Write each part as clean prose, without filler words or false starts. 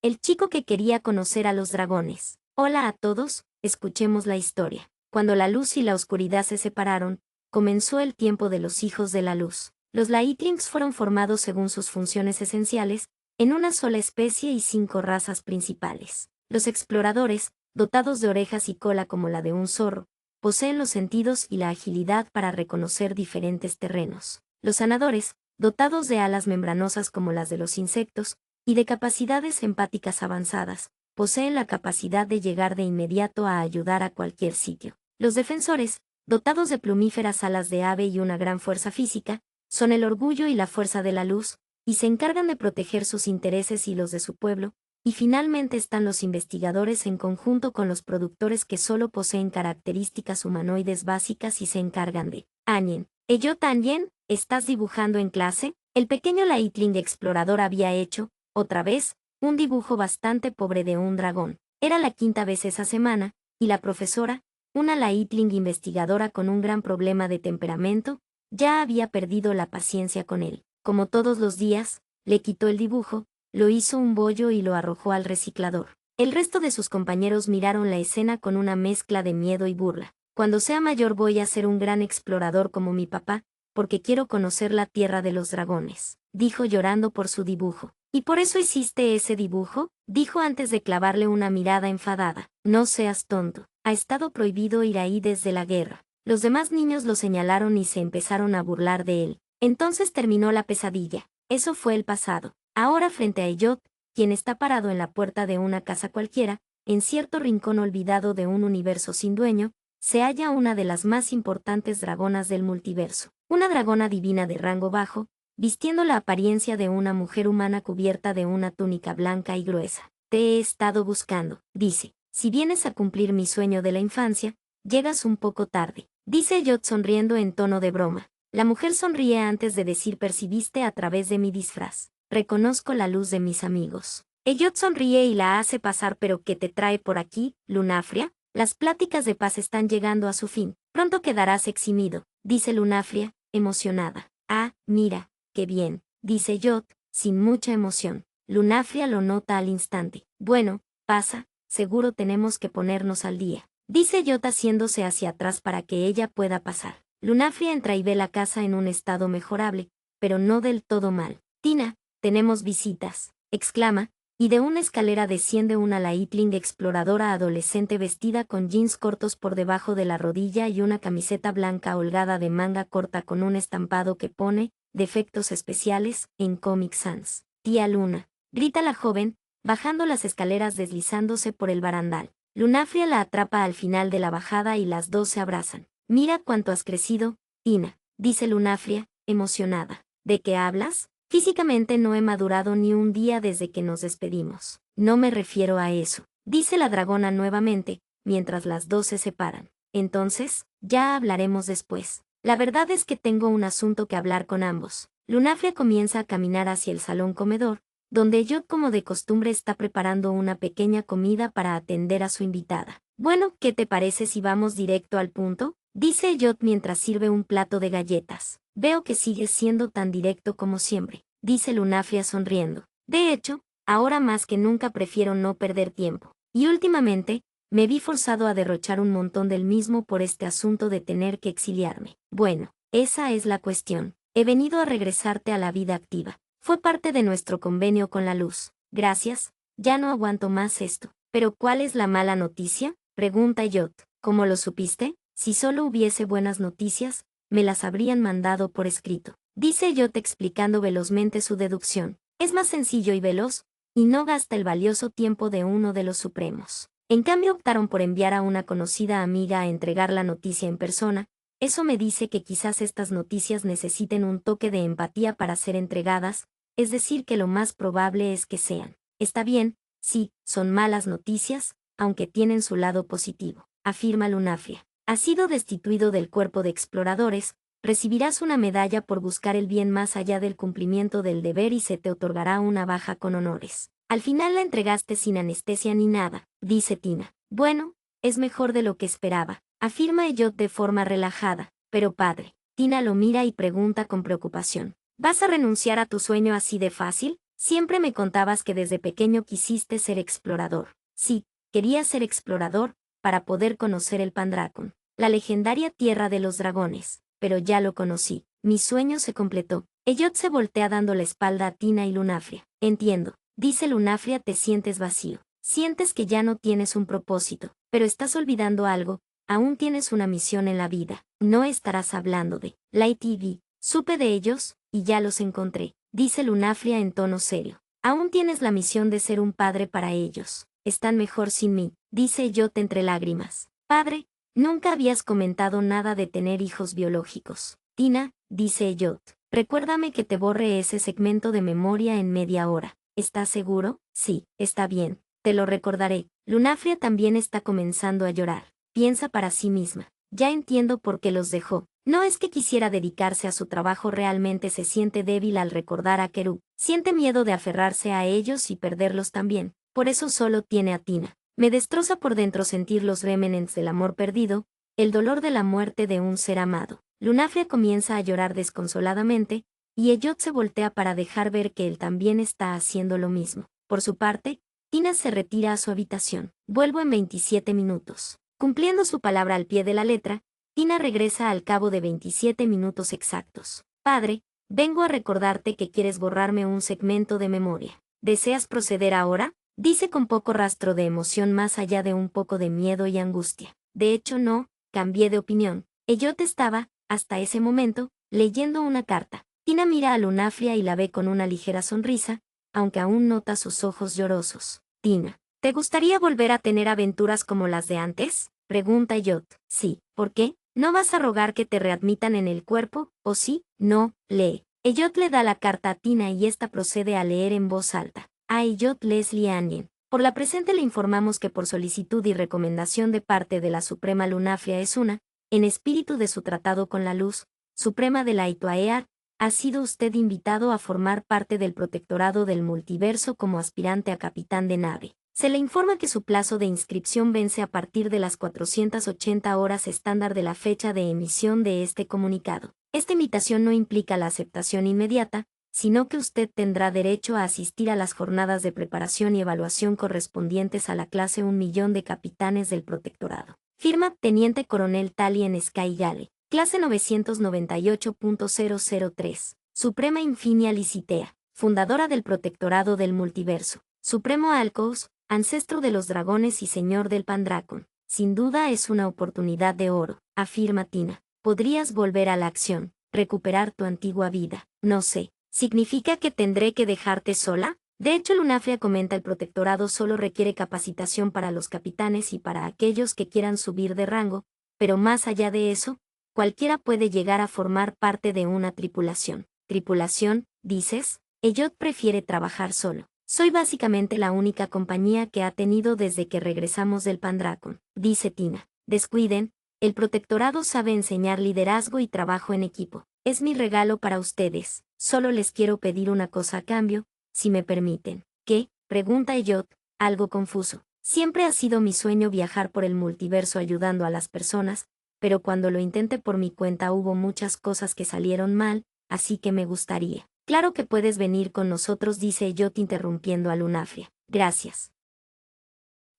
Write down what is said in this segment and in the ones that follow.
El chico que quería conocer a los dragones. Hola a todos, escuchemos la historia. Cuando la luz y la oscuridad se separaron, comenzó el tiempo de los hijos de la luz. Los Lightlings fueron formados según sus funciones esenciales, en una sola especie y 5 razas principales. Los exploradores, dotados de orejas y cola como la de un zorro, poseen los sentidos y la agilidad para reconocer diferentes terrenos. Los sanadores, dotados de alas membranosas como las de los insectos, y de capacidades empáticas avanzadas, poseen la capacidad de llegar de inmediato a ayudar a cualquier sitio. Los defensores, dotados de plumíferas alas de ave y una gran fuerza física, son el orgullo y la fuerza de la luz, y se encargan de proteger sus intereses y los de su pueblo, y finalmente están los investigadores en conjunto con los productores que solo poseen características humanoides básicas y se encargan de Anien. ¿Yo también? ¿Estás dibujando en clase? El pequeño Lightling explorador había hecho, otra vez, un dibujo bastante pobre de un dragón. Era la 5ª vez esa semana, y la profesora, una Lightling investigadora con un gran problema de temperamento, ya había perdido la paciencia con él. Como todos los días, le quitó el dibujo, lo hizo un bollo y lo arrojó al reciclador. El resto de sus compañeros miraron la escena con una mezcla de miedo y burla. Cuando sea mayor voy a ser un gran explorador como mi papá, porque quiero conocer la tierra de los dragones, dijo llorando por su dibujo. ¿Y por eso hiciste ese dibujo? Dijo antes de clavarle una mirada enfadada. No seas tonto. Ha estado prohibido ir ahí desde la guerra. Los demás niños lo señalaron y se empezaron a burlar de él. Entonces terminó la pesadilla. Eso fue el pasado. Ahora frente a Elliot, quien está parado en la puerta de una casa cualquiera, en cierto rincón olvidado de un universo sin dueño, se halla una de las más importantes dragonas del multiverso. Una dragona divina de rango bajo, vistiendo la apariencia de una mujer humana cubierta de una túnica blanca y gruesa. Te he estado buscando, dice. Si vienes a cumplir mi sueño de la infancia, llegas un poco tarde, dice Elliot sonriendo en tono de broma. La mujer sonríe antes de decir percibiste a través de mi disfraz. Reconozco la luz de mis amigos. Elliot sonríe y la hace pasar pero ¿qué te trae por aquí, Lunafria? Las pláticas de paz están llegando a su fin. Pronto quedarás eximido, dice Lunafria, emocionada. Ah, mira. Qué bien, dice Elliot, sin mucha emoción. Lunafria lo nota al instante. Bueno, pasa, seguro tenemos que ponernos al día, dice Elliot haciéndose hacia atrás para que ella pueda pasar. Lunafria entra y ve la casa en un estado mejorable, pero no del todo mal. Tina, tenemos visitas, exclama, y de una escalera desciende una Lightling exploradora adolescente vestida con jeans cortos por debajo de la rodilla y una camiseta blanca holgada de manga corta con un estampado que pone «Defectos especiales» en Comic Sans. Tía Luna, grita la joven, bajando las escaleras deslizándose por el barandal. Lunafria la atrapa al final de la bajada y las dos se abrazan. Mira cuánto has crecido, Tina, dice Lunafria, emocionada. ¿De qué hablas? Físicamente no he madurado ni un día desde que nos despedimos. No me refiero a eso, dice la dragona nuevamente, mientras las dos se separan. Entonces, ya hablaremos después. La verdad es que tengo un asunto que hablar con ambos. Lunafria comienza a caminar hacia el salón comedor, donde Elliot como de costumbre está preparando una pequeña comida para atender a su invitada. Bueno, ¿qué te parece si vamos directo al punto? Dice Elliot mientras sirve un plato de galletas. Veo que sigues siendo tan directo como siempre, dice Lunafria sonriendo. De hecho, ahora más que nunca prefiero no perder tiempo. Y últimamente, me vi forzado a derrochar un montón del mismo por este asunto de tener que exiliarme. Bueno, esa es la cuestión. He venido a regresarte a la vida activa. Fue parte de nuestro convenio con la luz. Gracias, ya no aguanto más esto. ¿Pero cuál es la mala noticia? Pregunta Elliot. ¿Cómo lo supiste? Si solo hubiese buenas noticias, me las habrían mandado por escrito. Dice Elliot explicando velozmente su deducción. Es más sencillo y veloz, y no gasta el valioso tiempo de uno de los supremos. En cambio optaron por enviar a una conocida amiga a entregar la noticia en persona. Eso me dice que quizás estas noticias necesiten un toque de empatía para ser entregadas, es decir que lo más probable es que sean. Está bien, sí, son malas noticias, aunque tienen su lado positivo, afirma Lunafria. Has sido destituido del cuerpo de exploradores, recibirás una medalla por buscar el bien más allá del cumplimiento del deber y se te otorgará una baja con honores. Al final la entregaste sin anestesia ni nada, dice Tina. Bueno, es mejor de lo que esperaba, afirma Elliot de forma relajada. Pero padre, Tina lo mira y pregunta con preocupación. ¿Vas a renunciar a tu sueño así de fácil? Siempre me contabas que desde pequeño quisiste ser explorador. Sí, quería ser explorador, para poder conocer el Pendragon, la legendaria tierra de los dragones, pero ya lo conocí. Mi sueño se completó. Elliot se voltea dando la espalda a Tina y Lunafria. Entiendo, dice Lunafria, te sientes vacío. Sientes que ya no tienes un propósito, pero estás olvidando algo, aún tienes una misión en la vida. No estarás hablando de Light TV. Supe de ellos, y ya los encontré, dice Lunafria en tono serio. Aún tienes la misión de ser un padre para ellos. Están mejor sin mí, dice Elliot entre lágrimas. Padre, nunca habías comentado nada de tener hijos biológicos. Tina, dice Elliot, recuérdame que te borre ese segmento de memoria en media hora. ¿Estás seguro? Sí, está bien. Te lo recordaré. Lunafria también está comenzando a llorar. Piensa para sí misma. Ya entiendo por qué los dejó. No es que quisiera dedicarse a su trabajo, realmente se siente débil al recordar a Kerub. Siente miedo de aferrarse a ellos y perderlos también. Por eso solo tiene a Tina. Me destroza por dentro sentir los remanentes del amor perdido, el dolor de la muerte de un ser amado. Lunafria comienza a llorar desconsoladamente, y Elliot se voltea para dejar ver que él también está haciendo lo mismo. Por su parte, Tina se retira a su habitación. Vuelvo en 27 minutos. Cumpliendo su palabra al pie de la letra, Tina regresa al cabo de 27 minutos exactos. Padre, vengo a recordarte que quieres borrarme un segmento de memoria. ¿Deseas proceder ahora? Dice con poco rastro de emoción más allá de un poco de miedo y angustia. De hecho no, cambié de opinión. Elliot estaba, hasta ese momento, leyendo una carta. Tina mira a Lunafria y la ve con una ligera sonrisa, aunque aún nota sus ojos llorosos. Tina, ¿te gustaría volver a tener aventuras como las de antes? Pregunta Elliot. Sí, ¿por qué? ¿No vas a rogar que te readmitan en el cuerpo, o sí? No, lee. Elliot le da la carta a Tina y ésta procede a leer en voz alta. A Elliot Leslie Anien. Por la presente le informamos que por solicitud y recomendación de parte de la Suprema Lunafria Esuna, en espíritu de su tratado con la luz, Suprema de la Ituaear, ha sido usted invitado a formar parte del protectorado del multiverso como aspirante a capitán de nave. Se le informa que su plazo de inscripción vence a partir de las 480 horas estándar de la fecha de emisión de este comunicado. Esta invitación no implica la aceptación inmediata, sino que usted tendrá derecho a asistir a las jornadas de preparación y evaluación correspondientes a la clase 1.000.000 de capitanes del protectorado. Firma Teniente Coronel Talien Sky Gale. Clase 998.003. Suprema Infinia Licitea, fundadora del Protectorado del Multiverso. Supremo Alcos, ancestro de los dragones y señor del Pendragon. Sin duda es una oportunidad de oro, afirma Tina. Podrías volver a la acción, recuperar tu antigua vida. No sé, ¿significa que tendré que dejarte sola? De hecho, Lunafria comenta, el protectorado solo requiere capacitación para los capitanes y para aquellos que quieran subir de rango, pero más allá de eso, cualquiera puede llegar a formar parte de una tripulación. ¿Tripulación, dices? Elliot prefiere trabajar solo. Soy básicamente la única compañía que ha tenido desde que regresamos del Pendragon, dice Tina. Descuiden, el protectorado sabe enseñar liderazgo y trabajo en equipo. Es mi regalo para ustedes. Solo les quiero pedir una cosa a cambio, si me permiten. ¿Qué? Pregunta Elliot, algo confuso. Siempre ha sido mi sueño viajar por el multiverso ayudando a las personas, pero cuando lo intenté por mi cuenta hubo muchas cosas que salieron mal, así que me gustaría. Claro que puedes venir con nosotros, dice Elliot interrumpiendo a Lunafria. Gracias.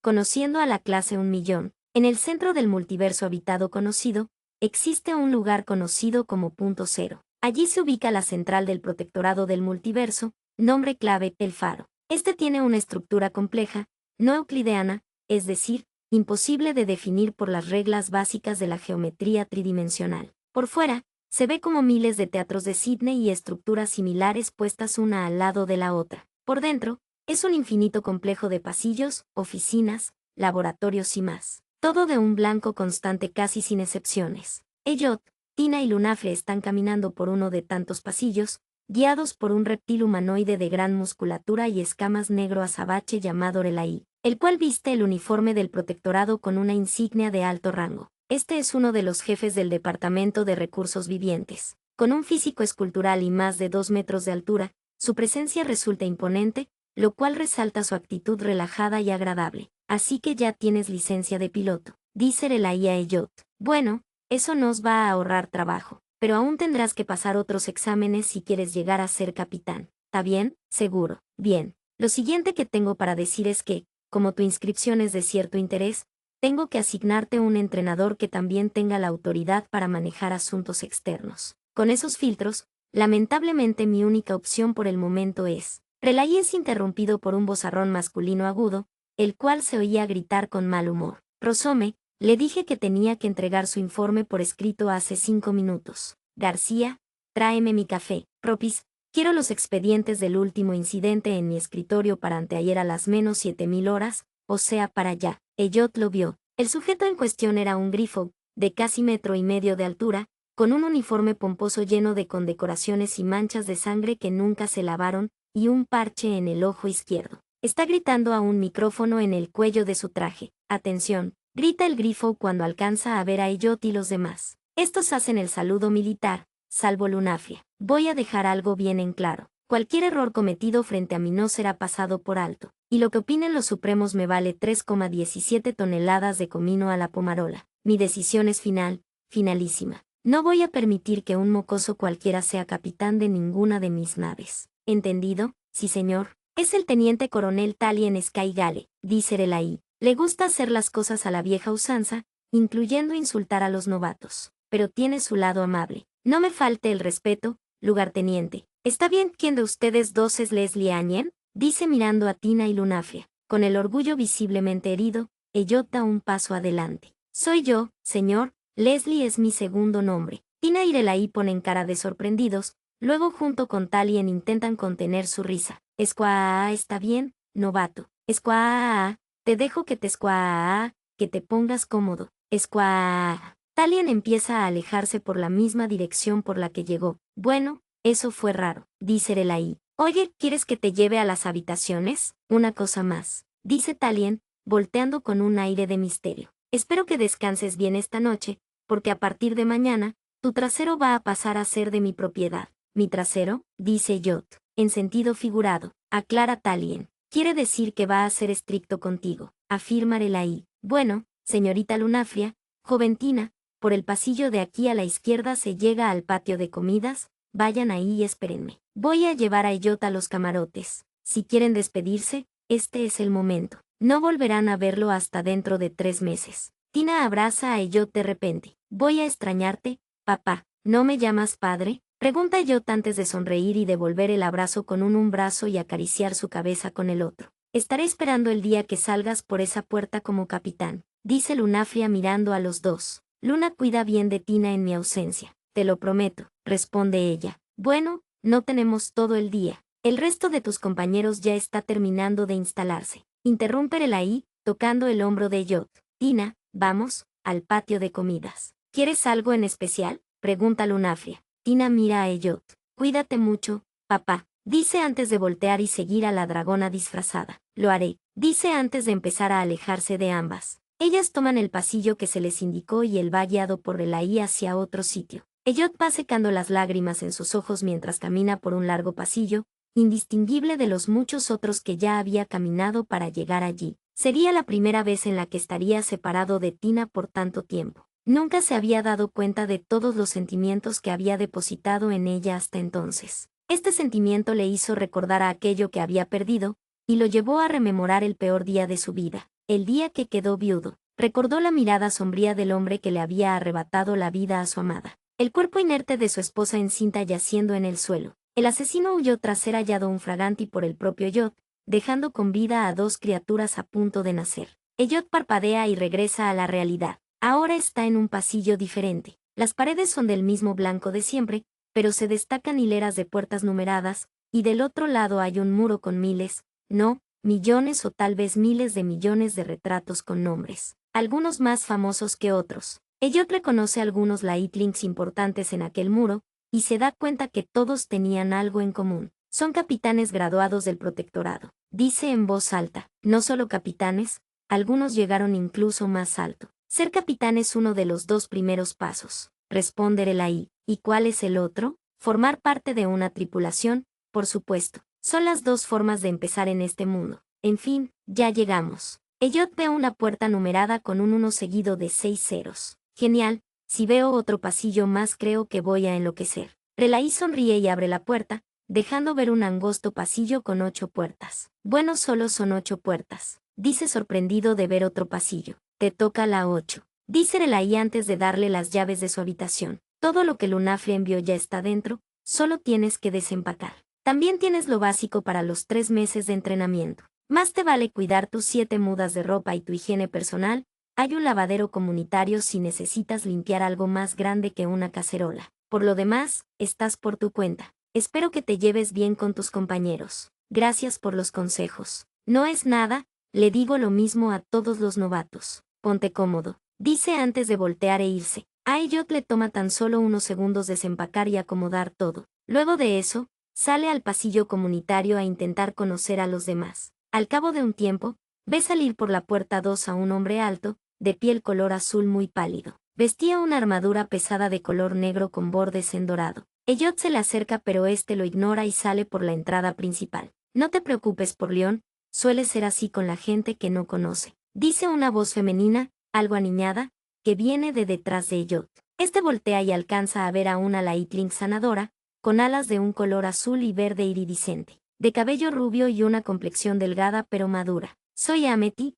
Conociendo a la clase 1.000.000, en el centro del multiverso habitado conocido, existe un lugar conocido como Punto Cero. Allí se ubica la central del protectorado del multiverso, nombre clave, el Faro. Este tiene una estructura compleja, no euclideana, es decir, imposible de definir por las reglas básicas de la geometría tridimensional. Por fuera, se ve como miles de teatros de Sídney y estructuras similares puestas una al lado de la otra. Por dentro, es un infinito complejo de pasillos, oficinas, laboratorios y más. Todo de un blanco constante casi sin excepciones. Elliot, Tina y Lunafria están caminando por uno de tantos pasillos, guiados por un reptil humanoide de gran musculatura y escamas negro azabache llamado Relay, el cual viste el uniforme del protectorado con una insignia de alto rango. Este es uno de los jefes del Departamento de Recursos Vivientes. Con un físico escultural y más de 2 metros de altura, su presencia resulta imponente, lo cual resalta su actitud relajada y agradable. Así que ya tienes licencia de piloto, dice Relay a Elliot. Bueno, eso nos va a ahorrar trabajo, pero aún tendrás que pasar otros exámenes si quieres llegar a ser capitán. ¿Está bien? Seguro. Bien. Lo siguiente que tengo para decir es que, como tu inscripción es de cierto interés, tengo que asignarte un entrenador que también tenga la autoridad para manejar asuntos externos. Con esos filtros, lamentablemente mi única opción por el momento es... Relay es interrumpido por un vozarrón masculino agudo, el cual se oía gritar con mal humor. Rosome, le dije que tenía que entregar su informe por escrito hace 5 minutos. García, tráeme mi café. Propis, quiero los expedientes del último incidente en mi escritorio para anteayer a las menos 7000 horas, o sea para allá. Elliot lo vio. El sujeto en cuestión era un grifo, de casi 1,5 metros de altura, con un uniforme pomposo lleno de condecoraciones y manchas de sangre que nunca se lavaron, y un parche en el ojo izquierdo. Está gritando a un micrófono en el cuello de su traje. Atención, grita el grifo cuando alcanza a ver a Elliot y los demás. Estos hacen el saludo militar, salvo Lunafria. Voy a dejar algo bien en claro. Cualquier error cometido frente a mí no será pasado por alto, y lo que opinen los supremos me vale 3,17 toneladas de comino a la pomarola. Mi decisión es final, finalísima. No voy a permitir que un mocoso cualquiera sea capitán de ninguna de mis naves. ¿Entendido? Sí, señor. Es el teniente coronel Talien Skygale, dice Relay. Le gusta hacer las cosas a la vieja usanza, incluyendo insultar a los novatos. Pero tiene su lado amable. No me falte el respeto, lugarteniente. ¿Está bien quién de ustedes dos es Leslie Añen? Dice mirando a Tina y Lunafria. Con el orgullo visiblemente herido, Elliot da un paso adelante. Soy yo, señor. Leslie es mi segundo nombre. Tina y Relay ponen cara de sorprendidos, luego junto con Talien intentan contener su risa. Escuá, está bien, novato. Escuá, te dejo que te escuá, que te pongas cómodo. Escuá. Talien empieza a alejarse por la misma dirección por la que llegó. Bueno, eso fue raro, dice Relay. Oye, ¿quieres que te lleve a las habitaciones? Una cosa más, dice Talien, volteando con un aire de misterio. Espero que descanses bien esta noche, porque a partir de mañana, tu trasero va a pasar a ser de mi propiedad. ¿Mi trasero? Dice Yot. En sentido figurado, aclara Talien. Quiere decir que va a ser estricto contigo, afirma Relay. Bueno, señorita Lunafria, joventina, por el pasillo de aquí a la izquierda se llega al patio de comidas, vayan ahí y espérenme. Voy a llevar a Elliot a los camarotes. Si quieren despedirse, este es el momento. No volverán a verlo hasta dentro de 3 meses. Tina abraza a Elliot de repente. Voy a extrañarte, papá. ¿No me llamas padre? Pregunta Elliot antes de sonreír y devolver el abrazo con un brazo y acariciar su cabeza con el otro. Estaré esperando el día que salgas por esa puerta como capitán, dice Lunafria mirando a los dos. Luna cuida bien de Tina en mi ausencia. Te lo prometo, responde ella. Bueno, no tenemos todo el día. El resto de tus compañeros ya está terminando de instalarse. Interrumpe Relay, tocando el hombro de Elliot. Tina, vamos, al patio de comidas. ¿Quieres algo en especial? Pregunta Lunafria. Tina mira a Elliot. Cuídate mucho, papá, dice antes de voltear y seguir a la dragona disfrazada. Lo haré, dice antes de empezar a alejarse de ambas. Ellas toman el pasillo que se les indicó y él va guiado por Relay hacia otro sitio. Elliot va secando las lágrimas en sus ojos mientras camina por un largo pasillo, indistinguible de los muchos otros que ya había caminado para llegar allí. Sería la primera vez en la que estaría separado de Tina por tanto tiempo. Nunca se había dado cuenta de todos los sentimientos que había depositado en ella hasta entonces. Este sentimiento le hizo recordar a aquello que había perdido, y lo llevó a rememorar el peor día de su vida, el día que quedó viudo. Recordó la mirada sombría del hombre que le había arrebatado la vida a su amada. El cuerpo inerte de su esposa encinta yaciendo en el suelo. El asesino huyó tras ser hallado infraganti por el propio Elliot, dejando con vida a 2 criaturas a punto de nacer. Elliot parpadea y regresa a la realidad. Ahora está en un pasillo diferente. Las paredes son del mismo blanco de siempre, pero se destacan hileras de puertas numeradas, y del otro lado hay un muro con miles, no, millones o tal vez miles de millones de retratos con nombres, algunos más famosos que otros. Elliot reconoce algunos Lightlings importantes en aquel muro, y se da cuenta que todos tenían algo en común. Son capitanes graduados del protectorado. Dice en voz alta, no solo capitanes, algunos llegaron incluso más alto. Ser capitán es uno de los 2 primeros pasos. Responde Relay. ¿Y cuál es el otro? Formar parte de una tripulación, por supuesto. Son las 2 formas de empezar en este mundo. En fin, ya llegamos. Elliot ve una puerta numerada con un 1 seguido de 6 ceros. Genial, si veo otro pasillo más creo que voy a enloquecer. Relay sonríe y abre la puerta, dejando ver un angosto pasillo con 8 puertas. Bueno, solo son 8 puertas, dice sorprendido de ver otro pasillo. Te toca la 8, dice Relay antes de darle las llaves de su habitación. Todo lo que Lunafre envió ya está dentro, solo tienes que desempacar. También tienes lo básico para los 3 meses de entrenamiento. Más te vale cuidar tus 7 mudas de ropa y tu higiene personal. Hay un lavadero comunitario si necesitas limpiar algo más grande que una cacerola. Por lo demás, estás por tu cuenta. Espero que te lleves bien con tus compañeros. Gracias por los consejos. No es nada, le digo lo mismo a todos los novatos. Ponte cómodo, dice antes de voltear e irse. A Elliot le toma tan solo unos segundos desempacar y acomodar todo. Luego de eso, sale al pasillo comunitario a intentar conocer a los demás. Al cabo de un tiempo, ve salir por la puerta 2 a un hombre alto, de piel color azul muy pálido. Vestía una armadura pesada de color negro con bordes en dorado. Elliot se le acerca pero este lo ignora y sale por la entrada principal. No te preocupes por León, suele ser así con la gente que no conoce. Dice una voz femenina, algo aniñada, que viene de detrás de Elliot. Este voltea y alcanza a ver a una Lightling sanadora, con alas de un color azul y verde iridiscente, de cabello rubio y una complexión delgada pero madura. Soy Amity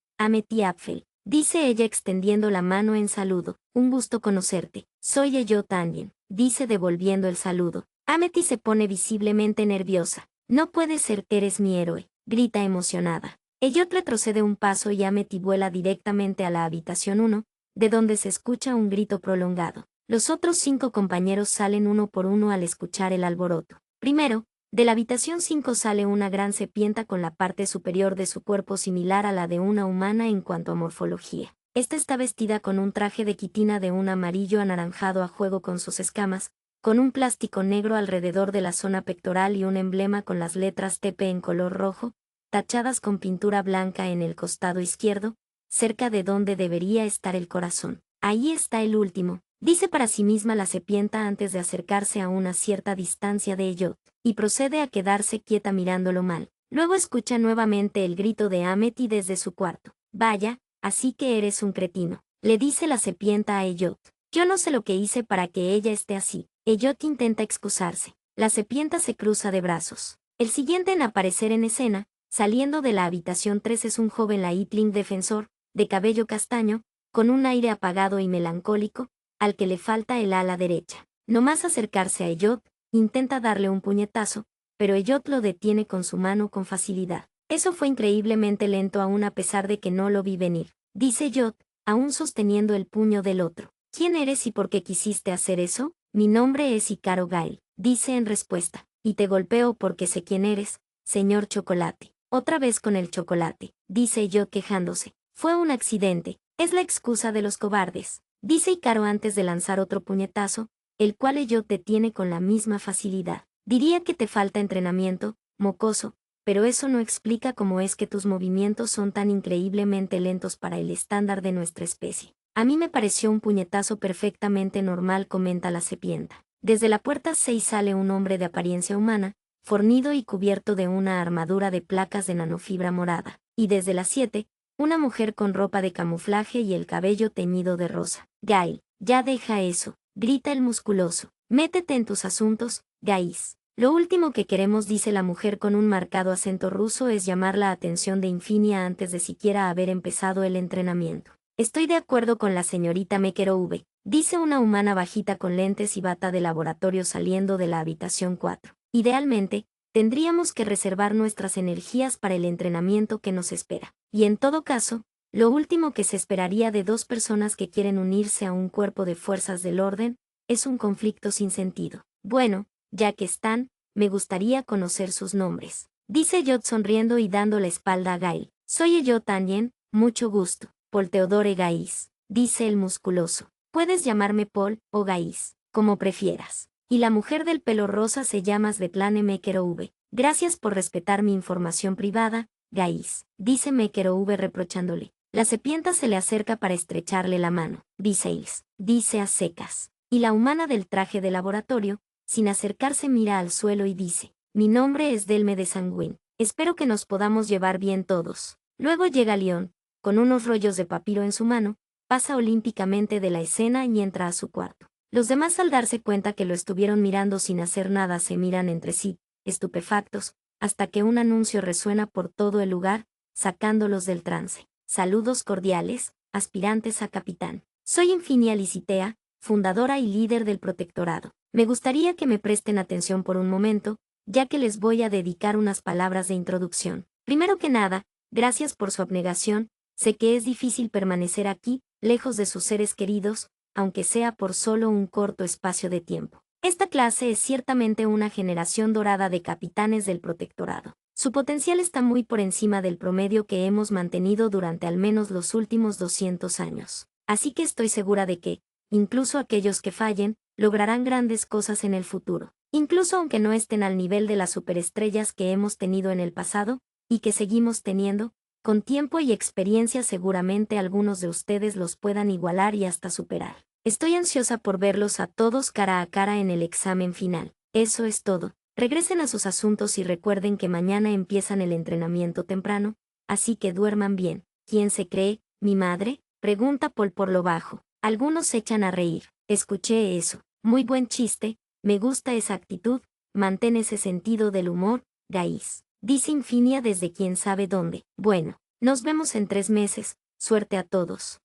Apfel, dice ella extendiendo la mano en saludo. Un gusto conocerte. Soy Elliot también, dice devolviendo el saludo. Amity se pone visiblemente nerviosa. No puede ser, eres mi héroe, grita emocionada. Elliot retrocede un paso y Amity vuela directamente a la habitación 1, de donde se escucha un grito prolongado. Los otros 5 compañeros salen uno por uno al escuchar el alboroto. Primero, de la habitación 5 sale una gran serpienta con la parte superior de su cuerpo similar a la de una humana en cuanto a morfología. Esta está vestida con un traje de quitina de un amarillo anaranjado a juego con sus escamas, con un plástico negro alrededor de la zona pectoral y un emblema con las letras TP en color rojo, tachadas con pintura blanca en el costado izquierdo, cerca de donde debería estar el corazón. Ahí está el último, dice para sí misma la serpienta antes de acercarse a una cierta distancia de Elliot, y procede a quedarse quieta mirándolo mal. Luego escucha nuevamente el grito de Amity desde su cuarto. Vaya, así que eres un cretino, le dice la serpienta a Elliot. Yo no sé lo que hice para que ella esté así. Elliot intenta excusarse. La serpienta se cruza de brazos. El siguiente en aparecer en escena, saliendo de la habitación 3 es un joven Lightling defensor, de cabello castaño, con un aire apagado y melancólico, al que le falta el ala derecha. No más acercarse a Elliot, intenta darle un puñetazo, pero Elliot lo detiene con su mano con facilidad. Eso fue increíblemente lento aún a pesar de que no lo vi venir, dice Elliot, aún sosteniendo el puño del otro. ¿Quién eres y por qué quisiste hacer eso? Mi nombre es Icaro Gail, dice en respuesta, y te golpeo porque sé quién eres, señor Chocolate. Otra vez con el chocolate, dice Elliot quejándose. Fue un accidente, es la excusa de los cobardes, dice Icaro antes de lanzar otro puñetazo, el cual Elliot detiene con la misma facilidad. Diría que te falta entrenamiento, mocoso, pero eso no explica cómo es que tus movimientos son tan increíblemente lentos para el estándar de nuestra especie. A mí me pareció un puñetazo perfectamente normal, comenta la serpienta. Desde la puerta 6 sale un hombre de apariencia humana, fornido y cubierto de una armadura de placas de nanofibra morada, y desde la 7, una mujer con ropa de camuflaje y el cabello teñido de rosa. Gail, ya deja eso, grita el musculoso. Métete en tus asuntos, Gais. Lo último que queremos, dice la mujer con un marcado acento ruso, es llamar la atención de Infinia antes de siquiera haber empezado el entrenamiento. Estoy de acuerdo con la señorita Mekerove, dice una humana bajita con lentes y bata de laboratorio saliendo de la habitación 4. Idealmente, tendríamos que reservar nuestras energías para el entrenamiento que nos espera. Y en todo caso, lo último que se esperaría de 2 personas que quieren unirse a un cuerpo de fuerzas del orden, es un conflicto sin sentido. Bueno, ya que están, me gustaría conocer sus nombres, dice Elliot sonriendo y dando la espalda a Gail. Soy Elliot también, mucho gusto. Paul Theodore Gais, dice el musculoso. Puedes llamarme Paul o Gais, como prefieras. Y la mujer del pelo rosa se llama Svetlana Mekerove. Gracias por respetar mi información privada, Gais, dice Mekerove reprochándole. La serpienta se le acerca para estrecharle la mano. Bisails, dice a secas. Y la humana del traje de laboratorio, sin acercarse, mira al suelo y dice: mi nombre es Delme de Sanguin. Espero que nos podamos llevar bien todos. Luego llega León, con unos rollos de papiro en su mano, pasa olímpicamente de la escena y entra a su cuarto. Los demás, al darse cuenta que lo estuvieron mirando sin hacer nada, se miran entre sí, estupefactos, hasta que un anuncio resuena por todo el lugar, sacándolos del trance. Saludos cordiales, aspirantes a capitán. Soy Infinia Licitea, fundadora y líder del protectorado. Me gustaría que me presten atención por un momento, ya que les voy a dedicar unas palabras de introducción. Primero que nada, gracias por su abnegación. Sé que es difícil permanecer aquí, lejos de sus seres queridos, aunque sea por solo un corto espacio de tiempo. Esta clase es ciertamente una generación dorada de capitanes del protectorado. Su potencial está muy por encima del promedio que hemos mantenido durante al menos los últimos 200 años. Así que estoy segura de que, incluso aquellos que fallen, lograrán grandes cosas en el futuro. Incluso aunque no estén al nivel de las superestrellas que hemos tenido en el pasado, y que seguimos teniendo, con tiempo y experiencia seguramente algunos de ustedes los puedan igualar y hasta superar. Estoy ansiosa por verlos a todos cara a cara en el examen final. Eso es todo. Regresen a sus asuntos y recuerden que mañana empiezan el entrenamiento temprano, así que duerman bien. ¿Quién se cree, mi madre?, pregunta Paul por lo bajo. Algunos se echan a reír. Escuché eso. Muy buen chiste, me gusta esa actitud, mantén ese sentido del humor, Gaís. Dice Infinia desde quién sabe dónde. Bueno, nos vemos en 3 meses, suerte a todos.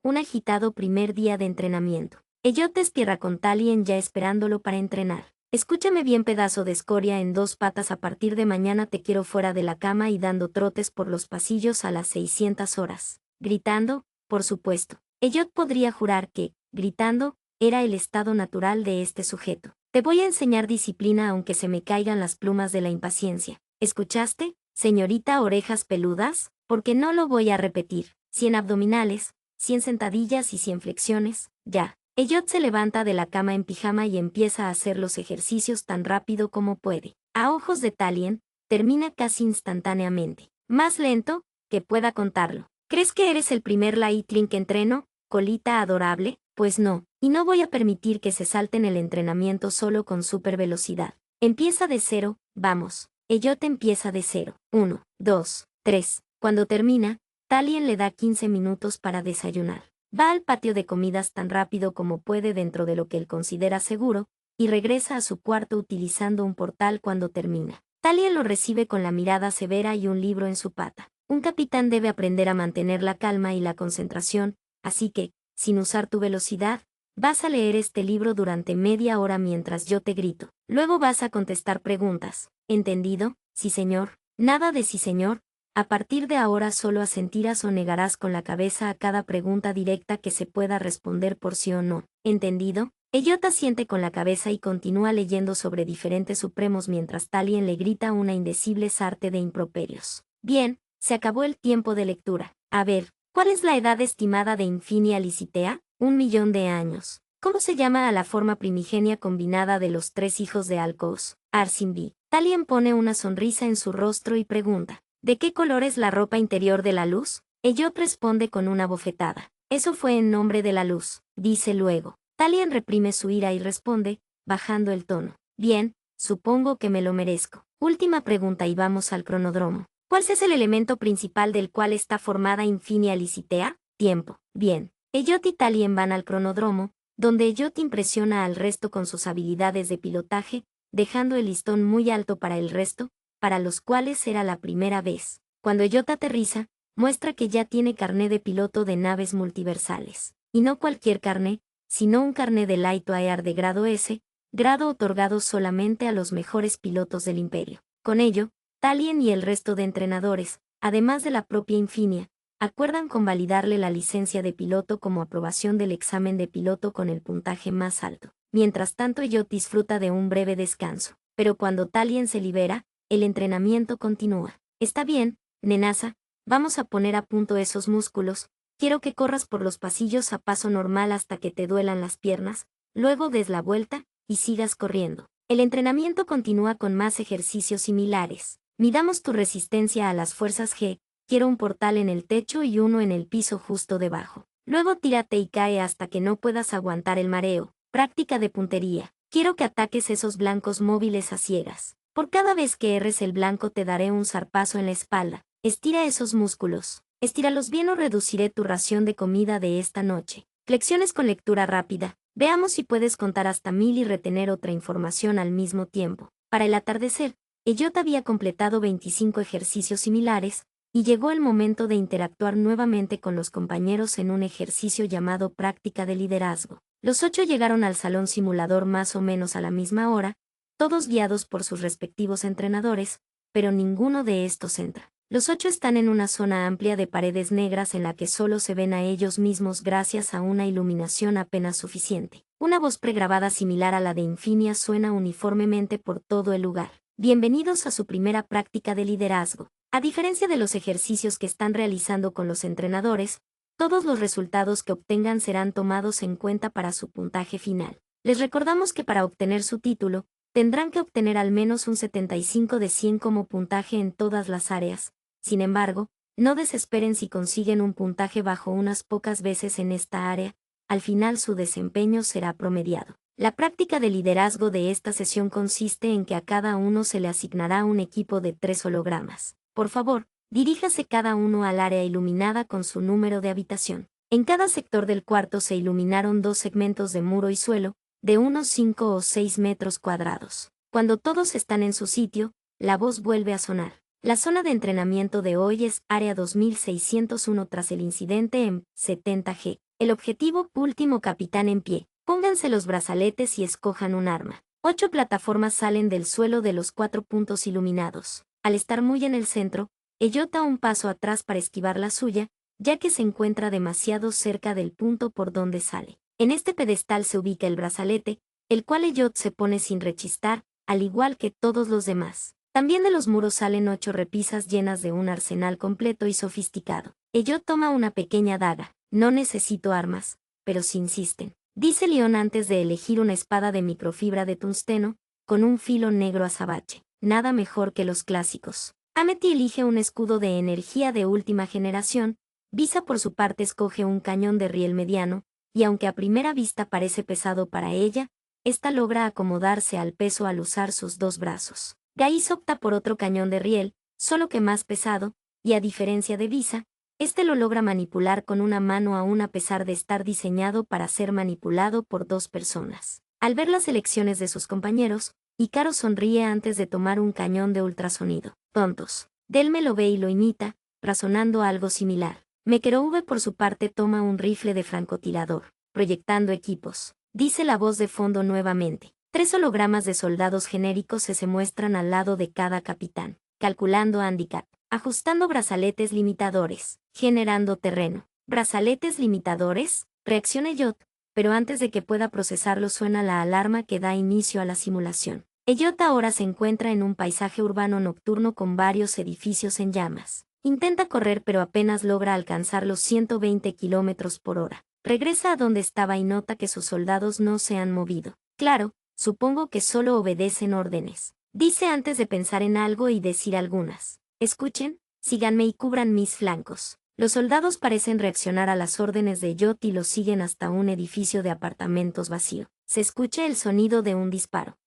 Un agitado primer día de entrenamiento. Elliot despierta con Talien ya esperándolo para entrenar. Escúchame bien, pedazo de escoria en 2 patas, a partir de mañana te quiero fuera de la cama y dando trotes por los pasillos a las 600 horas. Gritando, por supuesto. Elliot podría jurar que, gritando, era el estado natural de este sujeto. Te voy a enseñar disciplina aunque se me caigan las plumas de la impaciencia. ¿Escuchaste, señorita Orejas Peludas? Porque no lo voy a repetir. 100 abdominales, 100 sentadillas y 100 flexiones, ya. Elliot se levanta de la cama en pijama y empieza a hacer los ejercicios tan rápido como puede. A ojos de Talien, termina casi instantáneamente. Más lento, que pueda contarlo. ¿Crees que eres el primer Lightling que entreno, colita adorable? Pues no, y no voy a permitir que se salten el entrenamiento solo con super velocidad. Empieza de 0, vamos. Elliot empieza de 0. 1, 2, 3. Cuando termina, Talien le da 15 minutos para desayunar. Va al patio de comidas tan rápido como puede dentro de lo que él considera seguro, y regresa a su cuarto utilizando un portal cuando termina. Talien lo recibe con la mirada severa y un libro en su pata. Un capitán debe aprender a mantener la calma y la concentración, así que, sin usar tu velocidad, vas a leer este libro durante media hora mientras yo te grito. Luego vas a contestar preguntas. ¿Entendido? Sí, señor. Nada de sí, señor. A partir de ahora solo asentirás o negarás con la cabeza a cada pregunta directa que se pueda responder por sí o no. ¿Entendido? Elliot asiente con la cabeza y continúa leyendo sobre diferentes supremos mientras Talien le grita una indecible sarta de improperios. Bien, se acabó el tiempo de lectura. A ver, ¿cuál es la edad estimada de Infinia Licitea? 1.000.000 de años. ¿Cómo se llama a la forma primigenia combinada de los 3 hijos de Alcos? Arsinbi. Talien pone una sonrisa en su rostro y pregunta. ¿De qué color es la ropa interior de la luz? Elliot responde con una bofetada. Eso fue en nombre de la luz, dice luego. Talien reprime su ira y responde, bajando el tono. Bien, supongo que me lo merezco. Última pregunta y vamos al cronodromo. ¿Cuál es el elemento principal del cual está formada Infinia Licitea? Tiempo. Bien. Elliot y Talien van al cronodromo, donde Elliot impresiona al resto con sus habilidades de pilotaje, dejando el listón muy alto para el resto, para los cuales era la primera vez. Cuando Elliot aterriza, muestra que ya tiene carné de piloto de naves multiversales. Y no cualquier carné, sino un carné de Light Air de grado S, grado otorgado solamente a los mejores pilotos del Imperio. Con ello, Talien y el resto de entrenadores, además de la propia Infinia, acuerdan convalidarle la licencia de piloto como aprobación del examen de piloto con el puntaje más alto. Mientras tanto, Elliot disfruta de un breve descanso, pero cuando Talien se libera, el entrenamiento continúa. Está bien, nenaza, vamos a poner a punto esos músculos. Quiero que corras por los pasillos a paso normal hasta que te duelan las piernas, luego des la vuelta y sigas corriendo. El entrenamiento continúa con más ejercicios similares. Midamos tu resistencia a las fuerzas G. Quiero un portal en el techo y uno en el piso justo debajo. Luego tírate y cae hasta que no puedas aguantar el mareo. Práctica de puntería. Quiero que ataques esos blancos móviles a ciegas. Por cada vez que erres el blanco te daré un zarpazo en la espalda. Estira esos músculos. Estíralos bien o reduciré tu ración de comida de esta noche. Flexiones con lectura rápida. Veamos si puedes contar hasta 1000 y retener otra información al mismo tiempo. Para el atardecer, Elliot había completado 25 ejercicios similares, y llegó el momento de interactuar nuevamente con los compañeros en un ejercicio llamado práctica de liderazgo. Los 8 llegaron al salón simulador más o menos a la misma hora, todos guiados por sus respectivos entrenadores, pero ninguno de estos entra. Los 8 están en una zona amplia de paredes negras en la que solo se ven a ellos mismos gracias a una iluminación apenas suficiente. Una voz pregrabada similar a la de Infinia suena uniformemente por todo el lugar. Bienvenidos a su primera práctica de liderazgo. A diferencia de los ejercicios que están realizando con los entrenadores, todos los resultados que obtengan serán tomados en cuenta para su puntaje final. Les recordamos que para obtener su título, tendrán que obtener al menos un 75 de 100 como puntaje en todas las áreas. Sin embargo, no desesperen si consiguen un puntaje bajo unas pocas veces en esta área, al final su desempeño será promediado. La práctica de liderazgo de esta sesión consiste en que a cada uno se le asignará un equipo de 3 hologramas. Por favor, diríjase cada uno al área iluminada con su número de habitación. En cada sector del cuarto se iluminaron 2 segmentos de muro y suelo, de unos 5 o 6 metros cuadrados. Cuando todos están en su sitio, la voz vuelve a sonar. La zona de entrenamiento de hoy es Área 2601 tras el incidente en 70G. El objetivo, último capitán en pie. Pónganse los brazaletes y escojan un arma. 8 plataformas salen del suelo de los 4 puntos iluminados. Al estar muy en el centro, Elliot da un paso atrás para esquivar la suya, ya que se encuentra demasiado cerca del punto por donde sale. En este pedestal se ubica el brazalete, el cual Elliot se pone sin rechistar, al igual que todos los demás. También de los muros salen 8 repisas llenas de un arsenal completo y sofisticado. Elliot toma una pequeña daga. No necesito armas, pero si insisten. Dice Leon antes de elegir una espada de microfibra de tungsteno, con un filo negro azabache. Nada mejor que los clásicos. Amity elige un escudo de energía de última generación. Visa por su parte escoge un cañón de riel mediano, y aunque a primera vista parece pesado para ella, esta logra acomodarse al peso al usar sus 2 brazos. Gaiz opta por otro cañón de riel, solo que más pesado, y a diferencia de Visa, este lo logra manipular con una mano aún a pesar de estar diseñado para ser manipulado por 2 personas. Al ver las elecciones de sus compañeros, Icaro sonríe antes de tomar un cañón de ultrasonido. Tontos. Delme lo ve y lo imita, razonando algo similar. Mekerove por su parte toma un rifle de francotirador, proyectando equipos. Dice la voz de fondo nuevamente. 3 hologramas de soldados genéricos se muestran al lado de cada capitán. Calculando handicap. Ajustando brazaletes limitadores. Generando terreno. ¿Brazaletes limitadores? Reacciona Elliot, pero antes de que pueda procesarlo suena la alarma que da inicio a la simulación. Elliot ahora se encuentra en un paisaje urbano nocturno con varios edificios en llamas. Intenta correr pero apenas logra alcanzar los 120 kilómetros por hora. Regresa a donde estaba y nota que sus soldados no se han movido. Claro, supongo que solo obedecen órdenes. Dice antes de pensar en algo y decir algunas. Escuchen, síganme y cubran mis flancos. Los soldados parecen reaccionar a las órdenes de Elliot y lo siguen hasta un edificio de apartamentos vacío. Se escucha el sonido de un disparo.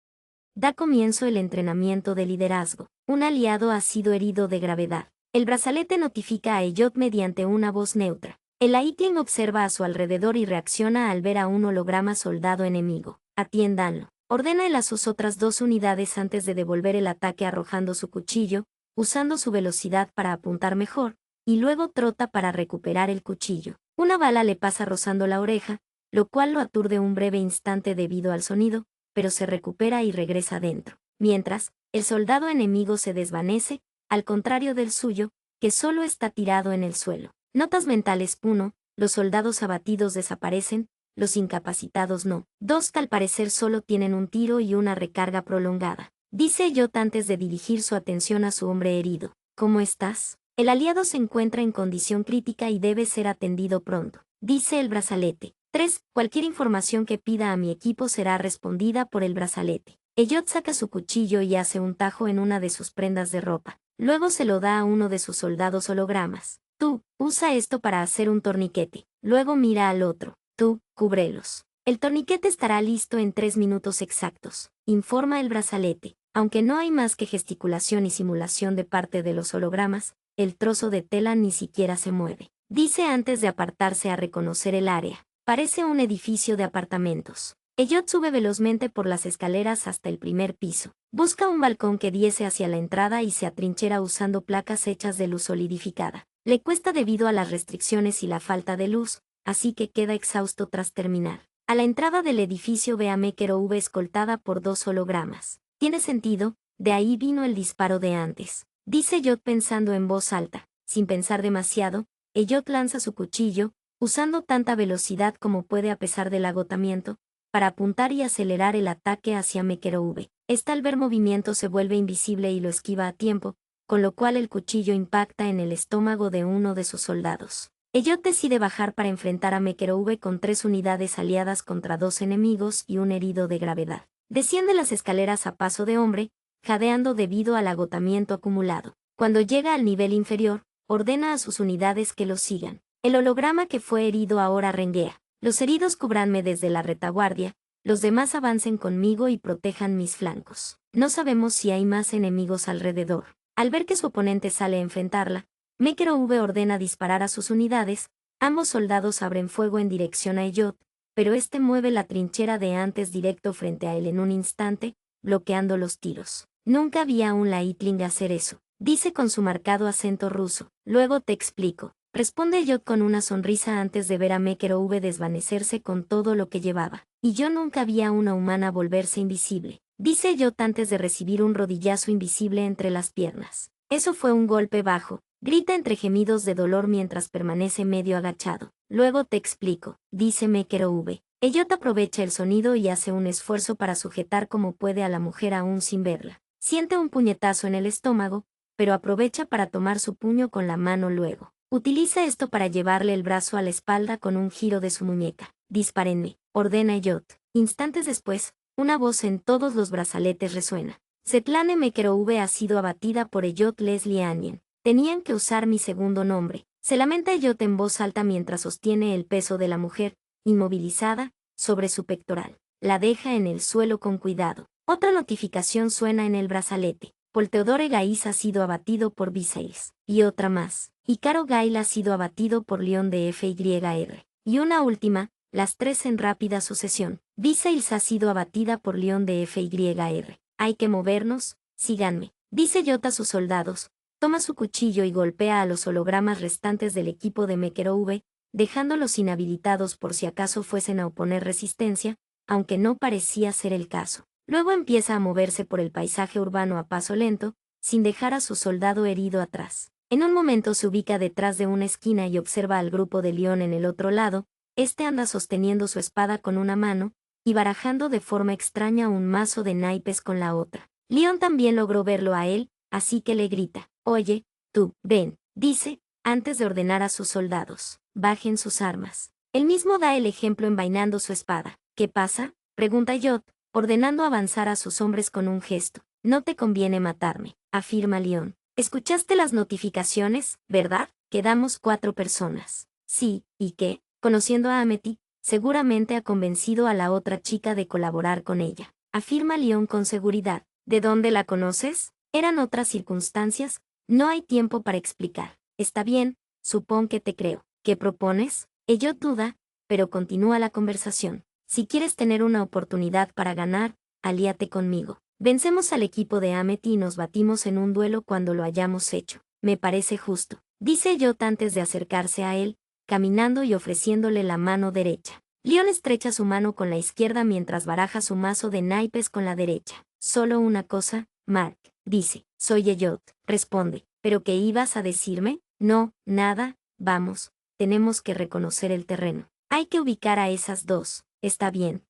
Da comienzo el entrenamiento de liderazgo. Un aliado ha sido herido de gravedad. El brazalete notifica a Elliot mediante una voz neutra. El Aitling observa a su alrededor y reacciona al ver a un holograma soldado enemigo. Atiéndanlo. Ordena él a sus otras 2 unidades antes de devolver el ataque arrojando su cuchillo, usando su velocidad para apuntar mejor, y luego trota para recuperar el cuchillo. Una bala le pasa rozando la oreja, lo cual lo aturde un breve instante debido al sonido, pero se recupera y regresa adentro. Mientras, el soldado enemigo se desvanece, al contrario del suyo, que solo está tirado en el suelo. Notas mentales 1, los soldados abatidos desaparecen, los incapacitados no. 2, que al parecer solo tienen un tiro y una recarga prolongada. Dice Elliot antes de dirigir su atención a su hombre herido. ¿Cómo estás? El aliado se encuentra en condición crítica y debe ser atendido pronto. Dice el brazalete. 3. Cualquier información que pida a mi equipo será respondida por el brazalete. Elliot saca su cuchillo y hace un tajo en una de sus prendas de ropa. Luego se lo da a uno de sus soldados hologramas. Tú, usa esto para hacer un torniquete. Luego mira al otro. Tú, cúbrelos. El torniquete estará listo en 3 minutos exactos, informa el brazalete. Aunque no hay más que gesticulación y simulación de parte de los hologramas, el trozo de tela ni siquiera se mueve. Dice antes de apartarse a reconocer el área. Parece un edificio de apartamentos. Elliot sube velozmente por las escaleras hasta el primer piso. Busca un balcón que diese hacia la entrada y se atrinchera usando placas hechas de luz solidificada. Le cuesta debido a las restricciones y la falta de luz, así que queda exhausto tras terminar. A la entrada del edificio ve a Mekeroube escoltada por 2 hologramas. Tiene sentido, de ahí vino el disparo de antes. Dice Elliot pensando en voz alta. Sin pensar demasiado, Elliot lanza su cuchillo, usando tanta velocidad como puede a pesar del agotamiento, para apuntar y acelerar el ataque hacia Mekeroube. Al ver movimiento se vuelve invisible y lo esquiva a tiempo, con lo cual el cuchillo impacta en el estómago de uno de sus soldados. Elliot decide bajar para enfrentar a Mekeroube con 3 unidades aliadas contra 2 enemigos y un herido de gravedad. Desciende las escaleras a paso de hombre, jadeando debido al agotamiento acumulado. Cuando llega al nivel inferior, ordena a sus unidades que lo sigan. El holograma que fue herido ahora renguea. Los heridos cúbranme desde la retaguardia, los demás avancen conmigo y protejan mis flancos. No sabemos si hay más enemigos alrededor. Al ver que su oponente sale a enfrentarla, Mekeroube ordena disparar a sus unidades. Ambos soldados abren fuego en dirección a Elliot, pero este mueve la trinchera de antes directo frente a él en un instante, bloqueando los tiros. Nunca vi a un Lightling hacer eso, dice con su marcado acento ruso. Luego te explico. Responde Elliot con una sonrisa antes de ver a Mekeroube desvanecerse con todo lo que llevaba. Y yo nunca vi a una humana volverse invisible, dice Elliot antes de recibir un rodillazo invisible entre las piernas. Eso fue un golpe bajo, grita entre gemidos de dolor mientras permanece medio agachado. Luego te explico, dice Mekeroube. Elliot aprovecha el sonido y hace un esfuerzo para sujetar como puede a la mujer aún sin verla. Siente un puñetazo en el estómago, pero aprovecha para tomar su puño con la mano luego. Utiliza esto para llevarle el brazo a la espalda con un giro de su muñeca. Dispárenme, ordena Elliot. Instantes después, una voz en todos los brazaletes resuena. Svetlana Mekeroube ha sido abatida por Elliot Leslie Anien. Tenían que usar mi segundo nombre. Se lamenta Elliot en voz alta mientras sostiene el peso de la mujer, inmovilizada, sobre su pectoral. La deja en el suelo con cuidado. Otra notificación suena en el brazalete. Paul Theodore Gaiz ha sido abatido por Viserys. Y otra más. Icaro Gail ha sido abatido por León de FYR. Y una última, las 3 en rápida sucesión. Viserys ha sido abatida por León de FYR. Hay que movernos, síganme. Dice Yota a sus soldados. Toma su cuchillo y golpea a los hologramas restantes del equipo de Mekeroube, dejándolos inhabilitados por si acaso fuesen a oponer resistencia, aunque no parecía ser el caso. Luego empieza a moverse por el paisaje urbano a paso lento, sin dejar a su soldado herido atrás. En un momento se ubica detrás de una esquina y observa al grupo de León en el otro lado. Este anda sosteniendo su espada con una mano, y barajando de forma extraña un mazo de naipes con la otra. León también logró verlo a él, así que le grita, «Oye, tú, ven», dice, antes de ordenar a sus soldados, «bajen sus armas». Él mismo da el ejemplo envainando su espada. «¿Qué pasa?», pregunta Yot, ordenando avanzar a sus hombres con un gesto. «No te conviene matarme», afirma León. «Escuchaste las notificaciones, ¿verdad? Quedamos 4 personas». «Sí, ¿y qué?». Conociendo a Amity, seguramente ha convencido a la otra chica de colaborar con ella, afirma León con seguridad. ¿De dónde la conoces? Eran otras circunstancias, no hay tiempo para explicar. Está bien, supón que te creo. ¿Qué propones? Elliot duda, pero continúa la conversación. Si quieres tener una oportunidad para ganar, alíate conmigo. Vencemos al equipo de Amity y nos batimos en un duelo cuando lo hayamos hecho. Me parece justo, dice Elliot antes de acercarse a él, caminando y ofreciéndole la mano derecha. León estrecha su mano con la izquierda mientras baraja su mazo de naipes con la derecha. Solo una cosa, Mark, dice. Soy Elliot, responde. ¿Pero qué ibas a decirme? No, nada, vamos, tenemos que reconocer el terreno. Hay que ubicar a esas 2, está bien.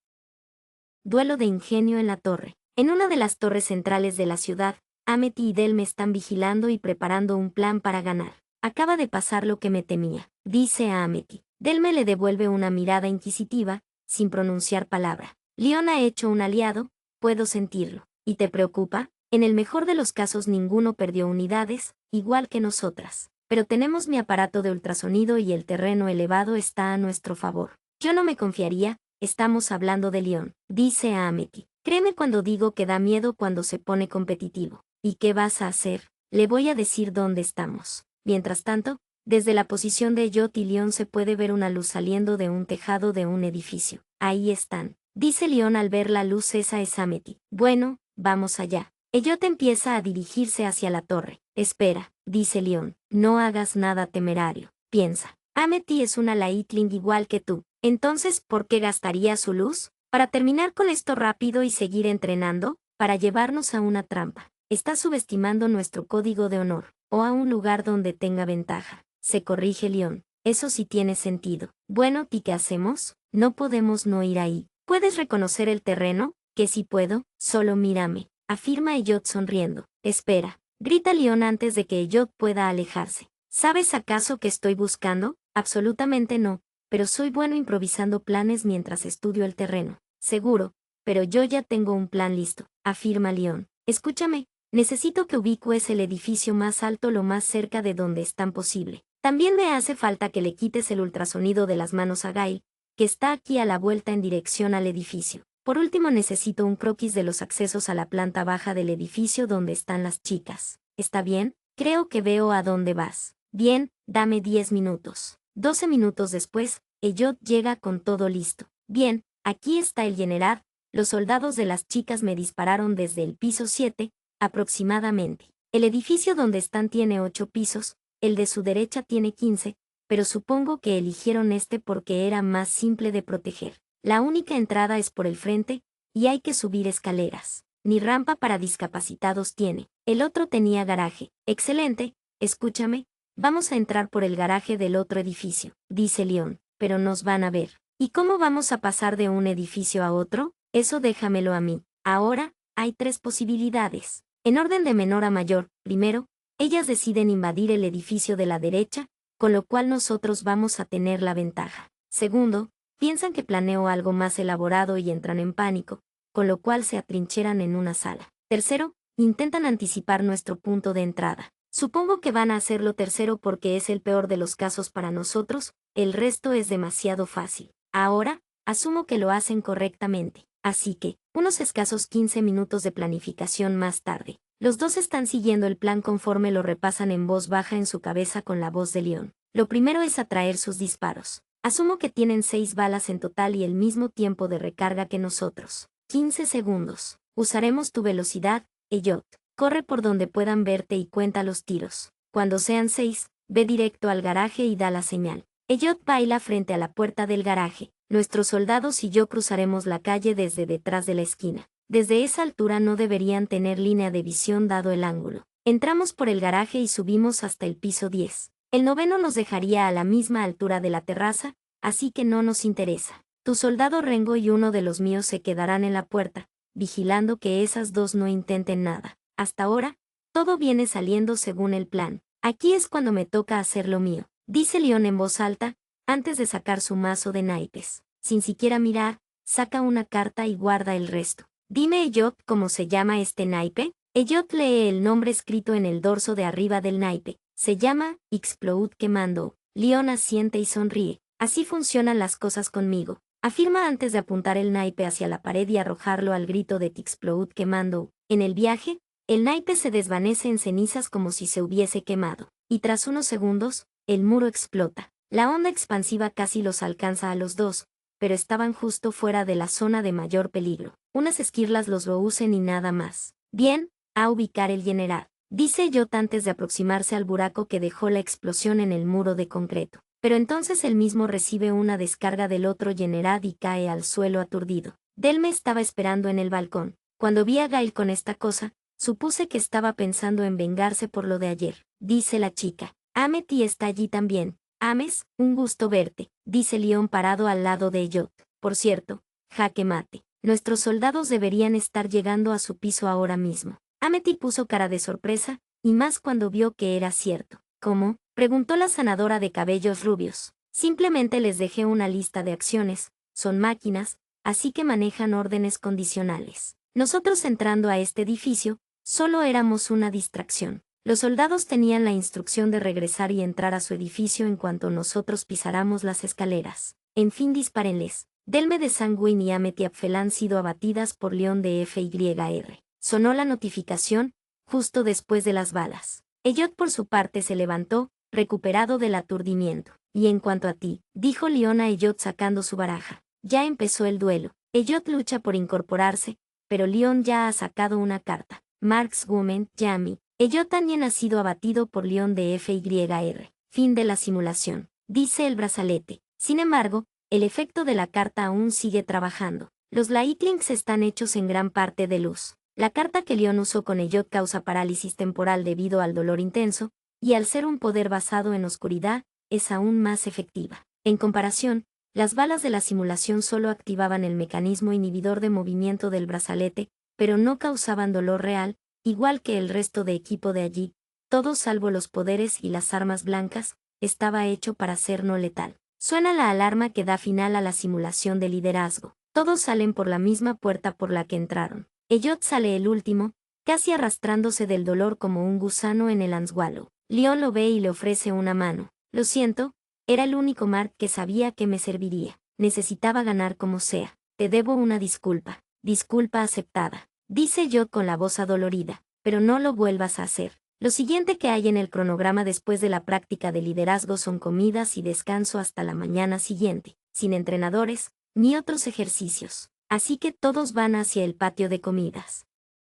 Duelo de ingenio en la torre. En una de las torres centrales de la ciudad, Amity y Delme están vigilando y preparando un plan para ganar. Acaba de pasar lo que me temía, dice a Amity. Delme le devuelve una mirada inquisitiva, sin pronunciar palabra. León ha hecho un aliado, puedo sentirlo. ¿Y te preocupa? En el mejor de los casos ninguno perdió unidades, igual que nosotras. Pero tenemos mi aparato de ultrasonido y el terreno elevado está a nuestro favor. Yo no me confiaría, estamos hablando de León, dice a Amity. Créeme cuando digo que da miedo cuando se pone competitivo. ¿Y qué vas a hacer? Le voy a decir dónde estamos. Mientras tanto, desde la posición de Elliot y León se puede ver una luz saliendo de un tejado de un edificio. Ahí están. dice Leon al ver la luz. Esa es Amity. Bueno, vamos allá. Elliot empieza a dirigirse hacia la torre. Espera, dice Leon, no hagas nada temerario. Piensa. Amity es una Lightling igual que tú. Entonces, ¿por qué gastaría su luz? Para terminar con esto rápido y seguir entrenando, para llevarnos a una trampa. Está subestimando nuestro código de honor, o a un lugar donde tenga ventaja. Se corrige Leon. Eso sí tiene sentido. Bueno, ¿y qué hacemos? No podemos no ir ahí. ¿Puedes reconocer el terreno? Que sí puedo, solo mírame, afirma Elliot sonriendo. Espera, grita Leon antes de que Elliot pueda alejarse. ¿Sabes acaso qué estoy buscando? Absolutamente no, pero soy bueno improvisando planes mientras estudio el terreno. Seguro, pero yo ya tengo un plan listo, afirma Leon. Escúchame, necesito que ubiques el edificio más alto lo más cerca de donde es tan posible. También me hace falta que le quites el ultrasonido de las manos a Gail, que está aquí a la vuelta en dirección al edificio. Por último necesito un croquis de los accesos a la planta baja del edificio donde están las chicas. ¿Está bien? Creo que veo a dónde vas. Bien, dame 10 minutos. 12 minutos después, Elliot llega con todo listo. Bien, aquí está el general. Los soldados de las chicas me dispararon desde el piso 7, aproximadamente. El edificio donde están tiene 8 pisos, el de su derecha tiene 15, pero supongo que eligieron este porque era más simple de proteger. La única entrada es por el frente, y hay que subir escaleras. Ni rampa para discapacitados tiene. El otro tenía garaje. Excelente, escúchame, vamos a entrar por el garaje del otro edificio, dice Leon, pero nos van a ver. ¿Y cómo vamos a pasar de un edificio a otro? Eso déjamelo a mí. Ahora, hay 3 posibilidades. En orden de menor a mayor, primero, ellas deciden invadir el edificio de la derecha, con lo cual nosotros vamos a tener la ventaja. Segundo, piensan que planeo algo más elaborado y entran en pánico, con lo cual se atrincheran en una sala. Tercero, intentan anticipar nuestro punto de entrada. Supongo que van a hacerlo tercero porque es el peor de los casos para nosotros, el resto es demasiado fácil. Ahora, asumo que lo hacen correctamente. Así que, unos escasos 15 minutos de planificación más tarde. Los dos están siguiendo el plan conforme lo repasan en voz baja en su cabeza con la voz de Leon. Lo primero es atraer sus disparos. Asumo que tienen 6 balas en total y el mismo tiempo de recarga que nosotros. 15 segundos. Usaremos tu velocidad, Elliot. Corre por donde puedan verte y cuenta los tiros. Cuando sean 6, ve directo al garaje y da la señal. Elliot baila frente a la puerta del garaje. Nuestros soldados y yo cruzaremos la calle desde detrás de la esquina. Desde esa altura no deberían tener línea de visión dado el ángulo. Entramos por el garaje y subimos hasta el piso 10. El noveno nos dejaría a la misma altura de la terraza, así que no nos interesa. Tu soldado Rengo y uno de los míos se quedarán en la puerta, vigilando que esas dos no intenten nada. Hasta ahora, todo viene saliendo según el plan. Aquí es cuando me toca hacer lo mío, dice Leon en voz alta, antes de sacar su mazo de naipes. Sin siquiera mirar, saca una carta y guarda el resto. Dime, Elliot, ¿cómo se llama este naipe? Elliot lee el nombre escrito en el dorso de arriba del naipe. Se llama Explode Quemando. Leon asiente y sonríe. Así funcionan las cosas conmigo, afirma antes de apuntar el naipe hacia la pared y arrojarlo al grito de Explode Quemando. En el viaje, el naipe se desvanece en cenizas como si se hubiese quemado, y tras unos segundos, el muro explota. La onda expansiva casi los alcanza a los dos, pero estaban justo fuera de la zona de mayor peligro. Unas esquirlas los rehúsen y nada más. Bien, a ubicar el general, dice Elliot antes de aproximarse al buraco que dejó la explosión en el muro de concreto. Pero entonces él mismo recibe una descarga del otro general y cae al suelo aturdido. Delme estaba esperando en el balcón. Cuando vi a Gail con esta cosa, supuse que estaba pensando en vengarse por lo de ayer, dice la chica. Amity está allí también. Ames, un gusto verte, dice Leon parado al lado de Elliot. Por cierto, jaque mate. Nuestros soldados deberían estar llegando a su piso ahora mismo. Amity puso cara de sorpresa, y más cuando vio que era cierto. ¿Cómo? Preguntó la sanadora de cabellos rubios. Simplemente les dejé una lista de acciones, son máquinas, así que manejan órdenes condicionales. Nosotros entrando a este edificio, solo éramos una distracción. Los soldados tenían la instrucción de regresar y entrar a su edificio en cuanto nosotros pisáramos las escaleras. En fin, dispárenles. Delme de Sanguin y Amity Apfel han sido abatidas por León de FYR. Sonó la notificación, justo después de las balas. Elliot por su parte se levantó, recuperado del aturdimiento. Y en cuanto a ti, dijo Leon a Elliot sacando su baraja. Ya empezó el duelo. Elliot lucha por incorporarse, pero Leon ya ha sacado una carta. Marx Women, Yami. Elliot también ha sido abatido por Leon de FYR. Fin de la simulación. Dice el brazalete. Sin embargo, el efecto de la carta aún sigue trabajando. Los Lightlings están hechos en gran parte de luz. La carta que Leon usó con Elliot causa parálisis temporal debido al dolor intenso, y al ser un poder basado en oscuridad, es aún más efectiva. En comparación, las balas de la simulación solo activaban el mecanismo inhibidor de movimiento del brazalete, pero no causaban dolor real, igual que el resto de equipo de allí, todo salvo los poderes y las armas blancas, estaba hecho para ser no letal. Suena la alarma que da final a la simulación de liderazgo. Todos salen por la misma puerta por la que entraron. Elliot sale el último, casi arrastrándose del dolor como un gusano en el anzuelo. Leon lo ve y le ofrece una mano. Lo siento, era el único Mark que sabía que me serviría. Necesitaba ganar como sea. Te debo una disculpa. Disculpa aceptada. Dice Elliot con la voz adolorida. Pero no lo vuelvas a hacer. Lo siguiente que hay en el cronograma después de la práctica de liderazgo son comidas y descanso hasta la mañana siguiente, sin entrenadores, ni otros ejercicios. Así que todos van hacia el patio de comidas.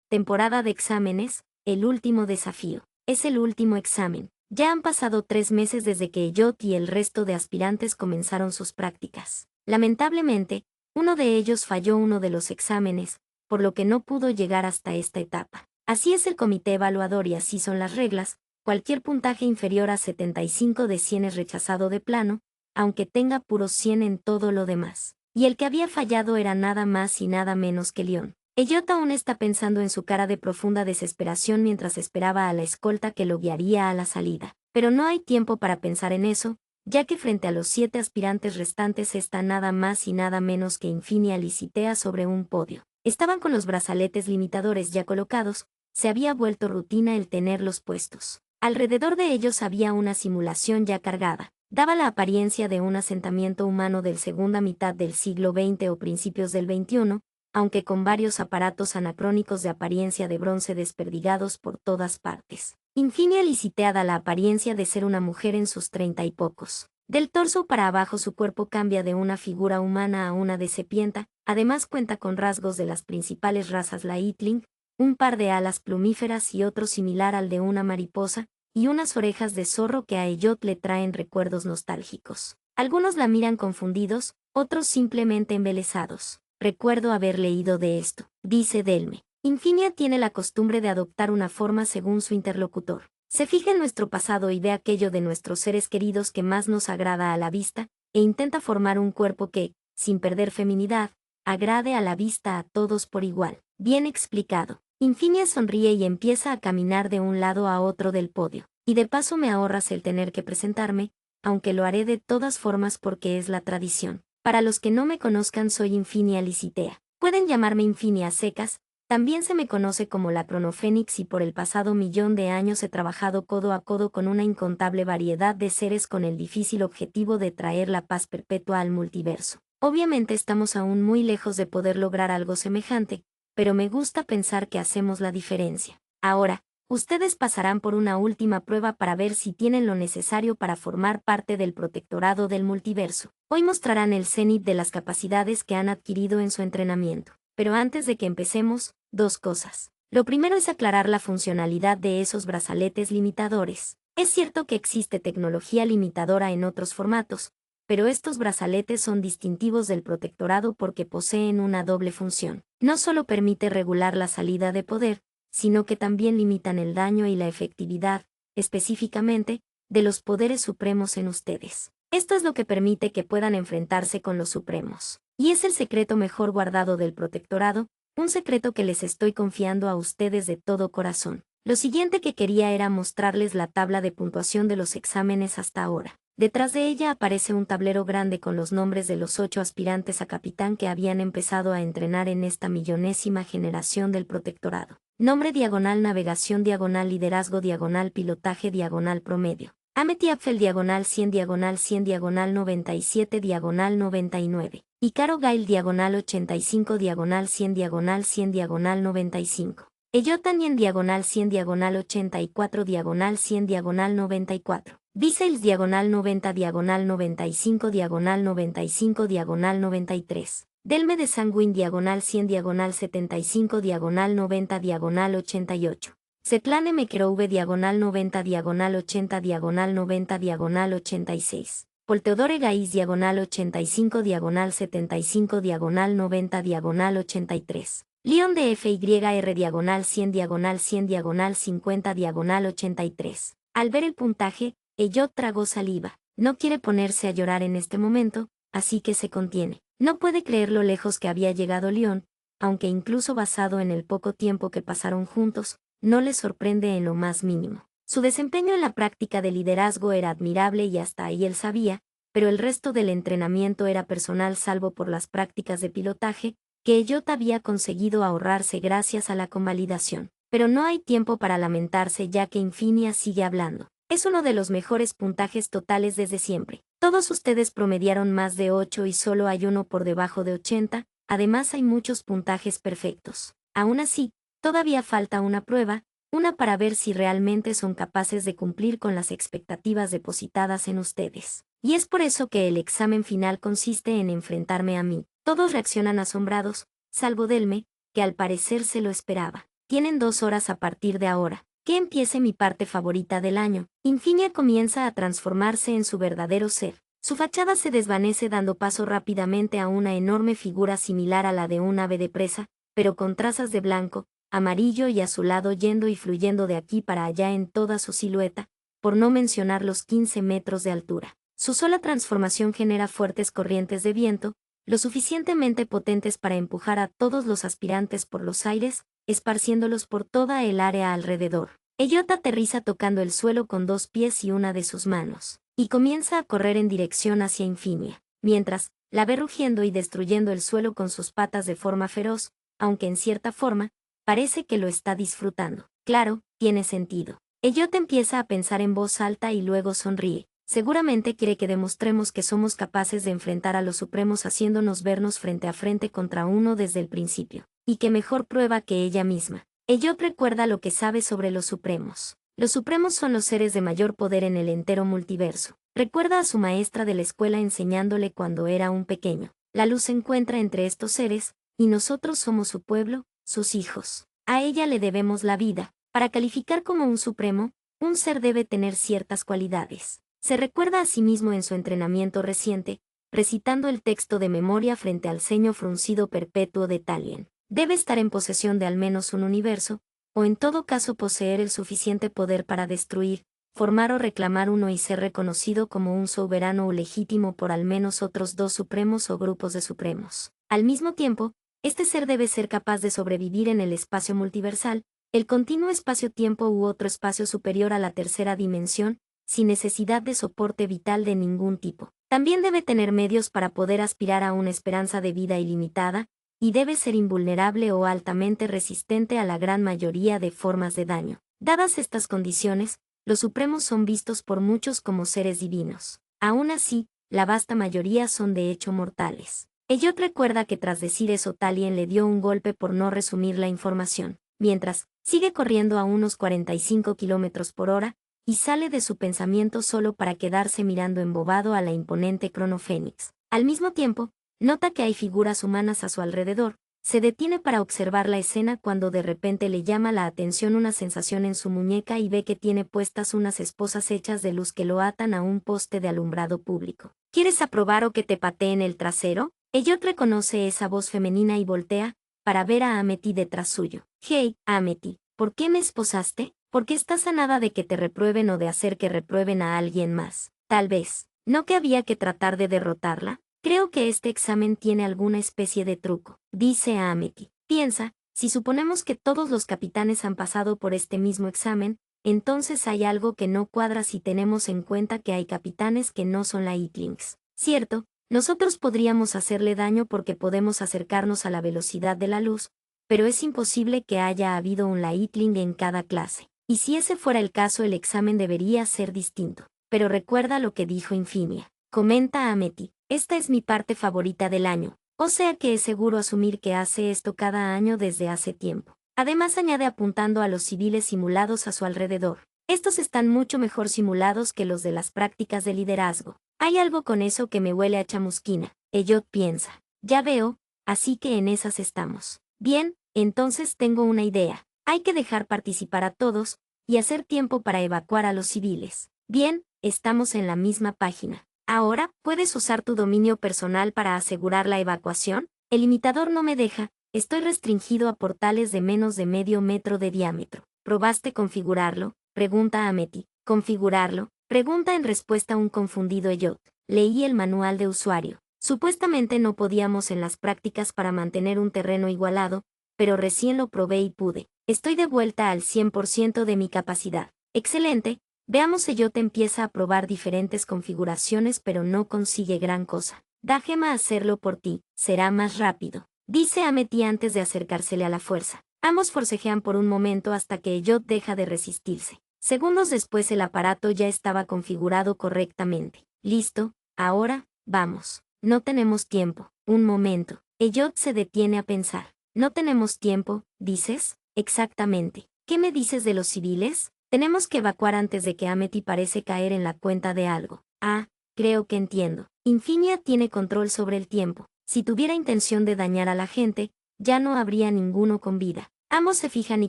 Temporada de exámenes, el último desafío. Es el último examen. Ya han pasado 3 meses desde que Elliot y el resto de aspirantes comenzaron sus prácticas. Lamentablemente, uno de ellos falló uno de los exámenes, por lo que no pudo llegar hasta esta etapa. Así es el comité evaluador y así son las reglas, cualquier puntaje inferior a 75 de 100 es rechazado de plano, aunque tenga puros 100 en todo lo demás. Y el que había fallado era nada más y nada menos que Leon. Elliot aún está pensando en su cara de profunda desesperación mientras esperaba a la escolta que lo guiaría a la salida. Pero no hay tiempo para pensar en eso, ya que frente a los 7 aspirantes restantes está nada más y nada menos que Infinia Licitea sobre un podio. Estaban con los brazaletes limitadores ya colocados, se había vuelto rutina el tenerlos puestos. Alrededor de ellos había una simulación ya cargada. Daba la apariencia de un asentamiento humano del segunda mitad del siglo XX o principios del XXI, aunque con varios aparatos anacrónicos de apariencia de bronce desperdigados por todas partes. Infinia Licitea da la apariencia de ser una mujer en sus 30 y pocos. Del torso para abajo su cuerpo cambia de una figura humana a una de serpiente, además cuenta con rasgos de las principales razas Lightling, un par de alas plumíferas y otro similar al de una mariposa, y unas orejas de zorro que a Elliot le traen recuerdos nostálgicos. Algunos la miran confundidos, otros simplemente embelesados. Recuerdo haber leído de esto, dice Delme. Infinia tiene la costumbre de adoptar una forma según su interlocutor. Se fija en nuestro pasado y ve aquello de nuestros seres queridos que más nos agrada a la vista, e intenta formar un cuerpo que, sin perder feminidad, agrade a la vista a todos por igual. Bien explicado. Infinia sonríe y empieza a caminar de un lado a otro del podio. Y de paso me ahorras el tener que presentarme, aunque lo haré de todas formas porque es la tradición. Para los que no me conozcan soy Infinia Licitea. Pueden llamarme Infinia a secas, también se me conoce como la Cronofénix y por el pasado 1.000.000 de años he trabajado codo a codo con una incontable variedad de seres con el difícil objetivo de traer la paz perpetua al multiverso. Obviamente estamos aún muy lejos de poder lograr algo semejante, pero me gusta pensar que hacemos la diferencia. Ahora, ustedes pasarán por una última prueba para ver si tienen lo necesario para formar parte del protectorado del multiverso. Hoy mostrarán el cenit de las capacidades que han adquirido en su entrenamiento. Pero antes de que empecemos, 2 cosas. Lo primero es aclarar la funcionalidad de esos brazaletes limitadores. Es cierto que existe tecnología limitadora en otros formatos, pero estos brazaletes son distintivos del protectorado porque poseen una doble función. No solo permite regular la salida de poder, sino que también limitan el daño y la efectividad, específicamente, de los poderes supremos en ustedes. Esto es lo que permite que puedan enfrentarse con los supremos. Y es el secreto mejor guardado del protectorado, un secreto que les estoy confiando a ustedes de todo corazón. Lo siguiente que quería era mostrarles la tabla de puntuación de los exámenes hasta ahora. Detrás de ella aparece un tablero grande con los nombres de los 8 aspirantes a capitán que habían empezado a entrenar en esta 1.000.000ª generación del protectorado. Nombre diagonal navegación diagonal liderazgo diagonal pilotaje diagonal promedio. Amity Apfel diagonal 100 diagonal 100 diagonal 97 diagonal 99. Icaro Gail diagonal 85 diagonal 100 diagonal 100 diagonal 95. Eyotanien diagonal 100 diagonal 84 diagonal 100 diagonal 94. Bisails diagonal 90 diagonal 95 diagonal 95 diagonal 93. Delme de Sanguín diagonal 100 diagonal 75 diagonal 90 diagonal 88. Setlane Mekerouve diagonal 90 diagonal 80 diagonal 90 diagonal 86. Polteodore Gaiz diagonal 85 diagonal 75 diagonal 90 diagonal 83. León de FYR diagonal 100 diagonal 100 diagonal 50 diagonal 83. Al ver el puntaje, Elliot tragó saliva. No quiere ponerse a llorar en este momento, así que se contiene. No puede creer lo lejos que había llegado León, aunque incluso basado en el poco tiempo que pasaron juntos, no le sorprende en lo más mínimo. Su desempeño en la práctica de liderazgo era admirable y hasta ahí él sabía, pero el resto del entrenamiento era personal salvo por las prácticas de pilotaje, que Elliot había conseguido ahorrarse gracias a la convalidación. Pero no hay tiempo para lamentarse ya que Infinia sigue hablando. Es uno de los mejores puntajes totales desde siempre. Todos ustedes promediaron más de 8 y solo hay uno por debajo de 80, además hay muchos puntajes perfectos. Aún así, todavía falta una prueba, una para ver si realmente son capaces de cumplir con las expectativas depositadas en ustedes. Y es por eso que el examen final consiste en enfrentarme a mí. Todos reaccionan asombrados, salvo Delme, que al parecer se lo esperaba. Tienen 2 horas a partir de ahora. Que empiece mi parte favorita del año. Infinia comienza a transformarse en su verdadero ser. Su fachada se desvanece dando paso rápidamente a una enorme figura similar a la de un ave de presa, pero con trazas de blanco, amarillo y azulado yendo y fluyendo de aquí para allá en toda su silueta, por no mencionar los 15 metros de altura. Su sola transformación genera fuertes corrientes de viento, lo suficientemente potentes para empujar a todos los aspirantes por los aires, esparciéndolos por toda el área alrededor. Elliot aterriza tocando el suelo con 2 pies y una de sus manos, y comienza a correr en dirección hacia Infinia, mientras la ve rugiendo y destruyendo el suelo con sus patas de forma feroz, aunque en cierta forma, parece que lo está disfrutando. Claro, tiene sentido. Elliot empieza a pensar en voz alta y luego sonríe. Seguramente quiere que demostremos que somos capaces de enfrentar a los Supremos haciéndonos vernos frente a frente contra uno desde el principio. Y qué mejor prueba que ella misma. Elliot recuerda lo que sabe sobre los Supremos. Los Supremos son los seres de mayor poder en el entero multiverso. Recuerda a su maestra de la escuela enseñándole cuando era un pequeño. La luz se encuentra entre estos seres, y nosotros somos su pueblo, sus hijos. A ella le debemos la vida. Para calificar como un Supremo, un ser debe tener ciertas cualidades. Se recuerda a sí mismo en su entrenamiento reciente, recitando el texto de memoria frente al ceño fruncido perpetuo de Talien. Debe estar en posesión de al menos un universo, o en todo caso poseer el suficiente poder para destruir, formar o reclamar uno y ser reconocido como un soberano o legítimo por al menos otros 2 supremos o grupos de supremos. Al mismo tiempo, este ser debe ser capaz de sobrevivir en el espacio multiversal, el continuo espacio-tiempo u otro espacio superior a la tercera dimensión, sin necesidad de soporte vital de ningún tipo. También debe tener medios para poder aspirar a una esperanza de vida ilimitada, y debe ser invulnerable o altamente resistente a la gran mayoría de formas de daño. Dadas estas condiciones, los Supremos son vistos por muchos como seres divinos. Aún así, la vasta mayoría son de hecho mortales. Elliot recuerda que tras decir eso Talien le dio un golpe por no resumir la información, mientras sigue corriendo a unos 45 km por hora, y sale de su pensamiento solo para quedarse mirando embobado a la imponente Cronofénix. Al mismo tiempo, nota que hay figuras humanas a su alrededor, se detiene para observar la escena cuando de repente le llama la atención una sensación en su muñeca y ve que tiene puestas unas esposas hechas de luz que lo atan a un poste de alumbrado público. ¿Quieres aprobar o que te pateen el trasero? Elliot reconoce esa voz femenina y voltea, para ver a Amity detrás suyo. Hey, Amity, ¿por qué me esposaste? Porque estás a nada de que te reprueben o de hacer que reprueben a alguien más. Tal vez. ¿No que había que tratar de derrotarla? Creo que este examen tiene alguna especie de truco, dice Amity. Piensa, si suponemos que todos los capitanes han pasado por este mismo examen, entonces hay algo que no cuadra si tenemos en cuenta que hay capitanes que no son Lightlings. Cierto, nosotros podríamos hacerle daño porque podemos acercarnos a la velocidad de la luz, pero es imposible que haya habido un Lightling en cada clase. Y si ese fuera el caso el examen debería ser distinto. Pero recuerda lo que dijo Infinia. Comenta Amity, esta es mi parte favorita del año, o sea que es seguro asumir que hace esto cada año desde hace tiempo. Además añade apuntando a los civiles simulados a su alrededor. Estos están mucho mejor simulados que los de las prácticas de liderazgo. Hay algo con eso que me huele a chamusquina. Elliot piensa. Ya veo, así que en esas estamos. Bien, entonces tengo una idea. Hay que dejar participar a todos, y hacer tiempo para evacuar a los civiles. Bien, estamos en la misma página. Ahora, ¿puedes usar tu dominio personal para asegurar la evacuación? El imitador no me deja, estoy restringido a portales de menos de medio metro de diámetro. ¿Probaste configurarlo? Pregunta Amity. ¿Configurarlo? Pregunta en respuesta un confundido Elliot. Leí el manual de usuario. Supuestamente no podíamos en las prácticas para mantener un terreno igualado, pero recién lo probé y pude. Estoy de vuelta al 100% de mi capacidad. Excelente. Veamos Elliot empieza a probar diferentes configuraciones pero no consigue gran cosa. Da Gema a hacerlo por ti, será más rápido. Dice Amity antes de acercársele a la fuerza. Ambos forcejean por un momento hasta que Elliot deja de resistirse. Segundos después el aparato ya estaba configurado correctamente. Listo, ahora, vamos. No tenemos tiempo. Un momento. Elliot se detiene a pensar. ¿No tenemos tiempo, dices? Exactamente. ¿Qué me dices de los civiles? Tenemos que evacuar antes de que Amity parece caer en la cuenta de algo. Ah, creo que entiendo. Infinia tiene control sobre el tiempo. Si tuviera intención de dañar a la gente, ya no habría ninguno con vida. Ambos se fijan y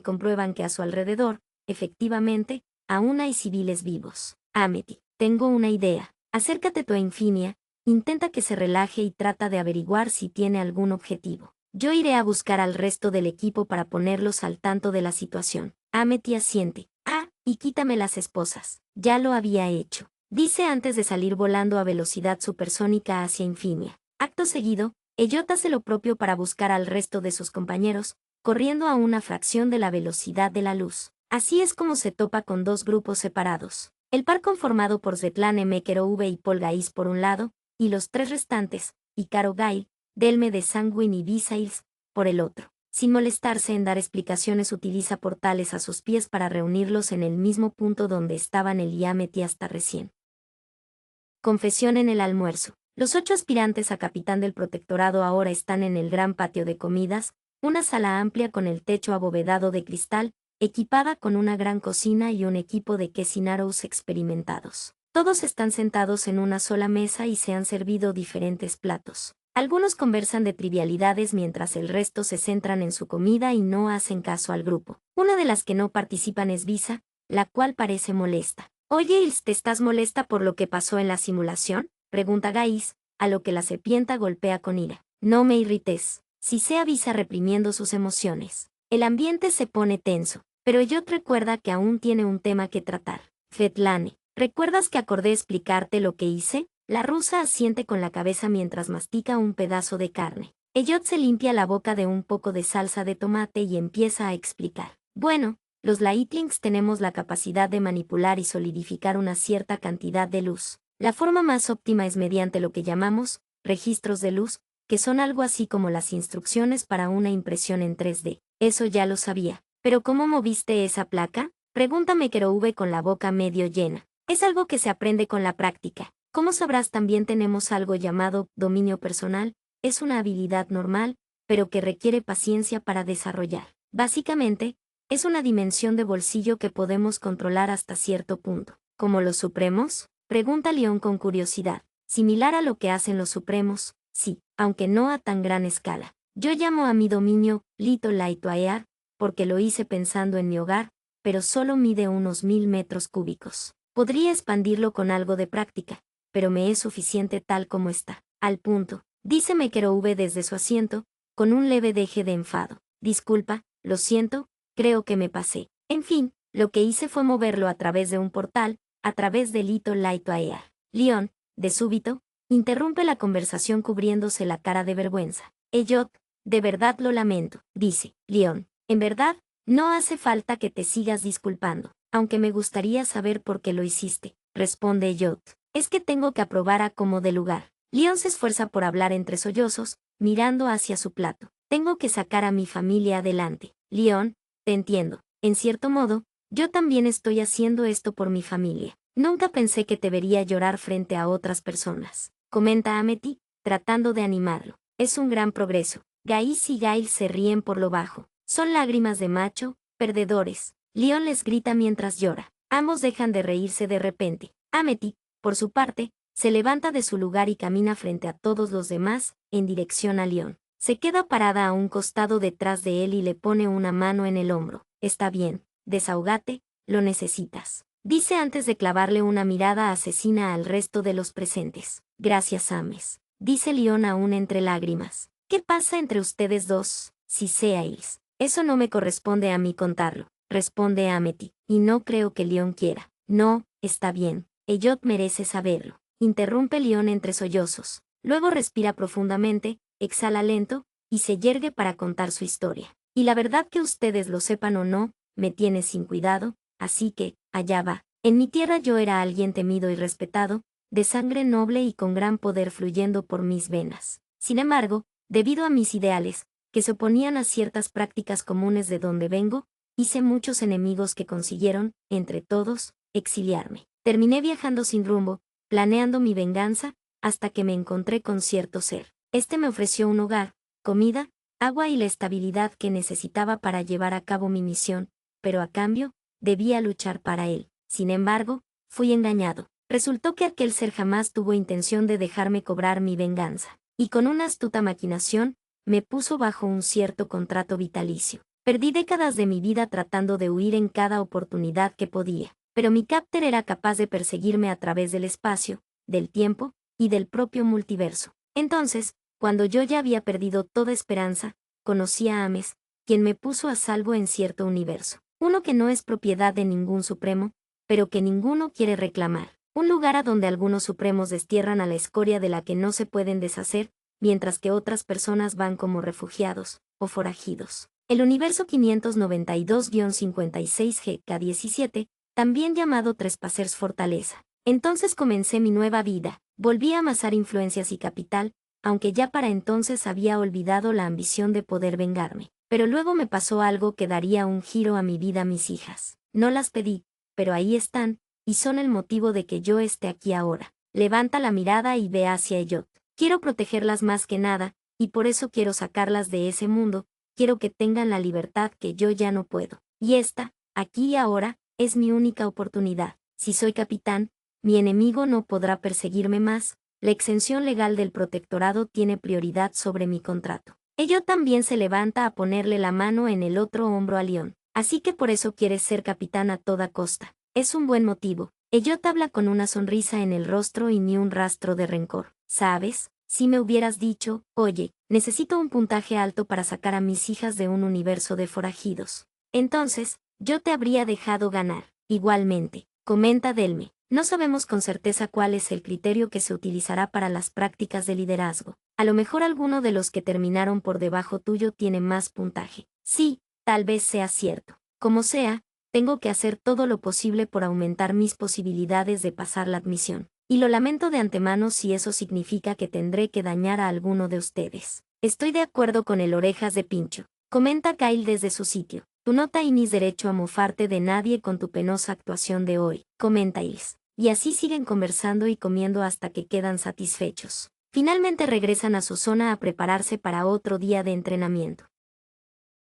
comprueban que a su alrededor, efectivamente, aún hay civiles vivos. Amity, tengo una idea. Acércate tú a Infinia, intenta que se relaje y trata de averiguar si tiene algún objetivo. Yo iré a buscar al resto del equipo para ponerlos al tanto de la situación. Amity asiente. Ah, y quítame las esposas. Ya lo había hecho. Dice antes de salir volando a velocidad supersónica hacia Infinia. Acto seguido, Elliot hace lo propio para buscar al resto de sus compañeros, corriendo a una fracción de la velocidad de la luz. Así es como se topa con dos grupos separados. El par conformado por Svetlana Mekerove y Paul Gais por un lado, y los tres restantes, Icaro Gail, Delme de Sanguine y Visails, por el otro. Sin molestarse en dar explicaciones utiliza portales a sus pies para reunirlos en el mismo punto donde estaban él y Amity hasta recién. Confesión en el almuerzo. Los 8 aspirantes a capitán del protectorado ahora están en el gran patio de comidas, una sala amplia con el techo abovedado de cristal, equipada con una gran cocina y un equipo de Cessinaros experimentados. Todos están sentados en una sola mesa y se han servido diferentes platos. Algunos conversan de trivialidades mientras el resto se centran en su comida y no hacen caso al grupo. Una de las que no participan es Visa, la cual parece molesta. Oye, Ils, ¿te estás molesta por lo que pasó en la simulación? Pregunta Gais, a lo que la serpienta golpea con ira. No me irrites. Si se avisa reprimiendo sus emociones. El ambiente se pone tenso, pero Elliot recuerda que aún tiene un tema que tratar. Svetlane, ¿recuerdas que acordé explicarte lo que hice? La rusa asiente con la cabeza mientras mastica un pedazo de carne. Elliot se limpia la boca de un poco de salsa de tomate y empieza a explicar. Bueno, los Lightlings tenemos la capacidad de manipular y solidificar una cierta cantidad de luz. La forma más óptima es mediante lo que llamamos registros de luz, que son algo así como las instrucciones para una impresión en 3D. Eso ya lo sabía. ¿Pero cómo moviste esa placa? Pregunta Mekerove con la boca medio llena. Es algo que se aprende con la práctica. Como sabrás, también tenemos algo llamado dominio personal. Es una habilidad normal, pero que requiere paciencia para desarrollar. Básicamente, es una dimensión de bolsillo que podemos controlar hasta cierto punto. ¿Como los supremos? Pregunta León con curiosidad. Similar a lo que hacen los supremos, sí, aunque no a tan gran escala. Yo llamo a mi dominio Little Light Air, porque lo hice pensando en mi hogar, pero solo mide unos 1000 metros cúbicos. Podría expandirlo con algo de práctica, pero me es suficiente tal como está. Al punto, dice Mekerove desde su asiento, con un leve deje de enfado. Disculpa, lo siento, creo que me pasé. En fin, lo que hice fue moverlo a través de un portal, a través de Little Light Air. Leon, de súbito, interrumpe la conversación cubriéndose la cara de vergüenza. Elliot, de verdad lo lamento, dice. Leon, en verdad, no hace falta que te sigas disculpando, aunque me gustaría saber por qué lo hiciste, responde Elliot. Es que tengo que aprobar a como de lugar. Leon se esfuerza por hablar entre sollozos, mirando hacia su plato. Tengo que sacar a mi familia adelante. Leon, te entiendo. En cierto modo, yo también estoy haciendo esto por mi familia. Nunca pensé que te vería llorar frente a otras personas. Comenta Amity, tratando de animarlo. Es un gran progreso. Gais y Gail se ríen por lo bajo. Son lágrimas de macho, perdedores. Leon les grita mientras llora. Ambos dejan de reírse de repente. Amity, por su parte, se levanta de su lugar y camina frente a todos los demás, en dirección a Leon. Se queda parada a un costado detrás de él y le pone una mano en el hombro. Está bien, desahógate, lo necesitas. Dice antes de clavarle una mirada asesina al resto de los presentes. Gracias, Ames. Dice Lion aún entre lágrimas. ¿Qué pasa entre ustedes dos? Si seáis. Eso no me corresponde a mí contarlo, responde Amity, y no creo que Lion quiera. No, está bien. Elliot merece saberlo. Interrumpe Lion entre sollozos. Luego respira profundamente, exhala lento, y se yergue para contar su historia. Y la verdad que ustedes lo sepan o no, me tiene sin cuidado, así que, allá va. En mi tierra yo era alguien temido y respetado, de sangre noble y con gran poder fluyendo por mis venas. Sin embargo, debido a mis ideales, que se oponían a ciertas prácticas comunes de donde vengo, hice muchos enemigos que consiguieron, entre todos, exiliarme. Terminé viajando sin rumbo, planeando mi venganza, hasta que me encontré con cierto ser. Este me ofreció un hogar, comida, agua y la estabilidad que necesitaba para llevar a cabo mi misión, pero a cambio, debía luchar para él. Sin embargo, fui engañado. Resultó que aquel ser jamás tuvo intención de dejarme cobrar mi venganza, y con una astuta maquinación, me puso bajo un cierto contrato vitalicio. Perdí décadas de mi vida tratando de huir en cada oportunidad que podía, pero mi captor era capaz de perseguirme a través del espacio, del tiempo, y del propio multiverso. Entonces, cuando yo ya había perdido toda esperanza, conocí a Ames, quien me puso a salvo en cierto universo. Uno que no es propiedad de ningún supremo, pero que ninguno quiere reclamar. Un lugar a donde algunos supremos destierran a la escoria de la que no se pueden deshacer, mientras que otras personas van como refugiados, o forajidos. El universo 592-56GK17, también llamado Trespassers Fortaleza. Entonces comencé mi nueva vida, volví a amasar influencias y capital, aunque ya para entonces había olvidado la ambición de poder vengarme. Pero luego me pasó algo que daría un giro a mi vida. Mis hijas. No las pedí, pero ahí están, y son el motivo de que yo esté aquí ahora. Levanta la mirada y ve hacia Elliot. Quiero protegerlas más que nada, y por eso quiero sacarlas de ese mundo, quiero que tengan la libertad que yo ya no puedo. Y esta, aquí y ahora, es mi única oportunidad. Si soy capitán, mi enemigo no podrá perseguirme más, la exención legal del protectorado tiene prioridad sobre mi contrato. Elliot también se levanta a ponerle la mano en el otro hombro a Lion. Así que por eso quieres ser capitán a toda costa. Es un buen motivo. Elliot habla con una sonrisa en el rostro y ni un rastro de rencor. ¿Sabes? Si me hubieras dicho, oye, necesito un puntaje alto para sacar a mis hijas de un universo de forajidos. Entonces, yo te habría dejado ganar. Igualmente, comenta Delme. No sabemos con certeza cuál es el criterio que se utilizará para las prácticas de liderazgo. A lo mejor alguno de los que terminaron por debajo tuyo tiene más puntaje. Sí, tal vez sea cierto. Como sea, tengo que hacer todo lo posible por aumentar mis posibilidades de pasar la admisión. Y lo lamento de antemano si eso significa que tendré que dañar a alguno de ustedes. Estoy de acuerdo con el orejas de pincho. Comenta Kyle desde su sitio. Tú no tienes derecho a mofarte de nadie con tu penosa actuación de hoy, comenta Ilse. Y así siguen conversando y comiendo hasta que quedan satisfechos. Finalmente regresan a su zona a prepararse para otro día de entrenamiento.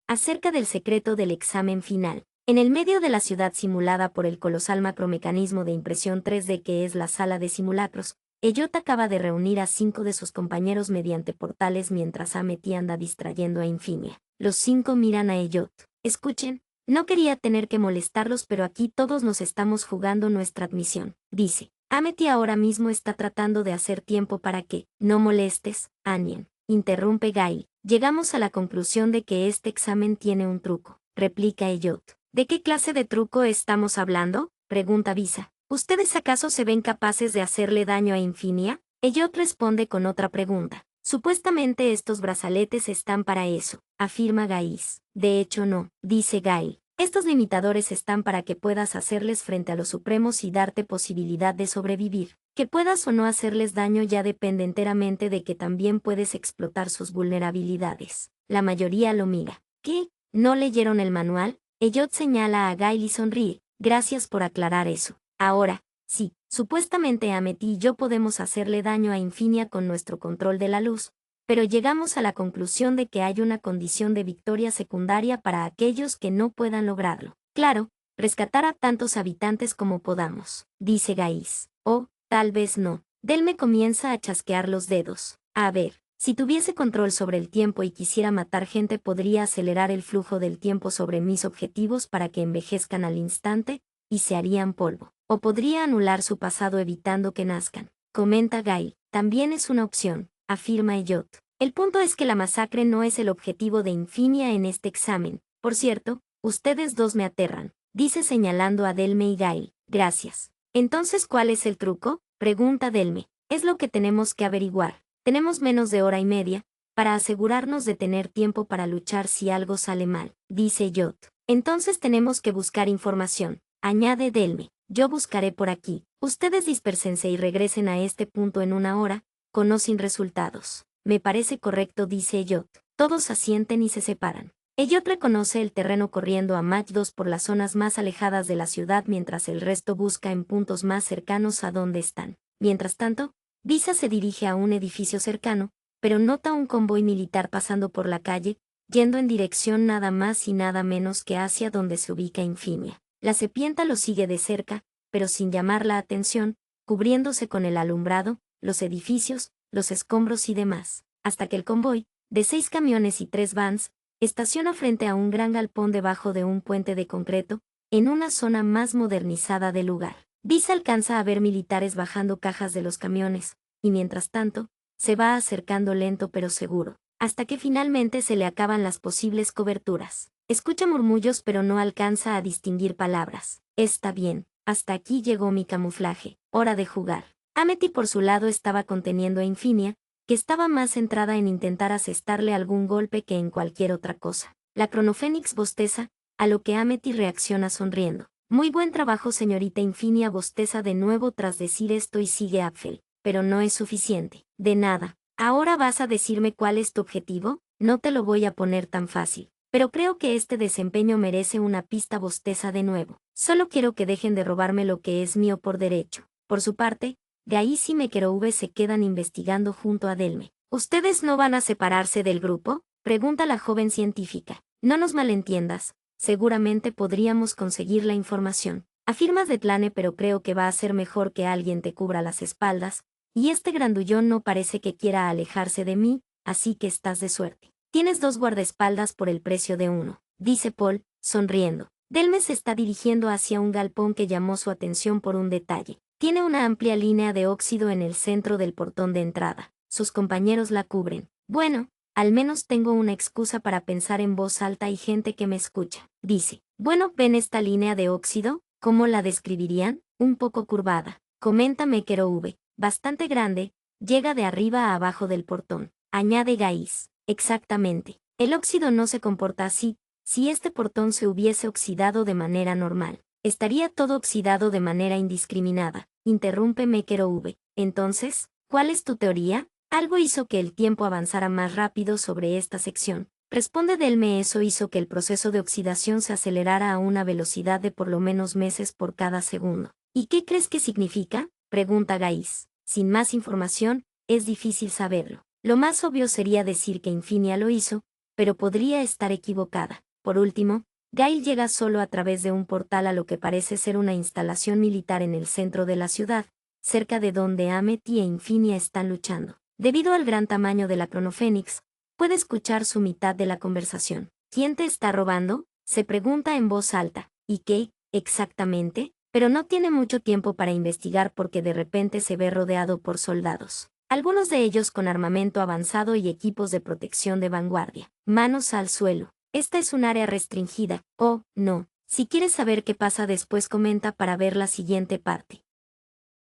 Acerca del secreto del examen final. En el medio de la ciudad simulada por el colosal macromecanismo de impresión 3D que es la sala de simulacros, Elliot acaba de reunir a 5 de sus compañeros mediante portales mientras Amity anda distrayendo a Infinia. Los 5 miran a Elliot. Escuchen, no quería tener que molestarlos pero aquí todos nos estamos jugando nuestra admisión, dice. Amity ahora mismo está tratando de hacer tiempo para que, no molestes, Anien, interrumpe Gail. Llegamos a la conclusión de que este examen tiene un truco, replica Elliot. ¿De qué clase de truco estamos hablando?, pregunta Visa. ¿Ustedes acaso se ven capaces de hacerle daño a Infinia? Elliot responde con otra pregunta. Supuestamente estos brazaletes están para eso, afirma Gais. De hecho no, dice Gail. Estos limitadores están para que puedas hacerles frente a los supremos y darte posibilidad de sobrevivir. Que puedas o no hacerles daño ya depende enteramente de que también puedes explotar sus vulnerabilidades. La mayoría lo mira. ¿Qué? ¿No leyeron el manual? Elliot señala a Gail y sonríe. Gracias por aclarar eso. Ahora, sí, supuestamente Amity y yo podemos hacerle daño a Infinia con nuestro control de la luz, pero llegamos a la conclusión de que hay una condición de victoria secundaria para aquellos que no puedan lograrlo. Claro, rescatar a tantos habitantes como podamos, dice Gais. O, tal vez no. Delme comienza a chasquear los dedos. A ver, Si tuviese control sobre el tiempo y quisiera matar gente, podría acelerar el flujo del tiempo sobre mis objetivos para que envejezcan al instante y se harían polvo. O podría anular su pasado evitando que nazcan. Comenta Gail. También es una opción, afirma Elliot. El punto es que la masacre no es el objetivo de Infinia en este examen. Por cierto, ustedes dos me aterran, dice señalando a Delme y Gail. Gracias. Entonces, ¿cuál es el truco? Pregunta Delme. Es lo que tenemos que averiguar. Tenemos menos de hora y media para asegurarnos de tener tiempo para luchar si algo sale mal, dice Elliot. Entonces tenemos que buscar información, añade Delme. Yo buscaré por aquí. Ustedes dispersense y regresen a este punto en una hora, con o sin resultados. Me parece correcto, dice Elliot. Todos asienten y se separan. Elliot reconoce el terreno corriendo a Mach 2 por las zonas más alejadas de la ciudad mientras el resto busca en puntos más cercanos a donde están. Mientras tanto, Visa se dirige a un edificio cercano, pero nota un convoy militar pasando por la calle, yendo en dirección nada más y nada menos que hacia donde se ubica Infinia. La serpienta lo sigue de cerca, pero sin llamar la atención, cubriéndose con el alumbrado, los edificios, los escombros y demás, hasta que el convoy, de 6 camiones y 3 vans, estaciona frente a un gran galpón debajo de un puente de concreto, en una zona más modernizada del lugar. Visa alcanza a ver militares bajando cajas de los camiones, y mientras tanto, se va acercando lento pero seguro, hasta que finalmente se le acaban las posibles coberturas. Escucha murmullos pero no alcanza a distinguir palabras. Está bien, hasta aquí llegó mi camuflaje, hora de jugar. Amity por su lado estaba conteniendo a Infinia, que estaba más centrada en intentar asestarle algún golpe que en cualquier otra cosa. La Cronofénix bosteza, a lo que Amity reacciona sonriendo. Muy buen trabajo, señorita. Infinia bosteza de nuevo tras decir esto y sigue a Apfel, pero no es suficiente. De nada. ¿Ahora vas a decirme cuál es tu objetivo? No te lo voy a poner tan fácil, pero creo que este desempeño merece una pista. Bosteza de nuevo. Solo quiero que dejen de robarme lo que es mío por derecho. Por su parte, Gaiz y Mekerove se quedan investigando junto a Delme. ¿Ustedes no van a separarse del grupo?, pregunta la joven científica. No nos malentiendas. Seguramente podríamos conseguir la información. Afirma Svetlane, pero creo que va a ser mejor que alguien te cubra las espaldas, y este grandullón no parece que quiera alejarse de mí, así que estás de suerte. Tienes 2 guardaespaldas por el precio de uno, dice Paul, sonriendo. Delme se está dirigiendo hacia un galpón que llamó su atención por un detalle. Tiene una amplia línea de óxido en el centro del portón de entrada. Sus compañeros la cubren. Bueno, al menos tengo una excusa para pensar en voz alta y gente que me escucha, dice. Bueno, ¿ven esta línea de óxido? ¿Cómo la describirían? Un poco curvada. Comenta Mekerove. Bastante grande, llega de arriba a abajo del portón. Añade Gaiz. Exactamente. El óxido no se comporta así. Si este portón se hubiese oxidado de manera normal, estaría todo oxidado de manera indiscriminada. Interrumpe Mekerove. Entonces, ¿cuál es tu teoría? Algo hizo que el tiempo avanzara más rápido sobre esta sección. Responde Delme. Eso hizo que el proceso de oxidación se acelerara a una velocidad de por lo menos meses por cada segundo. ¿Y qué crees que significa?, pregunta Gaiz. Sin más información, es difícil saberlo. Lo más obvio sería decir que Infinia lo hizo, pero podría estar equivocada. Por último, Gail llega solo a través de un portal a lo que parece ser una instalación militar en el centro de la ciudad, cerca de donde Amity e Infinia están luchando. Debido al gran tamaño de la Cronofénix, puede escuchar su mitad de la conversación. ¿Quién te está robando?, se pregunta en voz alta. ¿Y qué, exactamente? Pero no tiene mucho tiempo para investigar porque de repente se ve rodeado por soldados. Algunos de ellos con armamento avanzado y equipos de protección de vanguardia. Manos al suelo. Esta es un área restringida. Oh, no. Si quieres saber qué pasa después, comenta para ver la siguiente parte.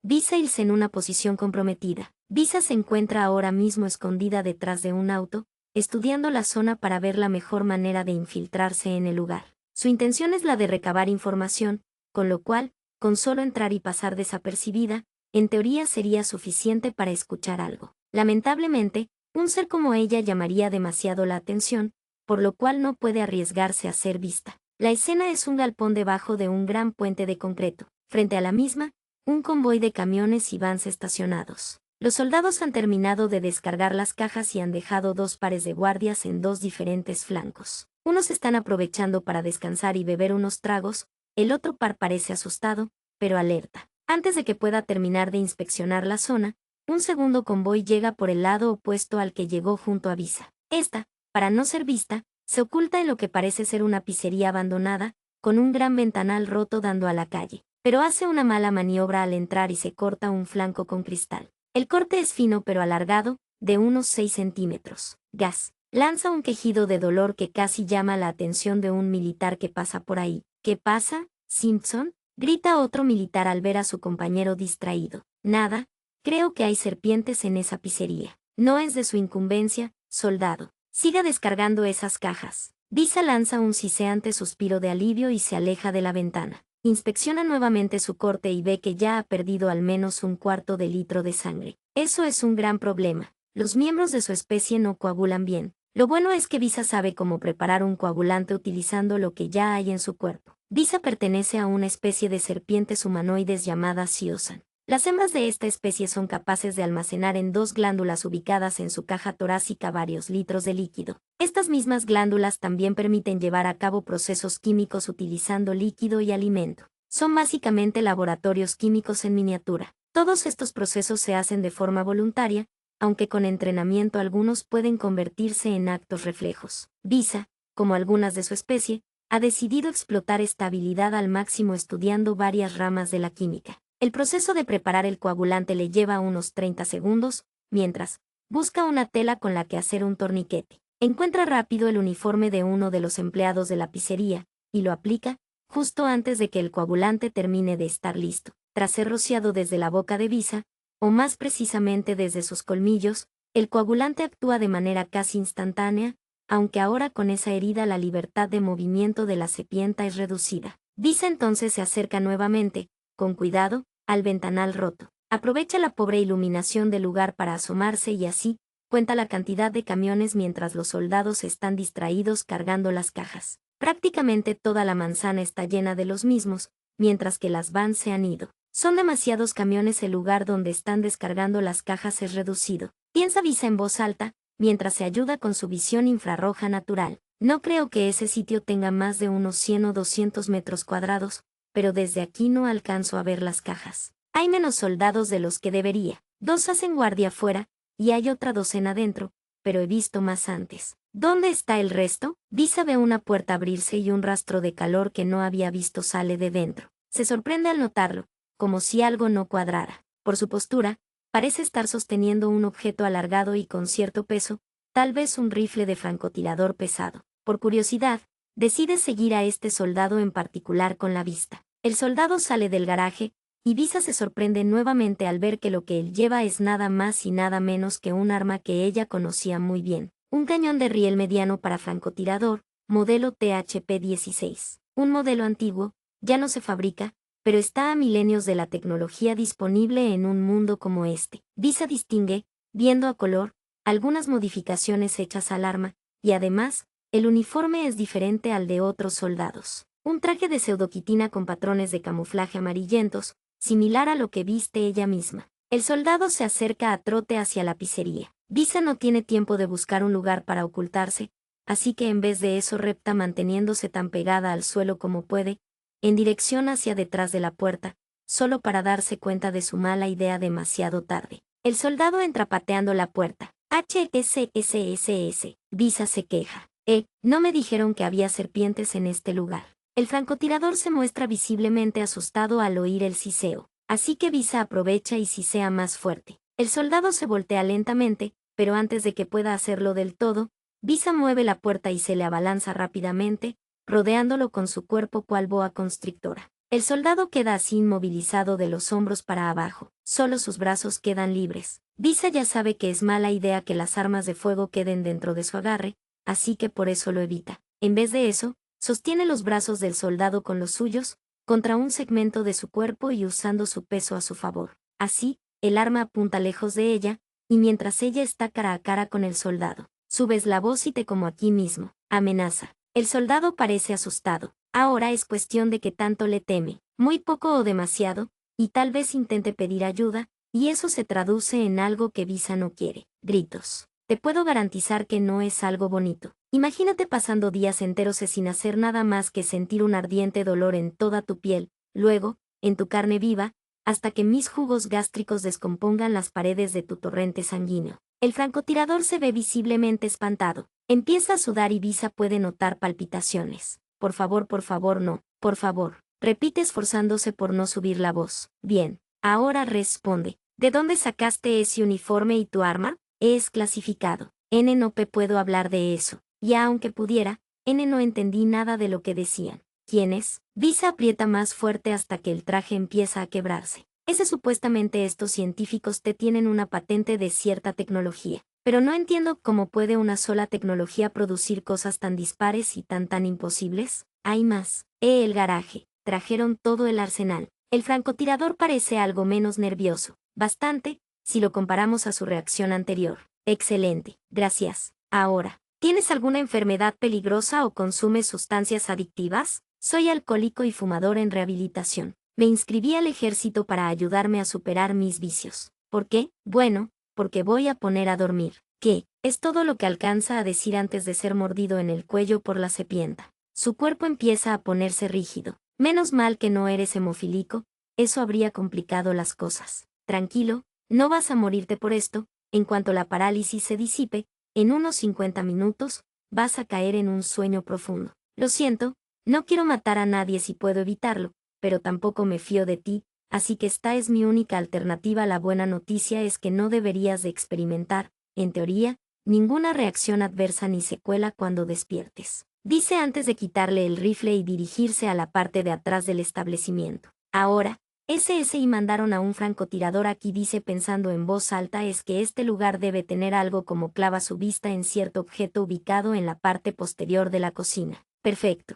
Visa irse en una posición comprometida. Visa se encuentra ahora mismo escondida detrás de un auto, estudiando la zona para ver la mejor manera de infiltrarse en el lugar. Su intención es la de recabar información, con lo cual, con solo entrar y pasar desapercibida, en teoría sería suficiente para escuchar algo. Lamentablemente, un ser como ella llamaría demasiado la atención, por lo cual no puede arriesgarse a ser vista. La escena es un galpón debajo de un gran puente de concreto. Frente a la misma, un convoy de camiones y vans estacionados. Los soldados han terminado de descargar las cajas y han dejado 2 pares de guardias en 2 diferentes flancos. Unos están aprovechando para descansar y beber unos tragos, el otro par parece asustado, pero alerta. Antes de que pueda terminar de inspeccionar la zona, Un segundo convoy llega por el lado opuesto al que llegó junto a Visa. Esta, para no ser vista, se oculta en lo que parece ser una pizzería abandonada, con un gran ventanal roto dando a la calle. Pero hace una mala maniobra al entrar y se corta un flanco con cristal. El corte es fino pero alargado, de unos 6 centímetros. Gas. Lanza un quejido de dolor que casi llama la atención de un militar que pasa por ahí. ¿Qué pasa, Simpson? Grita otro militar al ver a su compañero distraído. Nada, creo que hay serpientes en esa pizzería. No es de su incumbencia, soldado. Siga descargando esas cajas. Visa lanza un siseante suspiro de alivio y se aleja de la ventana. Inspecciona nuevamente su corte y ve que ya ha perdido al menos un cuarto de litro de sangre. Eso es un gran problema. Los miembros de su especie no coagulan bien. Lo bueno es que Visa sabe cómo preparar un coagulante utilizando lo que ya hay en su cuerpo. Visa pertenece a una especie de serpientes humanoides llamadas Siosan. Las hembras de esta especie son capaces de almacenar en 2 glándulas ubicadas en su caja torácica varios litros de líquido. Estas mismas glándulas también permiten llevar a cabo procesos químicos utilizando líquido y alimento. Son básicamente laboratorios químicos en miniatura. Todos estos procesos se hacen de forma voluntaria, aunque con entrenamiento algunos pueden convertirse en actos reflejos. Visa, como algunas de su especie, ha decidido explotar esta habilidad al máximo estudiando varias ramas de la química. El proceso de preparar el coagulante le lleva unos 30 segundos, mientras busca una tela con la que hacer un torniquete. Encuentra rápido el uniforme de uno de los empleados de la pizzería, y lo aplica, justo antes de que el coagulante termine de estar listo. Tras ser rociado desde la boca de Visa, o más precisamente desde sus colmillos, el coagulante actúa de manera casi instantánea, aunque ahora con esa herida la libertad de movimiento de la serpiente es reducida. Visa entonces se acerca nuevamente, con cuidado, al ventanal roto. Aprovecha la pobre iluminación del lugar para asomarse y así, cuenta la cantidad de camiones mientras los soldados están distraídos cargando las cajas. Prácticamente toda la manzana está llena de los mismos, mientras que las vans se han ido. Son demasiados camiones, el lugar donde están descargando las cajas es reducido. Piensa Visa en voz alta, mientras se ayuda con su visión infrarroja natural. No creo que ese sitio tenga más de unos 100 o 200 metros cuadrados, pero desde aquí no alcanzo a ver las cajas. Hay menos soldados de los que debería. 2 hacen guardia afuera, y hay otra docena dentro, pero he visto más antes. ¿Dónde está el resto? Visa ve una puerta abrirse y un rastro de calor que no había visto sale de dentro. Se sorprende al notarlo, como si algo no cuadrara. Por su postura, parece estar sosteniendo un objeto alargado y con cierto peso, tal vez un rifle de francotirador pesado. Por curiosidad, decide seguir a este soldado en particular con la vista. El soldado sale del garaje, y Visa se sorprende nuevamente al ver que lo que él lleva es nada más y nada menos que un arma que ella conocía muy bien. Un cañón de riel mediano para francotirador, modelo THP-16. Un modelo antiguo, ya no se fabrica, pero está a milenios de la tecnología disponible en un mundo como este. Visa distingue, viendo a color, algunas modificaciones hechas al arma, y además, el uniforme es diferente al de otros soldados. Un traje de pseudoquitina con patrones de camuflaje amarillentos, similar a lo que viste ella misma. El soldado se acerca a trote hacia la pizzería. Visa no tiene tiempo de buscar un lugar para ocultarse, así que en vez de eso repta manteniéndose tan pegada al suelo como puede, en dirección hacia detrás de la puerta, solo para darse cuenta de su mala idea demasiado tarde. El soldado entra pateando la puerta. HSSSS. Visa se queja. No me dijeron que había serpientes en este lugar. El francotirador se muestra visiblemente asustado al oír el siseo, así que Visa aprovecha y sisea más fuerte. El soldado se voltea lentamente, pero antes de que pueda hacerlo del todo, Visa mueve la puerta y se le abalanza rápidamente, rodeándolo con su cuerpo cual boa constrictora. El soldado queda así inmovilizado de los hombros para abajo, solo sus brazos quedan libres. Visa ya sabe que es mala idea que las armas de fuego queden dentro de su agarre, así que por eso lo evita. En vez de eso, sostiene los brazos del soldado con los suyos, contra un segmento de su cuerpo y usando su peso a su favor. Así, el arma apunta lejos de ella, y mientras ella está cara a cara con el soldado, subes la voz y te como aquí mismo, amenaza. El soldado parece asustado. Ahora es cuestión de que tanto le teme, muy poco o demasiado, y tal vez intente pedir ayuda, y eso se traduce en algo que Visa no quiere. Gritos. Te puedo garantizar que no es algo bonito. Imagínate pasando días enteros sin hacer nada más que sentir un ardiente dolor en toda tu piel, luego, en tu carne viva, hasta que mis jugos gástricos descompongan las paredes de tu torrente sanguíneo. El francotirador se ve visiblemente espantado. Empieza a sudar y Visa puede notar palpitaciones. Por favor, no, por favor. Repite esforzándose por no subir la voz. Bien, ahora responde. ¿De dónde sacaste ese uniforme y tu arma? Es clasificado. No puedo hablar de eso. Ya aunque pudiera, no entendí nada de lo que decían. ¿Quién es? Visa aprieta más fuerte hasta que el traje empieza a quebrarse. Supuestamente estos científicos tienen una patente de cierta tecnología. Pero no entiendo cómo puede una sola tecnología producir cosas tan dispares y tan imposibles. Hay más. El garaje. Trajeron todo el arsenal. El francotirador parece algo menos nervioso. Bastante, si lo comparamos a su reacción anterior. Excelente. Gracias. Ahora, ¿tienes alguna enfermedad peligrosa o consumes sustancias adictivas? Soy alcohólico y fumador en rehabilitación. Me inscribí al ejército para ayudarme a superar mis vicios. ¿Por qué? Bueno, porque voy a poner a dormir. ¿Qué? Es todo lo que alcanza a decir antes de ser mordido en el cuello por la serpiente. Su cuerpo empieza a ponerse rígido. Menos mal que no eres hemofílico, eso habría complicado las cosas. Tranquilo, no vas a morirte por esto, en cuanto la parálisis se disipe, en unos 50 minutos, vas a caer en un sueño profundo. Lo siento, no quiero matar a nadie si puedo evitarlo, pero tampoco me fío de ti, así que esta es mi única alternativa. La buena noticia es que no deberías de experimentar, en teoría, ninguna reacción adversa ni secuela cuando despiertes. Dice antes de quitarle el rifle y dirigirse a la parte de atrás del establecimiento. Ahora, y mandaron a un francotirador aquí, dice pensando en voz alta, es que este lugar debe tener algo como clava su vista en cierto objeto ubicado en la parte posterior de la cocina. Perfecto.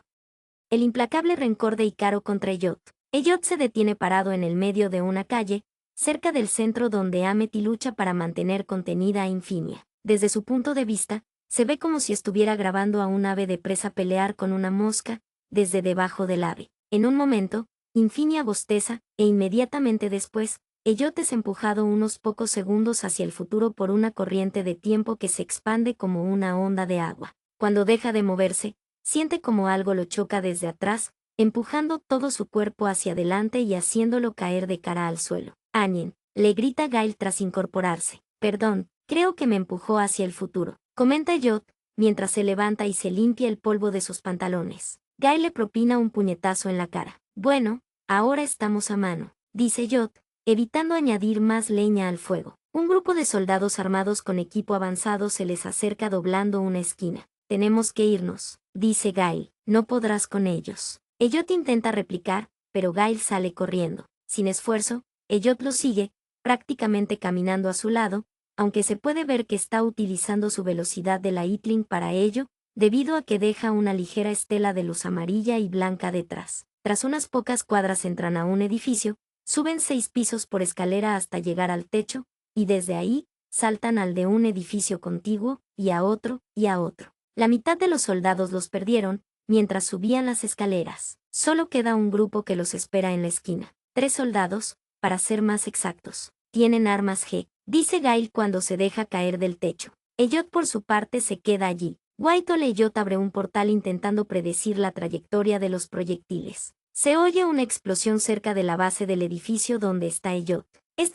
El implacable rencor de Icaro contra Elliot. Elliot se detiene parado en el medio de una calle, cerca del centro donde Amity lucha para mantener contenida a Infinia. Desde su punto de vista, se ve como si estuviera grabando a un ave de presa pelear con una mosca, desde debajo del ave. En un momento, Infinia bosteza, e inmediatamente después, Elliot es empujado unos pocos segundos hacia el futuro por una corriente de tiempo que se expande como una onda de agua. Cuando deja de moverse, siente como algo lo choca desde atrás, empujando todo su cuerpo hacia adelante y haciéndolo caer de cara al suelo. Anien, le grita Gail tras incorporarse. Perdón, creo que me empujó hacia el futuro, comenta Elliot, mientras se levanta y se limpia el polvo de sus pantalones. Gail le propina un puñetazo en la cara. Bueno, ahora estamos a mano, dice Elliot, evitando añadir más leña al fuego. Un grupo de soldados armados con equipo avanzado se les acerca doblando una esquina. Tenemos que irnos, dice Gail. No podrás con ellos. Elliot intenta replicar, pero Gail sale corriendo. Sin esfuerzo, Elliot lo sigue, prácticamente caminando a su lado, aunque se puede ver que está utilizando su velocidad de la Itling para ello, debido a que deja una ligera estela de luz amarilla y blanca detrás. Tras unas pocas cuadras entran a un edificio, suben 6 pisos por escalera hasta llegar al techo, y desde ahí, saltan al de un edificio contiguo, y a otro, y a otro. La mitad de los soldados los perdieron, mientras subían las escaleras. Solo queda un grupo que los espera en la esquina. 3 soldados, para ser más exactos. Tienen armas G, dice Gail cuando se deja caer del techo. Elliot por su parte se queda allí. Whitehall Elliot abre un portal intentando predecir la trayectoria de los proyectiles. Se oye una explosión cerca de la base del edificio donde está Elliot.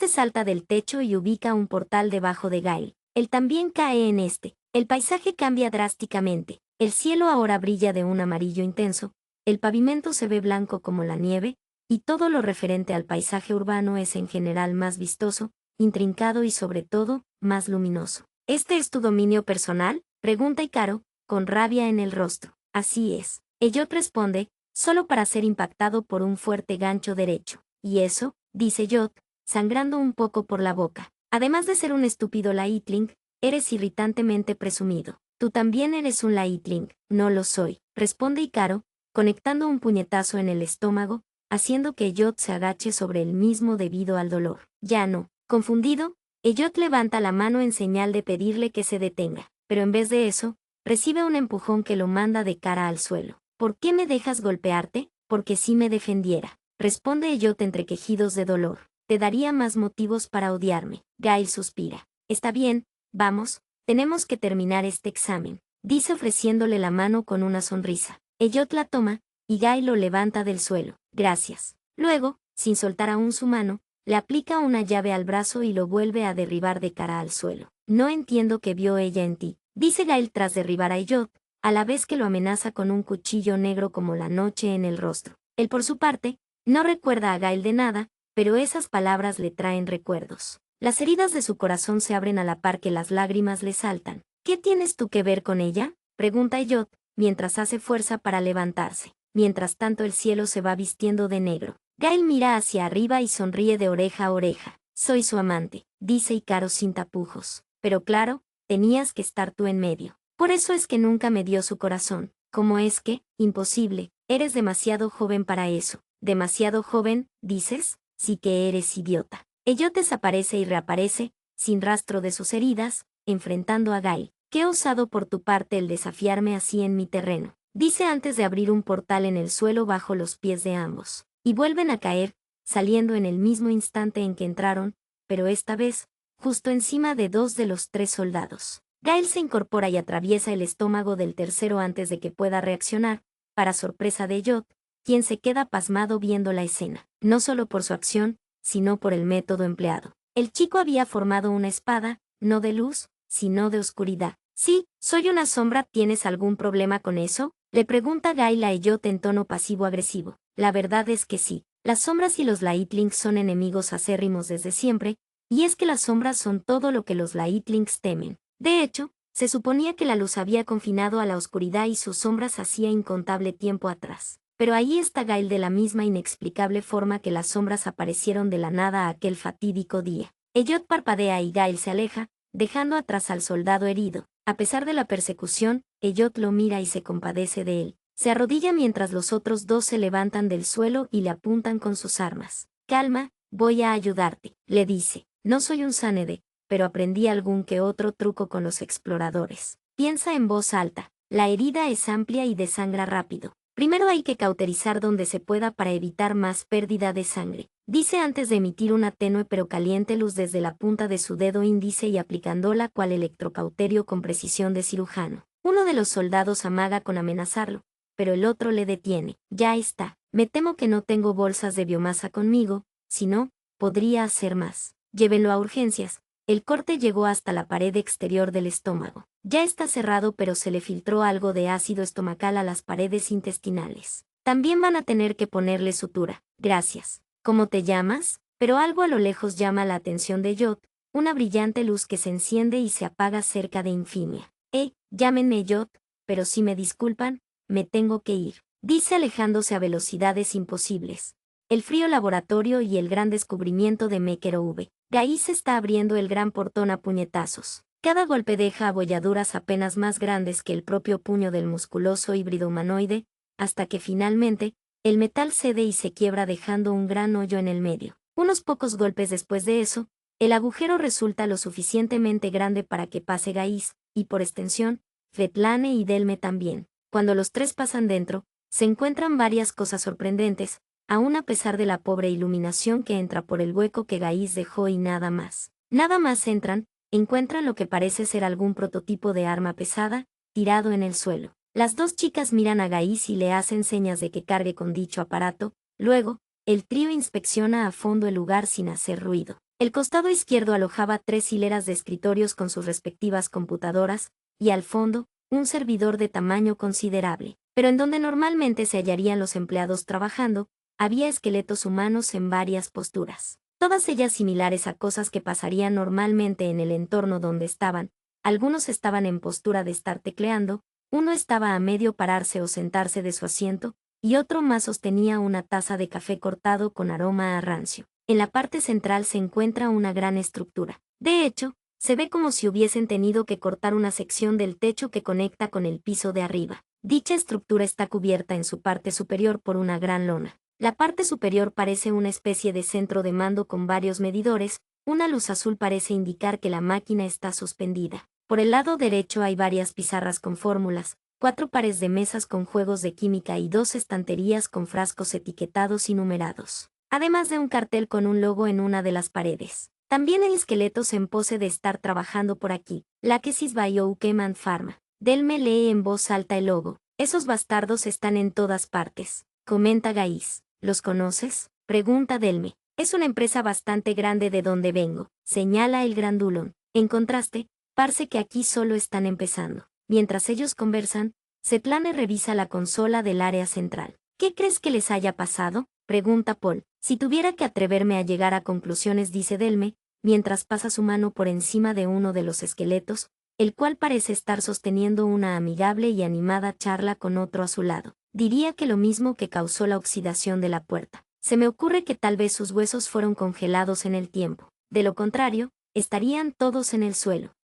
Salta del techo y ubica un portal debajo de Gail. Él también cae en este. El paisaje cambia drásticamente. El cielo ahora brilla de un amarillo intenso, el pavimento se ve blanco como la nieve, y todo lo referente al paisaje urbano es en general más vistoso, intrincado y sobre todo, más luminoso. ¿Este es tu dominio personal?, pregunta Icaro, con rabia en el rostro. Así es. Elliot responde, solo para ser impactado por un fuerte gancho derecho. ¿Y eso?, dice Elliot, sangrando un poco por la boca. Además de ser un estúpido Laitling, eres irritantemente presumido. Tú también eres un Laitling. No lo soy, responde Icaro, conectando un puñetazo en el estómago, haciendo que Elliot se agache sobre él mismo debido al dolor. Ya no. Confundido, Elliot levanta la mano en señal de pedirle que se detenga, pero en vez de eso, recibe un empujón que lo manda de cara al suelo. ¿Por qué me dejas golpearte? Porque si me defendiera, responde Elliot entre quejidos de dolor. Te daría más motivos para odiarme. Gail suspira. Está bien, vamos, tenemos que terminar este examen, dice ofreciéndole la mano con una sonrisa. Elliot la toma, y Gail lo levanta del suelo. Gracias. Luego, sin soltar aún su mano, le aplica una llave al brazo y lo vuelve a derribar de cara al suelo. No entiendo qué vio ella en ti, dice Gail tras derribar a Elliot, a la vez que lo amenaza con un cuchillo negro como la noche en el rostro. Él por su parte, no recuerda a Gail de nada, pero esas palabras le traen recuerdos. Las heridas de su corazón se abren a la par que las lágrimas le saltan. ¿Qué tienes tú que ver con ella?, pregunta Elliot, mientras hace fuerza para levantarse. Mientras tanto el cielo se va vistiendo de negro. Gail mira hacia arriba y sonríe de oreja a oreja. Soy su amante, dice Icaro sin tapujos. Pero claro, tenías que estar tú en medio. Por eso es que nunca me dio su corazón. ¿Cómo es que? Imposible, eres demasiado joven para eso. ¿Demasiado joven, dices? Sí que eres idiota. Elliot desaparece y reaparece, sin rastro de sus heridas, enfrentando a Gail. Qué osado por tu parte el desafiarme así en mi terreno, dice antes de abrir un portal en el suelo bajo los pies de ambos. Y vuelven a caer, saliendo en el mismo instante en que entraron, pero esta vez, justo encima de 2 de los 3 soldados. Gail se incorpora y atraviesa el estómago del tercero antes de que pueda reaccionar, para sorpresa de Elliot, quien se queda pasmado viendo la escena, no solo por su acción, sino por el método empleado. El chico había formado una espada, no de luz, sino de oscuridad. Sí, soy una sombra, ¿tienes algún problema con eso?, le pregunta Gail a Elliot en tono pasivo-agresivo. La verdad es que sí, las sombras y los Lightlings son enemigos acérrimos desde siempre, y es que las sombras son todo lo que los Lightlings temen. De hecho, se suponía que la luz había confinado a la oscuridad y sus sombras hacía incontable tiempo atrás. Pero ahí está Gail de la misma inexplicable forma que las sombras aparecieron de la nada aquel fatídico día. Elliot parpadea y Gail se aleja, dejando atrás al soldado herido. A pesar de la persecución, Elliot lo mira y se compadece de él. Se arrodilla mientras los otros 2 se levantan del suelo y le apuntan con sus armas. Calma, voy a ayudarte, le dice. No soy un Sánede, pero aprendí algún que otro truco con los exploradores. Piensa en voz alta. La herida es amplia y desangra rápido. Primero hay que cauterizar donde se pueda para evitar más pérdida de sangre, dice antes de emitir una tenue pero caliente luz desde la punta de su dedo índice y aplicándola cual electrocauterio con precisión de cirujano. Uno de los soldados amaga con amenazarlo, pero el otro le detiene. Ya está, me temo que no tengo bolsas de biomasa conmigo, si no, podría hacer más. Llévenlo a urgencias. El corte llegó hasta la pared exterior del estómago. Ya está cerrado, pero se le filtró algo de ácido estomacal a las paredes intestinales. También van a tener que ponerle sutura. Gracias. ¿Cómo te llamas? Pero algo a lo lejos llama la atención de Elliot, una brillante luz que se enciende y se apaga cerca de Infimia. Llámenme Elliot, pero si me disculpan, me tengo que ir, dice alejándose a velocidades imposibles. El frío laboratorio y el gran descubrimiento de Mekero V. Gail se está abriendo el gran portón a puñetazos. Cada golpe deja abolladuras apenas más grandes que el propio puño del musculoso híbrido humanoide, hasta que finalmente, el metal cede y se quiebra dejando un gran hoyo en el medio. Unos pocos golpes después de eso, el agujero resulta lo suficientemente grande para que pase Gail, y por extensión, Svetlane y Delme también. Cuando los 3 pasan dentro, se encuentran varias cosas sorprendentes, aún a pesar de la pobre iluminación que entra por el hueco que Gail dejó y nada más. Nada más entran, encuentran lo que parece ser algún prototipo de arma pesada, tirado en el suelo. Las 2 chicas miran a Gail y le hacen señas de que cargue con dicho aparato. Luego, el trío inspecciona a fondo el lugar sin hacer ruido. El costado izquierdo alojaba 3 hileras de escritorios con sus respectivas computadoras, y al fondo, un servidor de tamaño considerable. Pero en donde normalmente se hallarían los empleados trabajando, había esqueletos humanos en varias posturas, todas ellas similares a cosas que pasarían normalmente en el entorno donde estaban. Algunos estaban en postura de estar tecleando, uno estaba a medio pararse o sentarse de su asiento, y otro más sostenía una taza de café cortado con aroma a rancio. En la parte central se encuentra una gran estructura. De hecho, se ve como si hubiesen tenido que cortar una sección del techo que conecta con el piso de arriba. Dicha estructura está cubierta en su parte superior por una gran lona. La parte superior parece una especie de centro de mando con varios medidores, una luz azul parece indicar que la máquina está suspendida. Por el lado derecho hay varias pizarras con fórmulas, 4 pares de mesas con juegos de química y 2 estanterías con frascos etiquetados y numerados, además de un cartel con un logo en una de las paredes. También hay esqueletos en pose de estar trabajando por aquí. Lakesis Biochem Pharma. Delme lee en voz alta el logo. Esos bastardos están en todas partes, comenta Gail. ¿Los conoces?, Pregunta Delme. Es una empresa bastante grande de donde vengo, señala el grandulón. En contraste, parece que aquí solo están empezando. Mientras ellos conversan, Svetlana revisa la consola del área central. ¿Qué crees que les haya pasado? Pregunta Paul. Si tuviera que atreverme a llegar a conclusiones, dice Delme, mientras pasa su mano por encima de uno de los esqueletos, el cual parece estar sosteniendo una amigable y animada charla con otro a su lado. Diría que lo mismo que causó la oxidación de la puerta. Se me ocurre que tal vez sus huesos fueron congelados en el tiempo. De lo contrario, estarían todos en el suelo.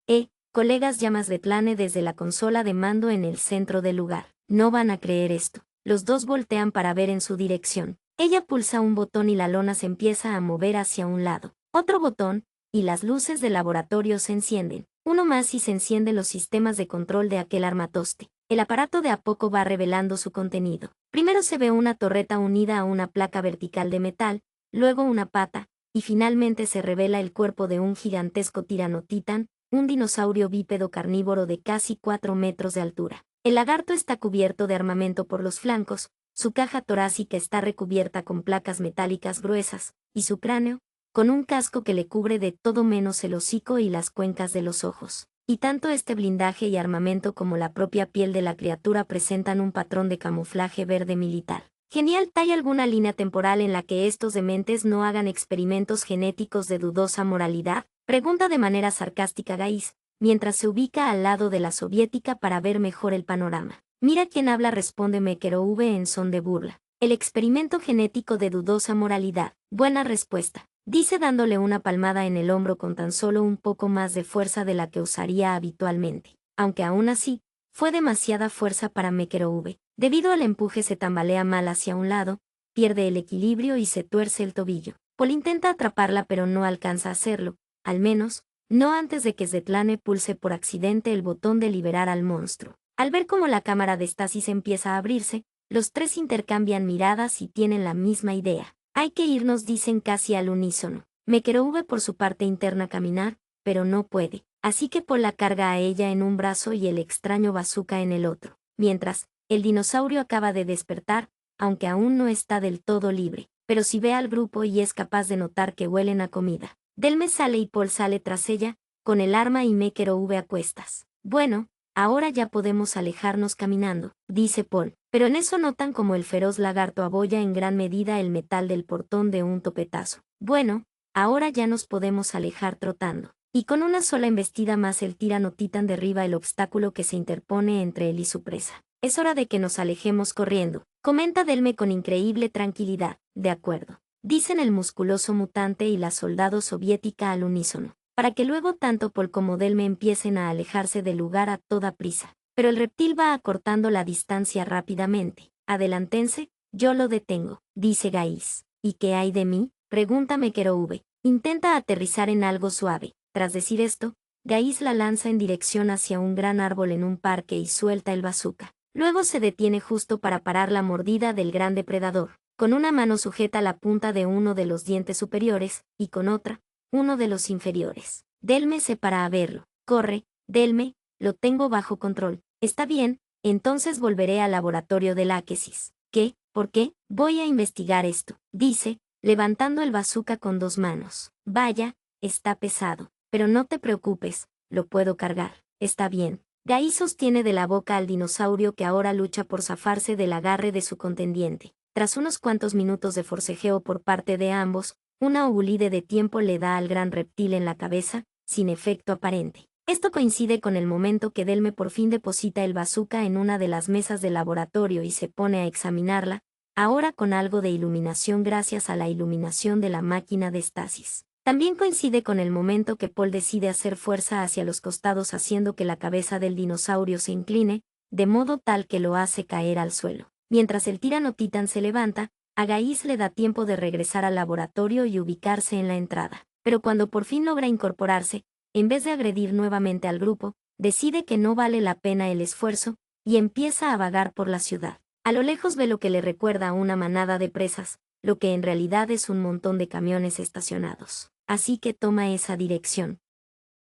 Colegas, llama Svetlana desde la consola de mando en el centro del lugar. No van a creer esto. Los dos voltean para ver en su dirección. Ella pulsa un botón y la lona se empieza a mover hacia un lado. Otro botón, y las luces del laboratorio se encienden. Uno más y se encienden los sistemas de control de aquel armatoste. El aparato de a poco va revelando su contenido. Primero se ve una torreta unida a una placa vertical de metal, luego una pata, y finalmente se revela el cuerpo de un gigantesco tiranotitán, un dinosaurio bípedo carnívoro de casi 4 metros de altura. El lagarto está cubierto de armamento por los flancos, su caja torácica está recubierta con placas metálicas gruesas, y su cráneo, con un casco que le cubre de todo menos el hocico y las cuencas de los ojos. Y tanto este blindaje y armamento como la propia piel de la criatura presentan un patrón de camuflaje verde militar. Genial. ¿Hay alguna línea temporal en la que estos dementes no hagan experimentos genéticos de dudosa moralidad? Pregunta de manera sarcástica Gaiz, mientras se ubica al lado de la soviética para ver mejor el panorama. Mira quién habla, responde Makarov en son de burla. El experimento genético de dudosa moralidad. Buena respuesta, dice dándole una palmada en el hombro con tan solo un poco más de fuerza de la que usaría habitualmente. Aunque aún así, fue demasiada fuerza para Makarov. Debido al empuje se tambalea mal hacia un lado, pierde el equilibrio y se tuerce el tobillo. Paul intenta atraparla pero no alcanza a hacerlo, al menos, no antes de que Svetlana pulse por accidente el botón de liberar al monstruo. Al ver cómo la cámara de estasis empieza a abrirse, los tres intercambian miradas y tienen la misma idea. Hay que irnos, dicen casi al unísono. Makarov por su parte interna caminar, pero no puede, así que Paul la carga a ella en un brazo y el extraño bazooka en el otro. Mientras, el dinosaurio acaba de despertar, aunque aún no está del todo libre, pero sí ve al grupo y es capaz de notar que huelen a comida. Delme sale y Paul sale tras ella, con el arma y Makarov a cuestas. Bueno, ahora ya podemos alejarnos caminando, dice Paul, pero en eso notan como el feroz lagarto abolla en gran medida el metal del portón de un topetazo. Bueno, ahora ya nos podemos alejar trotando. Y con una sola embestida más el tiranotitán derriba el obstáculo que se interpone entre él y su presa. Es hora de que nos alejemos corriendo, comenta Delme con increíble tranquilidad. De acuerdo, dicen el musculoso mutante y la soldado soviética al unísono, para que luego tanto Paul como Delme empiecen a alejarse del lugar a toda prisa. Pero el reptil va acortando la distancia rápidamente. Adelántense, yo lo detengo, dice Gaiz. ¿Y qué hay de mí? Pregunta Makarov. Intenta aterrizar en algo suave. Tras decir esto, Gaiz la lanza en dirección hacia un gran árbol en un parque y suelta el bazooka. Luego se detiene justo para parar la mordida del gran depredador. Con una mano sujeta la punta de uno de los dientes superiores, y con otra, uno de los inferiores. Delme se para a verlo. Corre, Delme, lo tengo bajo control. Está bien, entonces volveré al laboratorio de Láquesis. ¿Qué? ¿Por qué? Voy a investigar esto, dice, levantando el bazooka con dos manos. Vaya, está pesado. Pero no te preocupes, lo puedo cargar. Está bien. Gaiz sostiene de la boca al dinosaurio que ahora lucha por zafarse del agarre de su contendiente. Tras unos cuantos minutos de forcejeo por parte de ambos, una obulide de tiempo le da al gran reptil en la cabeza, sin efecto aparente. Esto coincide con el momento que Delme por fin deposita el bazooka en una de las mesas del laboratorio y se pone a examinarla, ahora con algo de iluminación gracias a la iluminación de la máquina de estasis. También coincide con el momento que Paul decide hacer fuerza hacia los costados haciendo que la cabeza del dinosaurio se incline, de modo tal que lo hace caer al suelo. Mientras el tiranotitán se levanta, a Gaiz le da tiempo de regresar al laboratorio y ubicarse en la entrada. Pero cuando por fin logra incorporarse, en vez de agredir nuevamente al grupo, decide que no vale la pena el esfuerzo, y empieza a vagar por la ciudad. A lo lejos ve lo que le recuerda a una manada de presas, lo que en realidad es un montón de camiones estacionados. Así que toma esa dirección.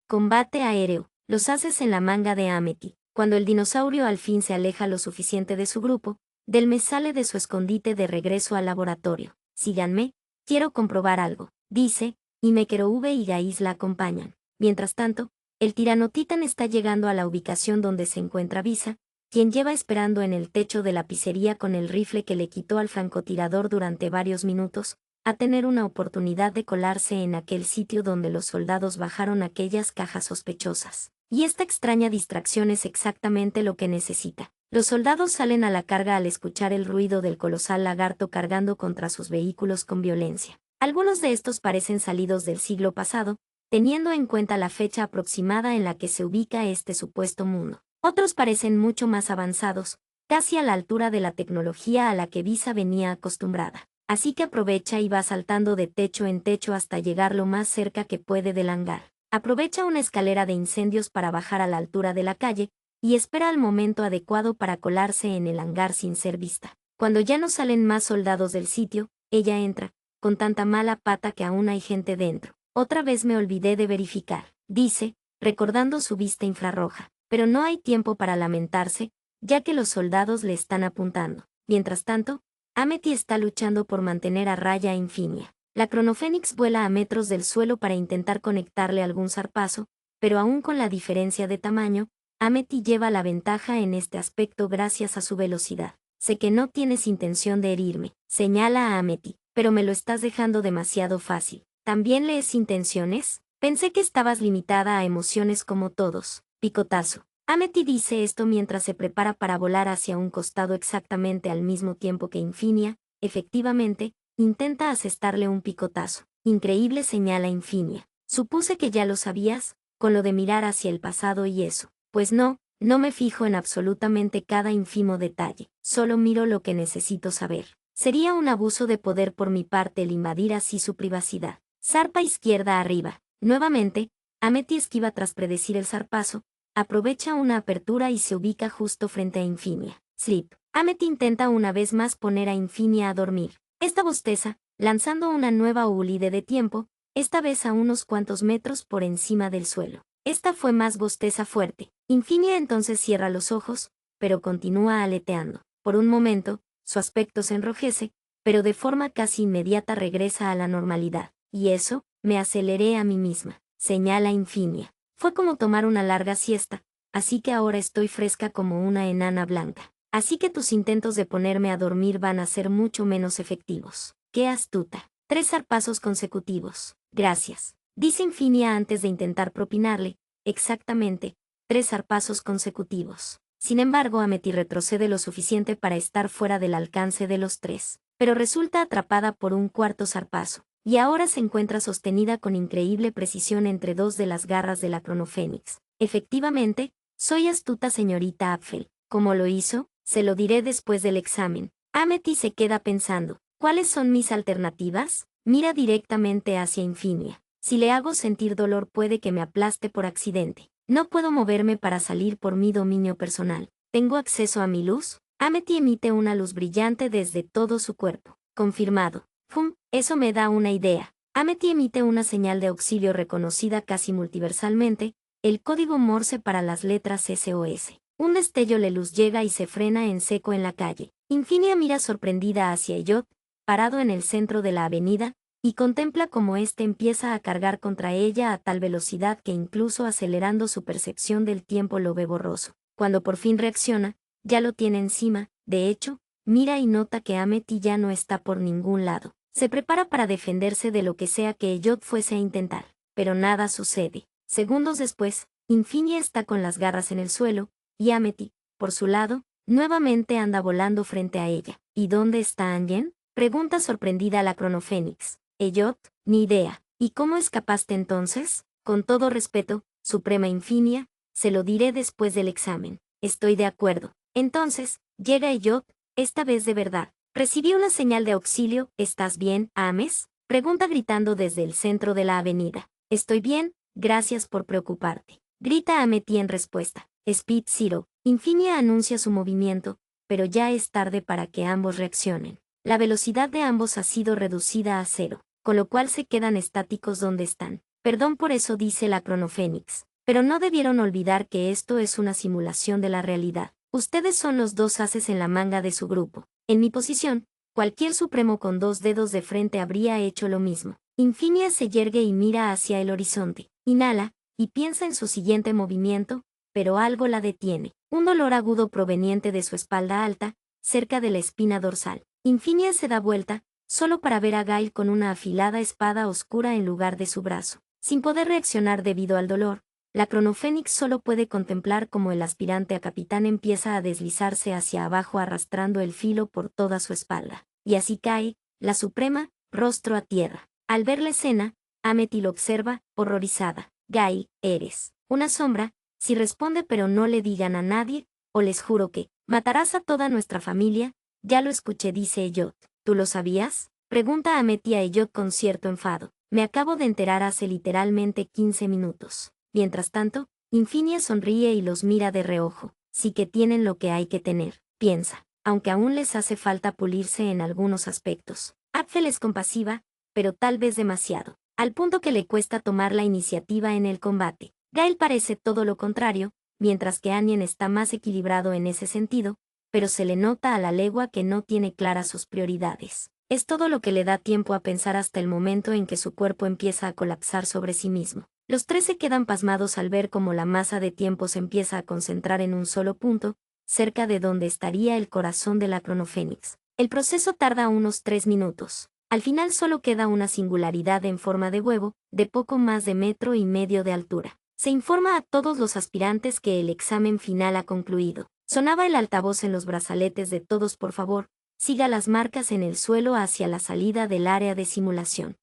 Combate aéreo. Los haces en la manga de Amity. Cuando el dinosaurio al fin se aleja lo suficiente de su grupo, Delme sale de su escondite de regreso al laboratorio. Síganme, quiero comprobar algo, dice, y Mekerove y Gaiz la acompañan. Mientras tanto, el tiranotitan está llegando a la ubicación donde se encuentra Visa, quien lleva esperando en el techo de la pizzería con el rifle que le quitó al francotirador durante varios minutos, a tener una oportunidad de colarse en aquel sitio donde los soldados bajaron aquellas cajas sospechosas. Y esta extraña distracción es exactamente lo que necesita. Los soldados salen a la carga al escuchar el ruido del colosal lagarto cargando contra sus vehículos con violencia. Algunos de estos parecen salidos del siglo pasado, teniendo en cuenta la fecha aproximada en la que se ubica este supuesto mundo. Otros parecen mucho más avanzados, casi a la altura de la tecnología a la que Visa venía acostumbrada. Así que aprovecha y va saltando de techo en techo hasta llegar lo más cerca que puede del hangar. Aprovecha una escalera de incendios para bajar a la altura de la calle, y espera el momento adecuado para colarse en el hangar sin ser vista. Cuando ya no salen más soldados del sitio, ella entra, con tanta mala pata que aún hay gente dentro. Otra vez me olvidé de verificar, dice, recordando su vista infrarroja. Pero no hay tiempo para lamentarse, ya que los soldados le están apuntando. Mientras tanto, Amity está luchando por mantener a raya a Infinia. La Cronofénix vuela a metros del suelo para intentar conectarle algún zarpazo, pero aún con la diferencia de tamaño, Amity lleva la ventaja en este aspecto gracias a su velocidad. Sé que no tienes intención de herirme, señala a Amity, pero me lo estás dejando demasiado fácil. ¿También lees intenciones? Pensé que estabas limitada a emociones como todos. Picotazo. Amity dice esto mientras se prepara para volar hacia un costado exactamente al mismo tiempo que Infinia. Efectivamente, intenta asestarle un picotazo. Increíble, señala Infinia. Supuse que ya lo sabías, con lo de mirar hacia el pasado y eso. Pues no me fijo en absolutamente cada ínfimo detalle, solo miro lo que necesito saber. Sería un abuso de poder por mi parte el invadir así su privacidad. Zarpa izquierda arriba. Nuevamente, Amity esquiva tras predecir el zarpazo, aprovecha una apertura y se ubica justo frente a Infinia. Sleep. Amity intenta una vez más poner a Infinia a dormir. Esta bosteza, lanzando una nueva ulide de tiempo, esta vez a unos cuantos metros por encima del suelo. Esta fue más bosteza fuerte. Infinia entonces cierra los ojos, pero continúa aleteando. Por un momento, su aspecto se enrojece, pero de forma casi inmediata regresa a la normalidad. Y eso, me aceleré a mí misma, señala Infinia. Fue como tomar una larga siesta, así que ahora estoy fresca como una enana blanca. Así que tus intentos de ponerme a dormir van a ser mucho menos efectivos. ¡Qué astuta! 3 zarpazos consecutivos. Gracias, dice Infinia antes de intentar propinarle, exactamente, 3 zarpazos consecutivos. Sin embargo, Amity retrocede lo suficiente para estar fuera del alcance de los 3, pero resulta atrapada por un cuarto zarpazo. Y ahora se encuentra sostenida con increíble precisión entre 2 de las garras de la Cronofénix. Efectivamente, soy astuta, señorita Apfel. ¿Cómo lo hizo? Se lo diré después del examen. Amity se queda pensando. ¿Cuáles son mis alternativas? Mira directamente hacia Infinia. Si le hago sentir dolor puede que me aplaste por accidente. No puedo moverme para salir por mi dominio personal. ¿Tengo acceso a mi luz? Amity emite una luz brillante desde todo su cuerpo. Confirmado. Eso me da una idea. Amity emite una señal de auxilio reconocida casi multiversalmente, el código Morse para las letras SOS. Un destello de luz llega y se frena en seco en la calle. Infinia mira sorprendida hacia Elliot, parado en el centro de la avenida, y contempla cómo éste empieza a cargar contra ella a tal velocidad que incluso acelerando su percepción del tiempo lo ve borroso. Cuando por fin reacciona, ya lo tiene encima. De hecho, mira y nota que Amity ya no está por ningún lado. Se prepara para defenderse de lo que sea que Elliot fuese a intentar, pero nada sucede. Segundos después, Infinia está con las garras en el suelo, y Amity, por su lado, nuevamente anda volando frente a ella. ¿Y dónde está Anjen? Pregunta sorprendida la Cronofénix. Elliot, ni idea. ¿Y cómo escapaste entonces? Con todo respeto, Suprema Infinia, se lo diré después del examen. Estoy de acuerdo. Entonces, llega Elliot, esta vez de verdad. Recibí una señal de auxilio. ¿Estás bien, Ames? Pregunta gritando desde el centro de la avenida. Estoy bien, gracias por preocuparte. Grita Amity en respuesta. Speed Zero. Infinia anuncia su movimiento, pero ya es tarde para que ambos reaccionen. La velocidad de ambos ha sido reducida a 0, con lo cual se quedan estáticos donde están. Perdón por eso, dice la Cronofénix, pero no debieron olvidar que esto es una simulación de la realidad. Ustedes son los 2 ases en la manga de su grupo. En mi posición, Cualquier supremo con 2 dedos de frente habría hecho lo mismo. Infinia se yergue y mira hacia el horizonte. Inhala, y piensa en su siguiente movimiento, pero algo la detiene. Un dolor agudo proveniente de su espalda alta, cerca de la espina dorsal. Infinia se da vuelta, solo para ver a Gail con una afilada espada oscura en lugar de su brazo. Sin poder reaccionar debido al dolor, la Cronofénix solo puede contemplar cómo el aspirante a capitán empieza a deslizarse hacia abajo arrastrando el filo por toda su espalda. Y así cae, la Suprema, rostro a tierra. Al ver la escena, Amity lo observa, horrorizada. Gail, eres una sombra, si responde pero no le digan a nadie, o les juro que matarás a toda nuestra familia. Ya lo escuché, dice Eyot. ¿Tú lo sabías? Pregunta Amity a Eyot con cierto enfado. Me acabo de enterar hace literalmente 15 minutos. Mientras tanto, Infinia sonríe y los mira de reojo. Sí que tienen lo que hay que tener, piensa, aunque aún les hace falta pulirse en algunos aspectos. Apfel es compasiva, pero tal vez demasiado, al punto que le cuesta tomar la iniciativa en el combate. Gail parece todo lo contrario, mientras que Anien está más equilibrado en ese sentido, pero se le nota a la legua que no tiene claras sus prioridades. Es todo lo que le da tiempo a pensar hasta el momento en que su cuerpo empieza a colapsar sobre sí mismo. Los tres se quedan pasmados al ver cómo la masa de tiempo se empieza a concentrar en un solo punto, cerca de donde estaría el corazón de la Cronofénix. El proceso tarda unos 3 minutos. Al final solo queda una singularidad en forma de huevo, de poco más de 1,5 metros de altura. Se informa a todos los aspirantes que el examen final ha concluido. Sonaba el altavoz en los brazaletes de todos. Por favor, siga las marcas en el suelo hacia la salida del área de simulación.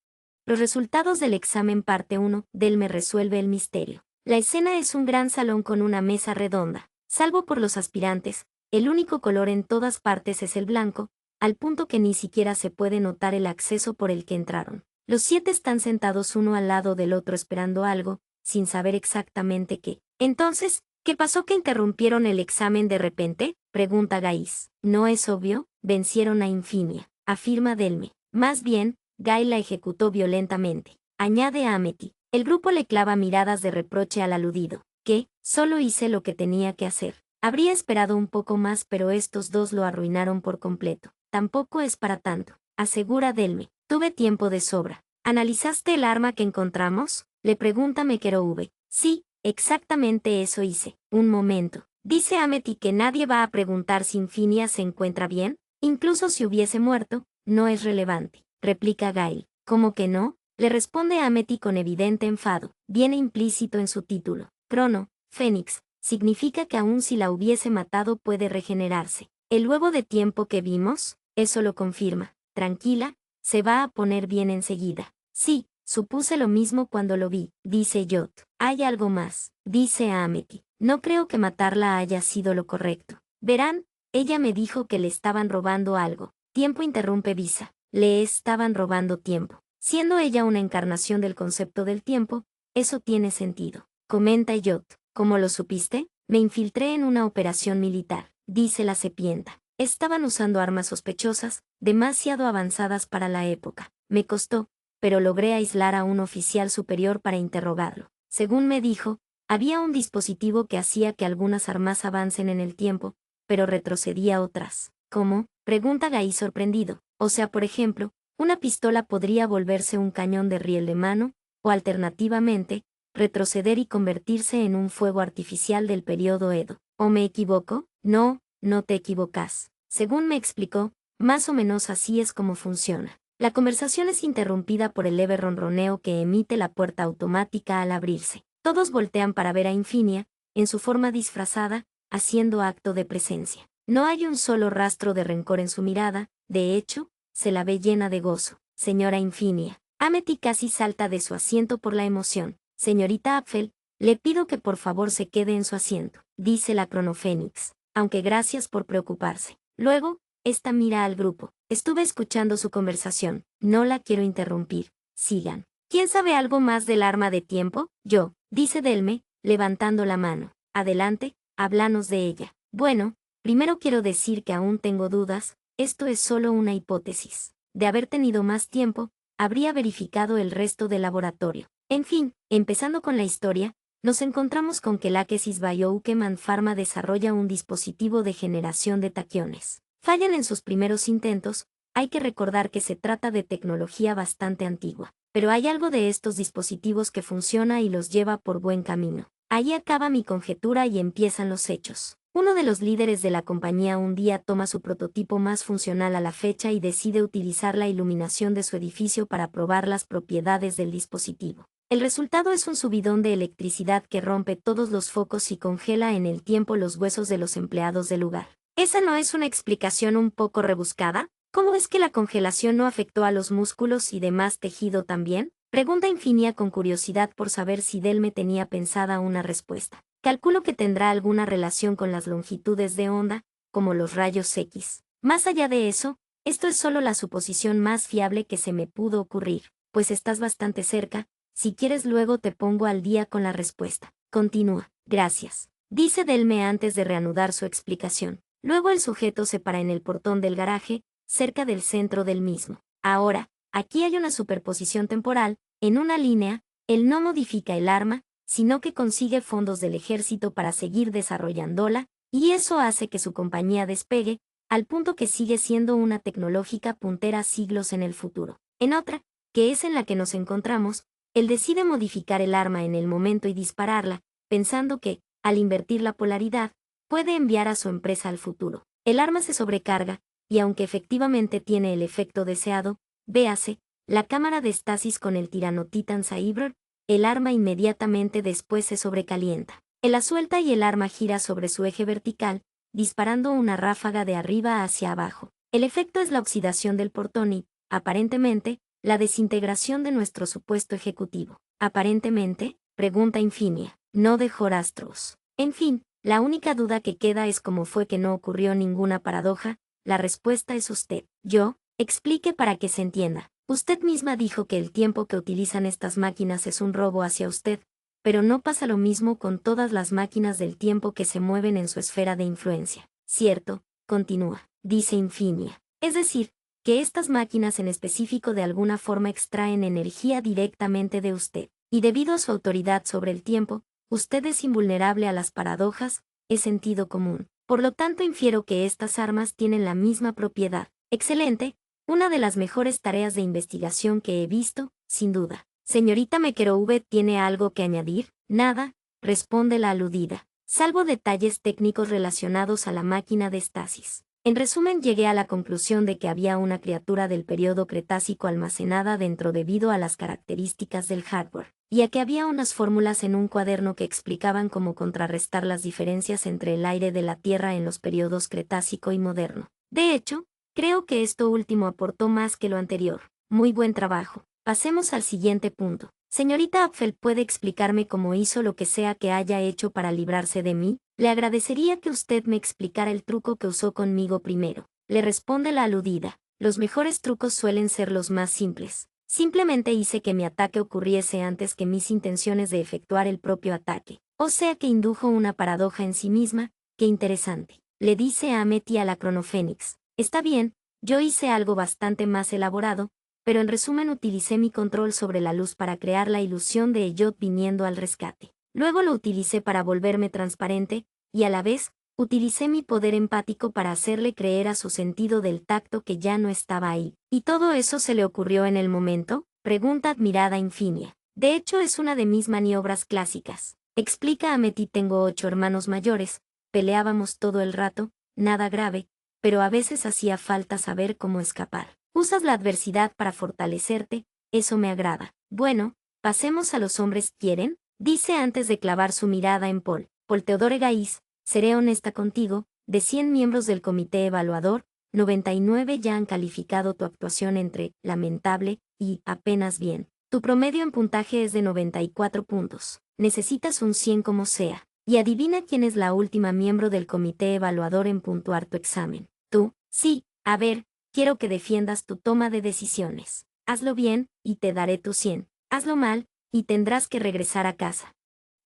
Los resultados del examen parte 1, Delme resuelve el misterio. La escena es un gran salón con una mesa redonda. Salvo por los aspirantes, el único color en todas partes es el blanco, al punto que ni siquiera se puede notar el acceso por el que entraron. Los 7 están sentados uno al lado del otro esperando algo, sin saber exactamente qué. Entonces, ¿qué pasó que interrumpieron el examen de repente? Pregunta Gaiz. ¿No es obvio? Vencieron a Infinia, afirma Delme. Más bien, Gail la ejecutó violentamente. Añade Amity. El grupo le clava miradas de reproche al aludido. ¿Qué? Solo hice lo que tenía que hacer. Habría esperado un poco más, pero estos dos lo arruinaron por completo. Tampoco es para tanto, asegura Delme. Tuve tiempo de sobra. ¿Analizaste el arma que encontramos? Le pregunta Mekeroube. Sí, exactamente eso hice. Un momento. Dice Amity que nadie va a preguntar si Infinia se encuentra bien. Incluso si hubiese muerto, no es relevante, replica Gail. ¿Cómo que no? Le responde Amity con evidente enfado. Viene implícito en su título. Crono, Fénix, significa que aun si la hubiese matado puede regenerarse. El huevo de tiempo que vimos, eso lo confirma. Tranquila, se va a poner bien enseguida. Sí, supuse lo mismo cuando lo vi, dice Yot. Hay algo más, dice Amity. No creo que matarla haya sido lo correcto. Verán, ella me dijo que le estaban robando algo. Tiempo, interrumpe Visa. Le estaban robando tiempo. Siendo ella una encarnación del concepto del tiempo, eso tiene sentido. Comenta Yot. ¿Cómo lo supiste? Me infiltré en una operación militar, dice la Sepienta. Estaban usando armas sospechosas, demasiado avanzadas para la época. Me costó, pero logré aislar a un oficial superior para interrogarlo. Según me dijo, había un dispositivo que hacía que algunas armas avancen en el tiempo, pero retrocedía otras. ¿Cómo? Pregunta Gai sorprendido. O sea, por ejemplo, una pistola podría volverse un cañón de riel de mano, o alternativamente, retroceder y convertirse en un fuego artificial del periodo Edo. ¿O me equivoco? No, no te equivocas. Según me explicó, más o menos así es como funciona. La conversación es interrumpida por el leve ronroneo que emite la puerta automática al abrirse. Todos voltean para ver a Infinia, en su forma disfrazada, haciendo acto de presencia. No hay un solo rastro de rencor en su mirada, de hecho, se la ve llena de gozo. Señora Infinia. Amity casi salta de su asiento por la emoción. Señorita Apfel, le pido que por favor se quede en su asiento, dice la Cronofénix. Aunque gracias por preocuparse. Luego, esta mira al grupo. Estuve escuchando su conversación. No la quiero interrumpir. Sigan. ¿Quién sabe algo más del arma de tiempo? Yo, dice Delme, levantando la mano. Adelante, háblanos de ella. Bueno, primero quiero decir que aún tengo dudas, esto es solo una hipótesis. De haber tenido más tiempo, habría verificado el resto del laboratorio. En fin, empezando con la historia, nos encontramos con que Lachesis Bioukeman Pharma desarrolla un dispositivo de generación de taquiones. Fallan en sus primeros intentos, Hay que recordar que se trata de tecnología bastante antigua, pero hay algo de estos dispositivos que funciona y los lleva por buen camino. Ahí acaba mi conjetura y empiezan los hechos. Uno de los líderes de la compañía un día toma su prototipo más funcional a la fecha y decide utilizar la iluminación de su edificio para probar las propiedades del dispositivo. El resultado es un subidón de electricidad que rompe todos los focos y congela en el tiempo los huesos de los empleados del lugar. ¿Esa no es una explicación un poco rebuscada? ¿Cómo es que la congelación no afectó a los músculos y demás tejido también? Pregunta Infinia con curiosidad por saber si Delme tenía pensada una respuesta. Calculo que tendrá alguna relación con las longitudes de onda, como los rayos X. Más allá de eso, esto es solo la suposición más fiable que se me pudo ocurrir, pues estás bastante cerca. Si quieres luego te pongo al día con la respuesta. Continúa. Gracias. Dice Delme antes de reanudar su explicación. Luego el sujeto se para en el portón del garaje, cerca del centro del mismo. Ahora, aquí hay una superposición temporal. En una línea, él no modifica el arma, sino que consigue fondos del ejército para seguir desarrollándola, y eso hace que su compañía despegue, al punto que sigue siendo una tecnológica puntera siglos en el futuro. En otra, que es en la que nos encontramos, él decide modificar el arma en el momento y dispararla, pensando que, al invertir la polaridad, puede enviar a su empresa al futuro. El arma se sobrecarga, y aunque efectivamente tiene el efecto deseado, véase, la cámara de estasis con el tirano Titan Cyber, el arma inmediatamente después se sobrecalienta. Él la suelta y el arma gira sobre su eje vertical, disparando una ráfaga de arriba hacia abajo. El efecto es la oxidación del portón y, aparentemente, la desintegración de nuestro supuesto ejecutivo. Aparentemente, pregunta Infinia, no dejó rastros. En fin, la única duda que queda es cómo fue que no ocurrió ninguna paradoja. La respuesta es usted. Yo, explique para que se entienda. Usted misma dijo que el tiempo que utilizan estas máquinas es un robo hacia usted, pero no pasa lo mismo con todas las máquinas del tiempo que se mueven en su esfera de influencia. Cierto, continúa, dice Infinia. Es decir, que estas máquinas en específico de alguna forma extraen energía directamente de usted, y debido a su autoridad sobre el tiempo, usted es invulnerable a las paradojas, es sentido común. Por lo tanto infiero que estas armas tienen la misma propiedad. Excelente, una de las mejores tareas de investigación que he visto, sin duda. Señorita Mekerove, ¿tiene algo que añadir? Nada, responde la aludida, salvo detalles técnicos relacionados a la máquina de estasis. En resumen, llegué a la conclusión de que había una criatura del periodo Cretácico almacenada dentro debido a las características del hardware, y a que había unas fórmulas en un cuaderno que explicaban cómo contrarrestar las diferencias entre el aire de la Tierra en los periodos Cretácico y Moderno. De hecho, creo que esto último aportó más que lo anterior. Muy buen trabajo. Pasemos al siguiente punto. Señorita Apfel, ¿puede explicarme cómo hizo lo que sea que haya hecho para librarse de mí? Le agradecería que usted me explicara el truco que usó conmigo primero. Le responde la aludida. Los mejores trucos suelen ser los más simples. Simplemente hice que mi ataque ocurriese antes que mis intenciones de efectuar el propio ataque. O sea que indujo una paradoja en sí misma. Qué interesante. Le dice a Ameti a la Cronofénix. Está bien, yo hice algo bastante más elaborado, pero en resumen utilicé mi control sobre la luz para crear la ilusión de Elliot viniendo al rescate. Luego lo utilicé para volverme transparente, y a la vez, utilicé mi poder empático para hacerle creer a su sentido del tacto que ya no estaba ahí. ¿Y todo eso se le ocurrió en el momento? Pregunta admirada Infinia. De hecho es una de mis maniobras clásicas. Explica Ameti, tengo 8 hermanos mayores, peleábamos todo el rato, nada grave, pero a veces hacía falta saber cómo escapar. Usas la adversidad para fortalecerte, eso me agrada. Bueno, pasemos a los hombres, ¿quieren? Dice antes de clavar su mirada en Paul. Paul Theodore Gaiz, seré honesta contigo, de 100 miembros del comité evaluador, 99 ya han calificado tu actuación entre lamentable y apenas bien. Tu promedio en puntaje es de 94 puntos. Necesitas un 100 como sea. Y adivina quién es la última miembro del comité evaluador en puntuar tu examen. Tú, sí, a ver, quiero que defiendas tu toma de decisiones. Hazlo bien, y te daré tu 100. Hazlo mal, y tendrás que regresar a casa.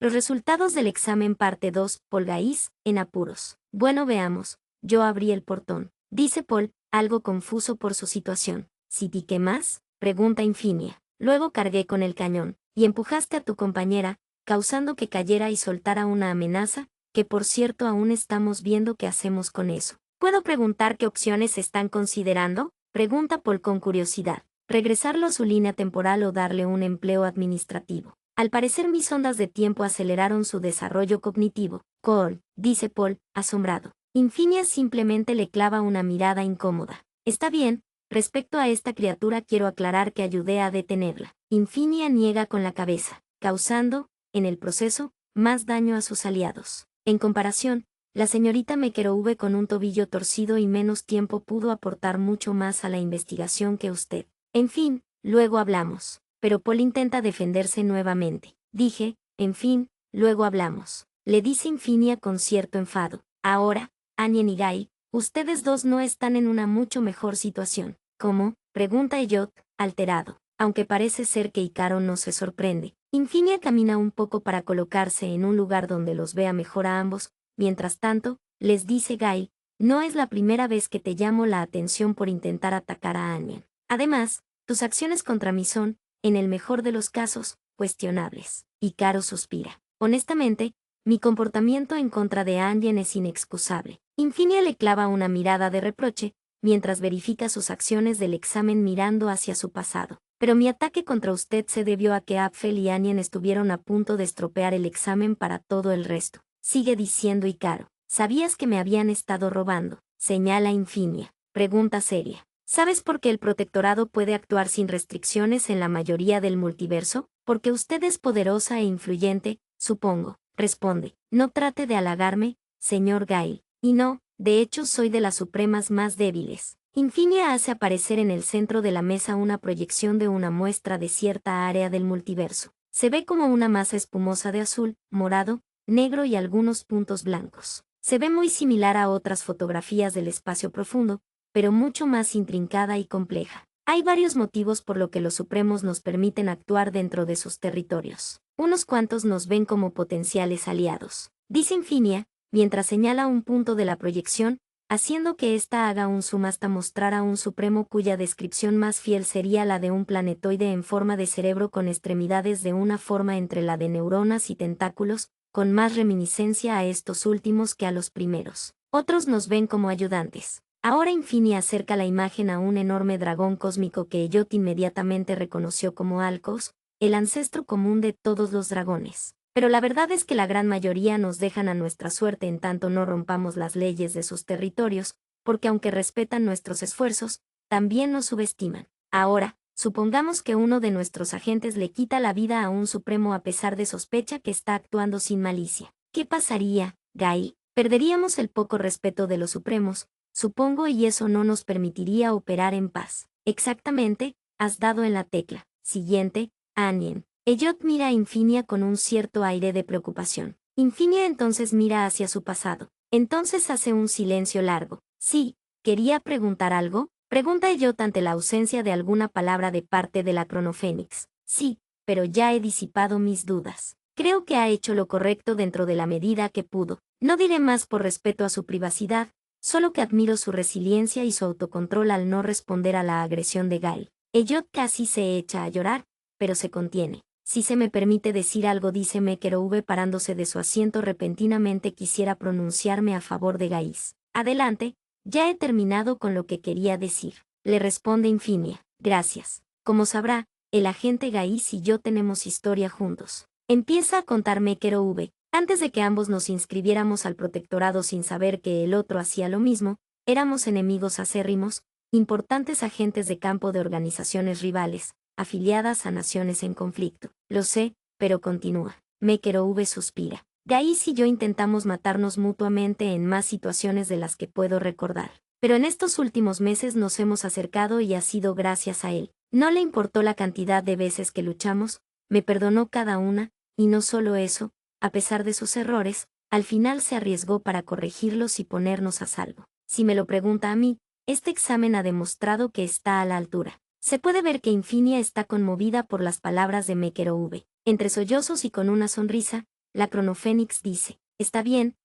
Los resultados del examen parte 2, Paul Gaiz, en apuros. Bueno, veamos. Yo abrí el portón. Dice Paul, algo confuso por su situación. ¿Sí y qué más? Pregunta Infinia. Luego cargué con el cañón, y empujaste a tu compañera, causando que cayera y soltara una amenaza, que por cierto aún estamos viendo qué hacemos con eso. ¿Puedo preguntar qué opciones están considerando? Pregunta Paul con curiosidad. ¿Regresarlo a su línea temporal o darle un empleo administrativo? Al parecer mis ondas de tiempo aceleraron su desarrollo cognitivo. Cole, dice Paul, asombrado. Infinia simplemente le clava una mirada incómoda. Está bien, respecto a esta criatura quiero aclarar que ayudé a detenerla. Infinia niega con la cabeza, causando, en el proceso, más daño a sus aliados. En comparación, la señorita Mekerove con un tobillo torcido y menos tiempo pudo aportar mucho más a la investigación que usted. En fin, luego hablamos. Pero Paul intenta defenderse nuevamente. Dije, en fin, luego hablamos. Le dice Infinia con cierto enfado. Ahora, Anien y Guy, ustedes dos no están en una mucho mejor situación. ¿Cómo? Pregunta Elliot, alterado. Aunque parece ser que Icaro no se sorprende. Infinia camina un poco para colocarse en un lugar donde los vea mejor a ambos. Mientras tanto, les dice Guy, no es la primera vez que te llamo la atención por intentar atacar a Anien. Además, tus acciones contra mí son, en el mejor de los casos, cuestionables. Icaro suspira. Honestamente, mi comportamiento en contra de Anien es inexcusable. Infinia le clava una mirada de reproche, mientras verifica sus acciones del examen mirando hacia su pasado. Pero mi ataque contra usted se debió a que Apfel y Anien estuvieron a punto de estropear el examen para todo el resto. Sigue diciendo Icaro. ¿Sabías que me habían estado robando? Señala Infinia. Pregunta seria. ¿Sabes por qué el protectorado puede actuar sin restricciones en la mayoría del multiverso? Porque usted es poderosa e influyente, supongo. Responde. No trate de halagarme, señor Gale. Y no, de hecho soy de las supremas más débiles. Infinia hace aparecer en el centro de la mesa una proyección de una muestra de cierta área del multiverso. Se ve como una masa espumosa de azul, morado, negro y algunos puntos blancos. Se ve muy similar a otras fotografías del espacio profundo, pero mucho más intrincada y compleja. Hay varios motivos por lo que los Supremos nos permiten actuar dentro de sus territorios. Unos cuantos nos ven como potenciales aliados. Dice Infinia, mientras señala un punto de la proyección, haciendo que ésta haga un zoom hasta mostrar a un Supremo cuya descripción más fiel sería la de un planetoide en forma de cerebro con extremidades de una forma entre la de neuronas y tentáculos, con más reminiscencia a estos últimos que a los primeros. Otros nos ven como ayudantes. Ahora Infinia acerca la imagen a un enorme dragón cósmico que Elliot inmediatamente reconoció como Alcos, el ancestro común de todos los dragones. Pero la verdad es que la gran mayoría nos dejan a nuestra suerte en tanto no rompamos las leyes de sus territorios, porque aunque respetan nuestros esfuerzos, también nos subestiman. Ahora, supongamos que uno de nuestros agentes le quita la vida a un supremo a pesar de sospecha que está actuando sin malicia. ¿Qué pasaría, Guy? Perderíamos el poco respeto de los supremos, supongo, y eso no nos permitiría operar en paz. Exactamente, has dado en la tecla. Siguiente, Anien. Elliot mira a Infinia con un cierto aire de preocupación. Infinia entonces mira hacia su pasado. Entonces hace un silencio largo. Sí, ¿quería preguntar algo? Pregunta Elliot ante la ausencia de alguna palabra de parte de la Cronofénix. Sí, pero ya he disipado mis dudas. Creo que ha hecho lo correcto dentro de la medida que pudo. No diré más por respeto a su privacidad, solo que admiro su resiliencia y su autocontrol al no responder a la agresión de Guy. Elliot casi se echa a llorar, pero se contiene. Si se me permite decir algo, dice Mekerove parándose de su asiento repentinamente, quisiera pronunciarme a favor de Gais. Adelante, ya he terminado con lo que quería decir. Le responde Infinia. Gracias. Como sabrá, el agente Gais y yo tenemos historia juntos. Empieza a contar Mekerove. Antes de que ambos nos inscribiéramos al protectorado sin saber que el otro hacía lo mismo, éramos enemigos acérrimos, importantes agentes de campo de organizaciones rivales, afiliadas a naciones en conflicto. Lo sé, pero continúa. Mekerove suspira. Gais y yo intentamos matarnos mutuamente en más situaciones de las que puedo recordar. Pero en estos últimos meses nos hemos acercado y ha sido gracias a él. No le importó la cantidad de veces que luchamos, me perdonó cada una, y no solo eso, a pesar de sus errores, al final se arriesgó para corregirlos y ponernos a salvo. Si me lo pregunta a mí, este examen ha demostrado que está a la altura. Se puede ver que Infinia está conmovida por las palabras de Mekerove. Entre sollozos y con una sonrisa, la Cronofénix dice, está bien,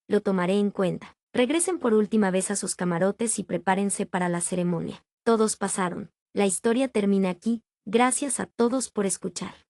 lo tomaré en cuenta. Regresen por última vez a sus camarotes y prepárense para la ceremonia. Todos pasaron. La historia termina aquí, gracias a todos por escuchar.